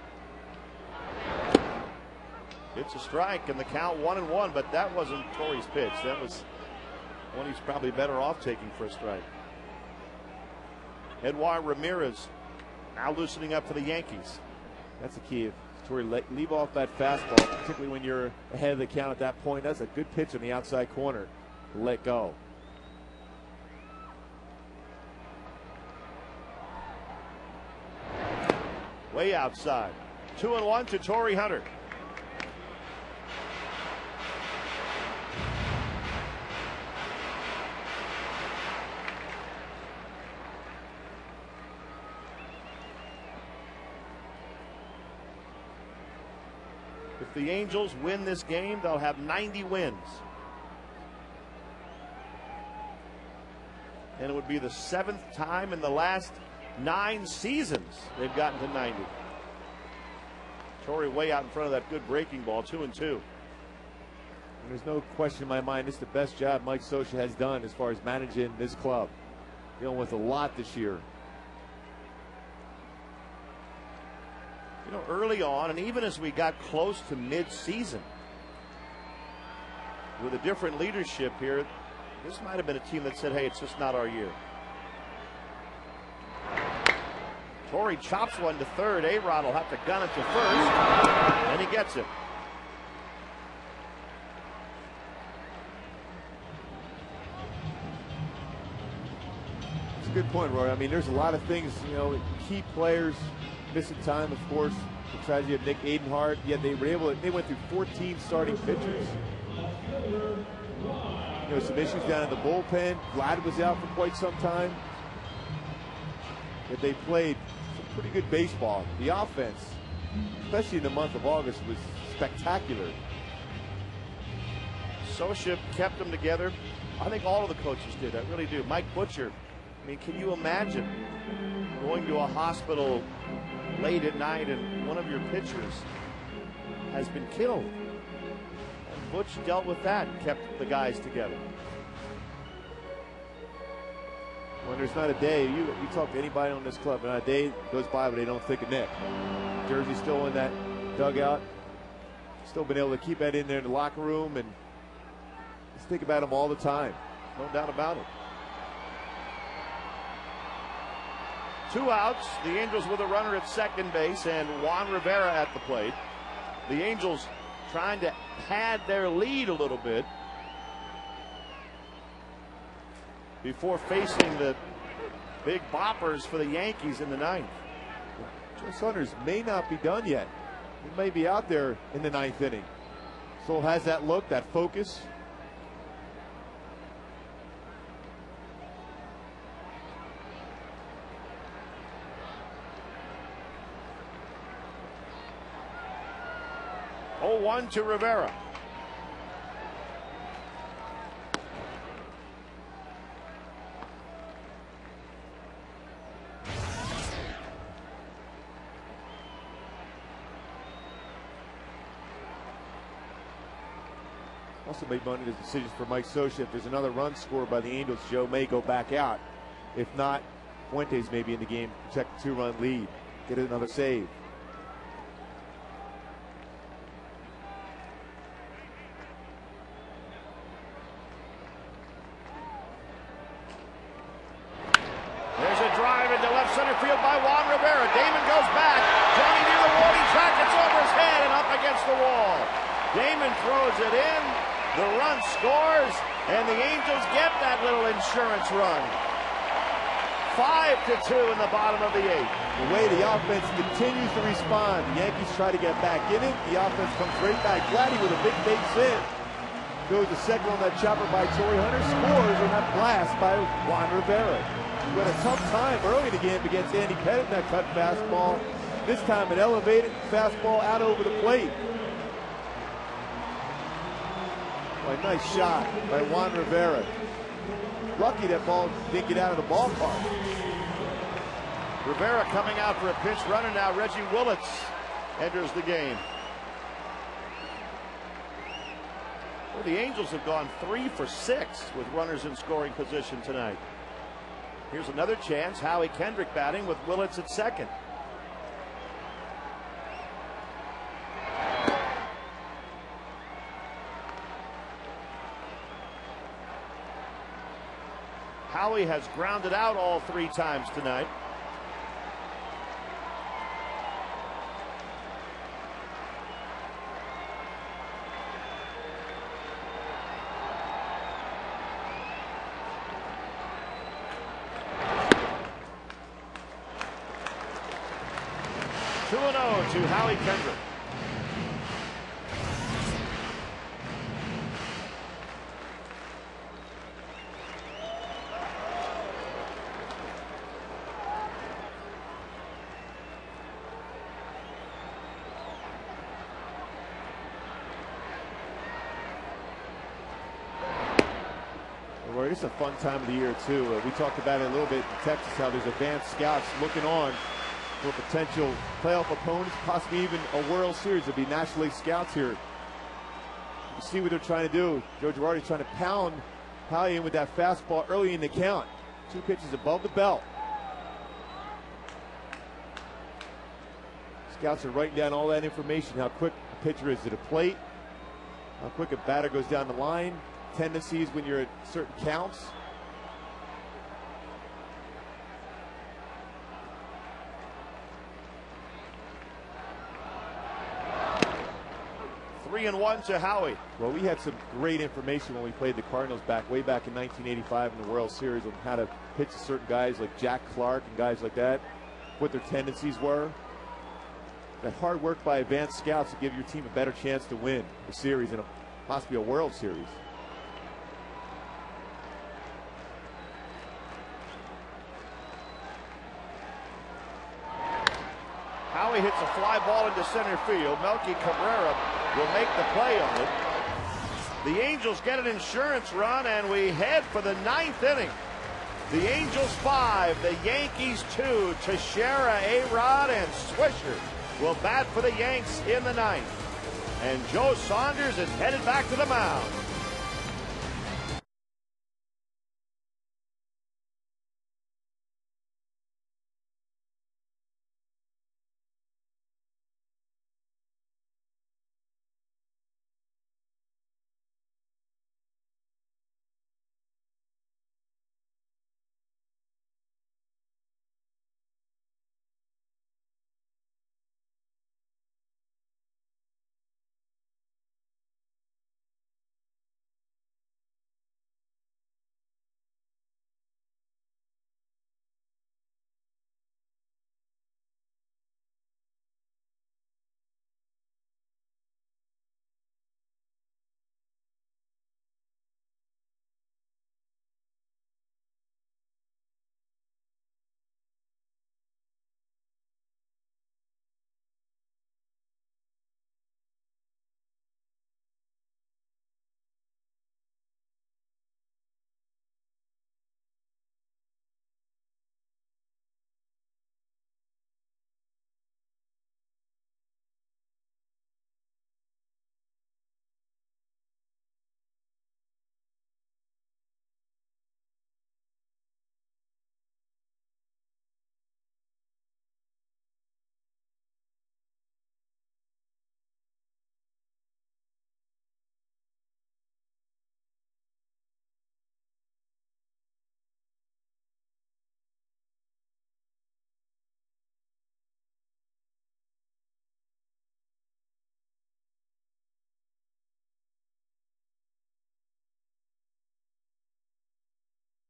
It's a strike, and the count 1-1, but that wasn't Torrey's pitch. That was one he's probably better off taking for a strike. Edouard Ramirez now loosening up for the Yankees. That's the key. Torrey, leave off that fastball, particularly when you're ahead of the count at that point. That's a good pitch on the outside corner to let go. Way outside. 2-1 to Torrey Hunter. If the Angels win this game, they'll have 90 wins. And it would be the 7th time in the last 9 seasons they've gotten to 90. Torrey way out in front of that good breaking ball, 2-2. There's no question in my mind, this is the best job Mike Scioscia has done as far as managing this club. Dealing with a lot this year. You know, early on, and even as we got close to mid-season, with a different leadership here, this might have been a team that said, hey, it's just not our year. Torrey chops one to third. A-Rod will have to gun it to first, and he gets it. It's a good point, Roy. I mean, there's a lot of things, you know, key players missing time, of course. The tragedy of Nick Adenhart, yet they were able to, they went through 14 starting pitchers. You know, some issues down in the bullpen. Vlad was out for quite some time. Yet they played some pretty good baseball. The offense, especially in the month of August, was spectacular. Scioscia kept them together. I think all of the coaches did. I really do. Mike Butcher, I mean, can you imagine going to a hospital late at night and one of your pitchers has been killed? And Butch dealt with that and kept the guys together. When there's not a day, you talk to anybody on this club, and not a day goes by where they don't think of Nick. Jersey's still in that dugout. Still been able to keep that in there in the locker room, and just think about him all the time. No doubt about it. 2 outs. The Angels with a runner at second base and Juan Rivera at the plate. The Angels trying to pad their lead a little bit before facing the big boppers for the Yankees in the ninth. Joe Saunders may not be done yet. He may be out there in the ninth inning. Still has that look, that focus. Oh, 1 to Rivera. Also made one of the decisions for Mike Scioscia. If there's another run scored by the Angels, Joe may go back out. If not, Fuentes may be in the game, protect the 2-run lead, get another save. There's a drive into left center field by Juan Rivera. Damon goes back. Johnny near the warning track. It's over his head and up against the wall. Damon throws it in. The run scores, and the Angels get that little insurance run. 5-2 in the bottom of the 8th. The way the offense continues to respond, the Yankees try to get back in it. The offense comes right back. Vladdy with a big base hit. Goes the second on that chopper by Torrey Hunter. Scores on that blast by Juan Rivera. He had a tough time early in the game against Andy Pettit in that cut fastball. This time an elevated fastball out over the plate. A nice shot by Juan Rivera. Lucky that ball didn't get out of the ballpark. Rivera coming out for a pinch runner now. Reggie Willits enters the game. Well, the Angels have gone 3 for 6 with runners in scoring position tonight. Here's another chance. Howie Kendrick batting with Willits at second. Howie has grounded out all 3 times tonight. Two 2-0 to Howie Kendrick. It's a fun time of the year, too. We talked about it a little bit in Texas, how there's advanced scouts looking on for potential playoff opponents, possibly even a World Series. There'll be National League scouts here You see what they're trying to do. Joe Girardi's trying to pound Howie in with that fastball early in the count. 2 pitches above the belt. Scouts are writing down all that information, how quick a pitcher is to the plate, how quick a batter goes down the line, tendencies when you're at certain counts. Three and one to Howie. Well, we had some great information when we played the Cardinals way back in 1985 in the World Series on how to pitch to certain guys like Jack Clark and guys like that, what their tendencies were. That hard work by advanced scouts to give your team a better chance to win the series and possibly a World Series. Howie hits a fly ball into center field. Melky Cabrera will make the play on it. The Angels get an insurance run, and we head for the 9th inning. The Angels 5, the Yankees 2. Teixeira, A-Rod, and Swisher will bat for the Yanks in the 9th. And Joe Saunders is headed back to the mound.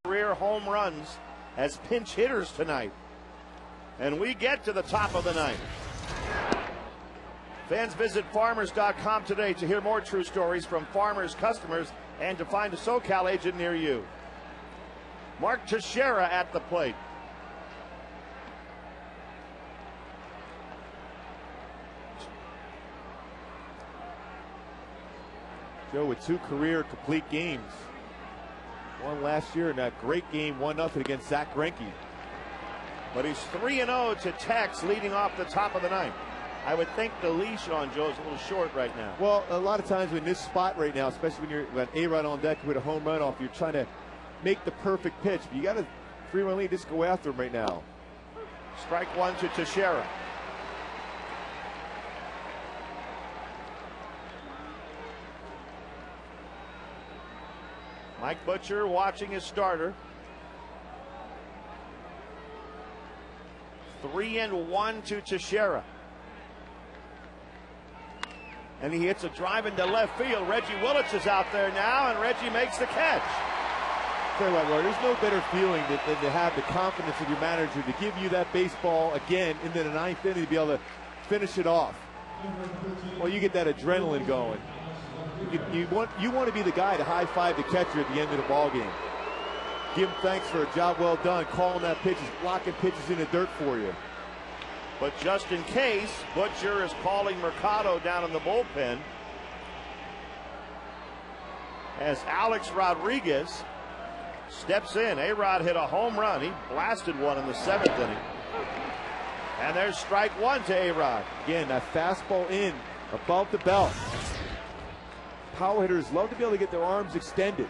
Career home runs as pinch hitters tonight. And we get to the top of the 9th. Fans visit farmers.com today to hear more true stories from farmers, customers, and to find a SoCal agent near you. Mark Teixeira at the plate. Joe with 2 career complete games. One last year in that great game, 1-0 against Zach Greinke. But he's 3-0 to Tex, leading off the top of the 9th. I would think the leash on Joe's a little short right now. Well, a lot of times in this spot right now, especially when you're got A-Rod on deck with a home run off, you're trying to make the perfect pitch. But you got a 3-run lead, just go after him right now. Strike 1 to Teixeira. Mike Butcher watching his starter. 3-1 to Teixeira. And he hits a drive into left field. Reggie Willits is out there now, and Reggie makes the catch. Tell you what, Roy, there's no better feeling than to have the confidence of your manager to give you that baseball again into the 9th inning to be able to finish it off. Well, you get that adrenaline going. You want to be the guy to high-five the catcher at the end of the ball game. Give him thanks for a job well done, calling that pitches, blocking pitches in the dirt for you. But just in case, Butcher is calling Mercado down in the bullpen as Alex Rodriguez steps in. A-Rod hit a home run. He blasted one in the 7th inning. And there's strike 1 to A-Rod. Again, that fastball in above the belt. power hitters love to be able to get their arms extended.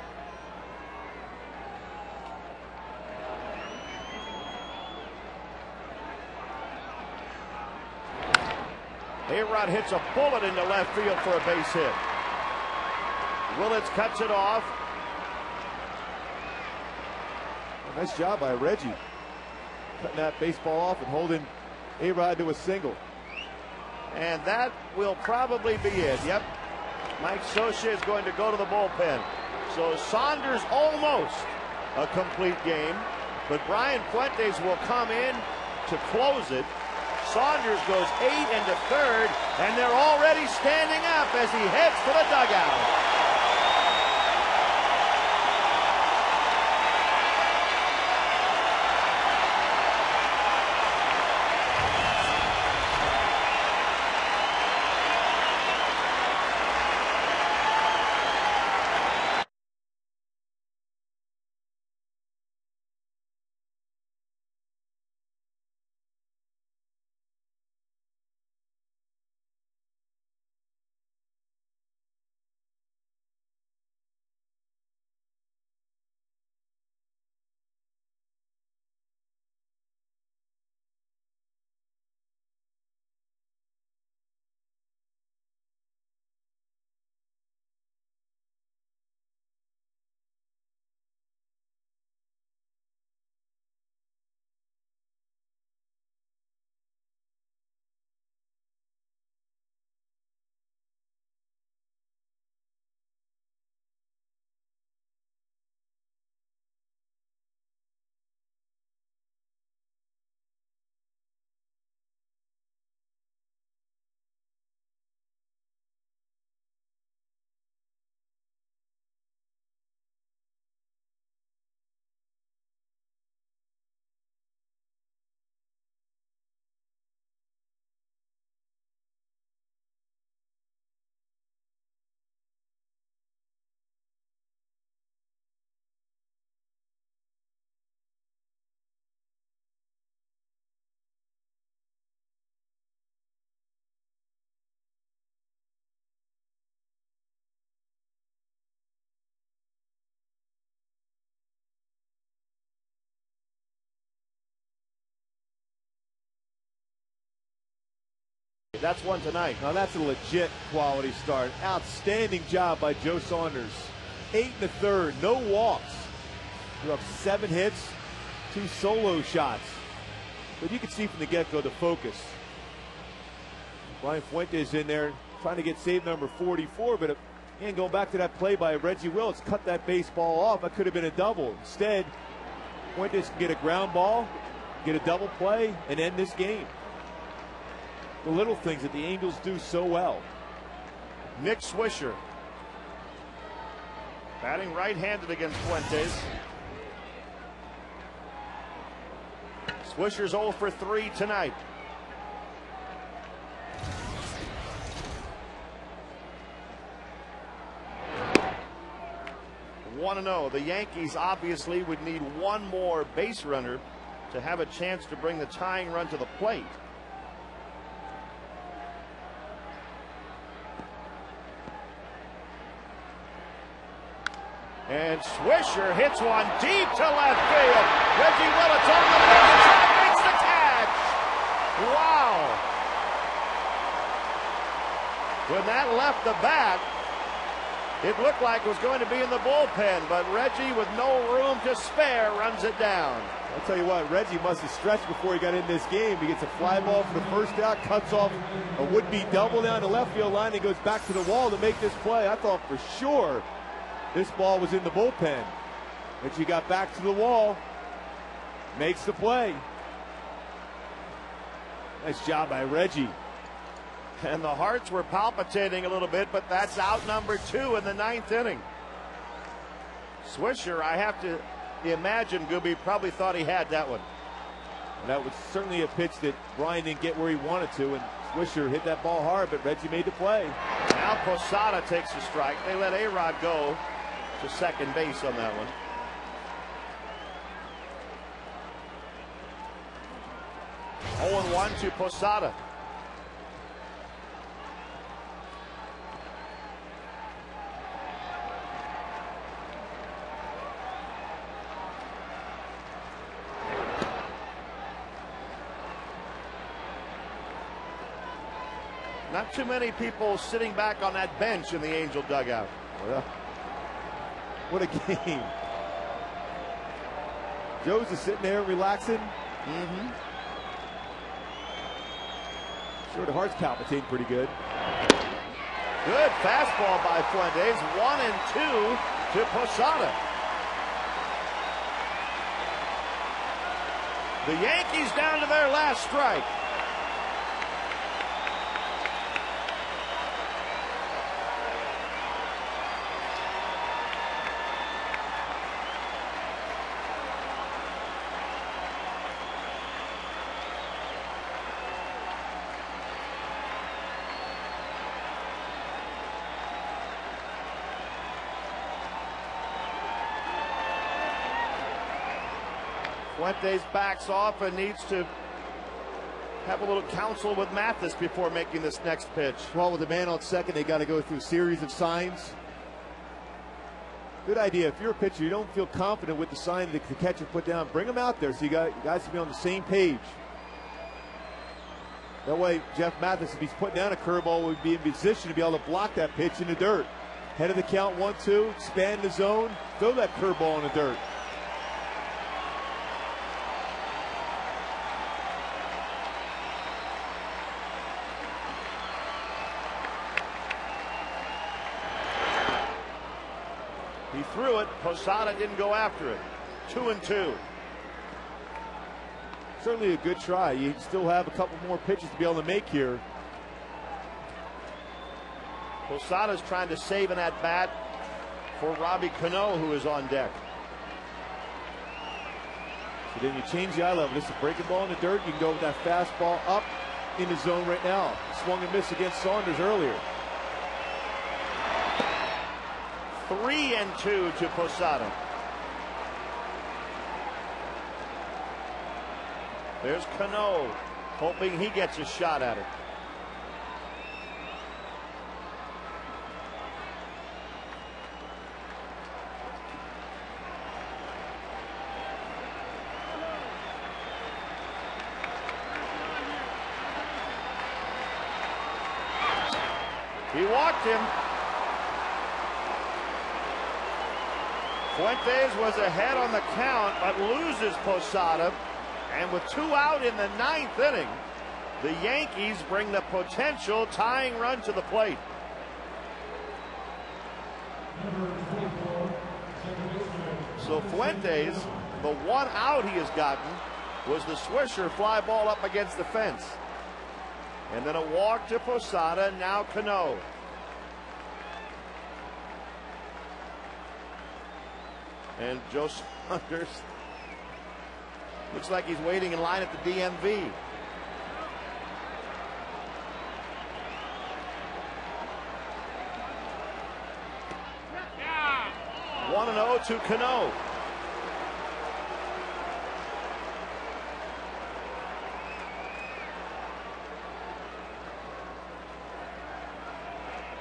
A-Rod hits a bullet into left field for a base hit. Willits cuts it off. Nice job by Reggie. Cutting that baseball off and holding A-Rod to a single. And that will probably be it. Yep. Mike Socia is going to go to the bullpen. So Saunders almost a complete game. But Brian Fuentes will come in to close it. Saunders goes 8 into third, and they're already standing up as he heads for the dugout. That's one tonight. Now that's a legit quality start. Outstanding job by Joe Saunders. 8 in the third, no walks. You're up 7 hits, 2 solo shots. But you can see from the get-go the focus. Brian Fuentes in there trying to get save number 44, but again, going back to that play by Reggie Willits, cut that baseball off. That could have been a double. Instead, Fuentes can get a ground ball, get a double play, and end this game. The little things that the Angels do so well. Nick Swisher batting right-handed against Fuentes. Swisher's 0 for 3 tonight. Want to know, the Yankees obviously would need one more base runner to have a chance to bring the tying run to the plate. And Swisher hits one deep to left field. Reggie Willits on the base side makes the catch. Wow. When that left the bat, it looked like it was going to be in the bullpen, but Reggie, with no room to spare, runs it down. I'll tell you what, Reggie must have stretched before he got in this game. He gets a fly ball for the first out, cuts off a would-be double down the left field line, and goes back to the wall to make this play. I thought for sure this ball was in the bullpen. Reggie got back to the wall, makes the play. Nice job by Reggie. And the hearts were palpitating a little bit, but that's out number 2 in the 9th inning. Swisher, I have to imagine, Gooby probably thought he had that one. That was certainly a pitch that Brian didn't get where he wanted to, and Swisher hit that ball hard, but Reggie made the play. Now Posada takes a strike. They let A-Rod go to second base on that one. Oh, 0-1 to Posada. Not too many people sitting back on that bench in the Angel dugout. Well, what a game. Joe's just sitting there relaxing. Sure, the heart's palpitating pretty good. Good fastball by Fuentes. 1-2 to Posada. The Yankees down to their last strike. Fuentes backs off and needs to have a little counsel with Mathis before making this next pitch. Well, with the man on second, they got to go through a series of signs. Good idea. If you're a pitcher, you don't feel confident with the sign that the catcher put down, bring them out there so you guys can be on the same page. That way, Jeff Mathis, if he's putting down a curveball, would be in position to be able to block that pitch in the dirt. Head of the count, 1-2, expand the zone, throw that curveball in the dirt. He threw it. Posada didn't go after it. 2-2. Certainly a good try. You still have a couple more pitches to be able to make here. Posada's trying to save an at-bat for Robbie Cano, who is on deck. So then you change the eye level. This is a breaking ball in the dirt. You can go with that fastball up in the zone right now. Swung and missed against Saunders earlier. 3-2 to Posada. There's Cano, hoping he gets a shot at it. He walked him. Fuentes was ahead on the count, but loses Posada. And with 2 out in the 9th inning, the Yankees bring the potential tying run to the plate. So Fuentes, the 1 out he has gotten was the Swisher fly ball up against the fence. And then a walk to Posada, now Cano. And Joe Saunders looks like he's waiting in line at the DMV. Yeah. 1-0 to Cano.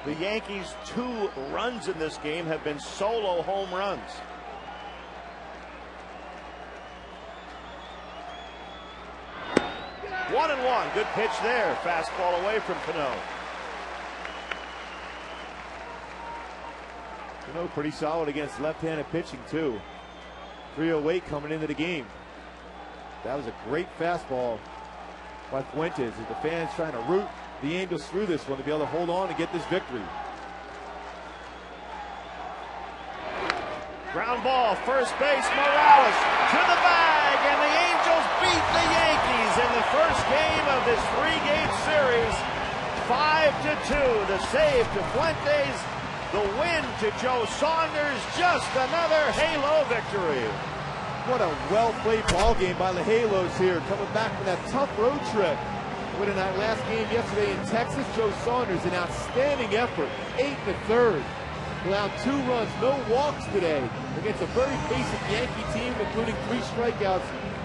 The Yankees' 2 runs in this game have been solo home runs. 1-1. Good pitch there. Fastball away from Cano. Cano pretty solid against left-handed pitching too. 308 coming into the game. That was a great fastball by Fuentes. As the fans trying to root the Angels through this one to be able to hold on and get this victory. Ground ball, first base, Morales to the bag, and the Angels beat the Yankees in the first game of this 3-game series. 5-2. The save to Fuentes, the win to Joe Saunders. Just another Halo victory. What a well-played ball game by the Halos here, coming back from that tough road trip. Winning that last game yesterday in Texas, Joe Saunders, an outstanding effort, 8 1/3. Allowed 2 runs, no walks today against a very basic Yankee team, including 3 strikeouts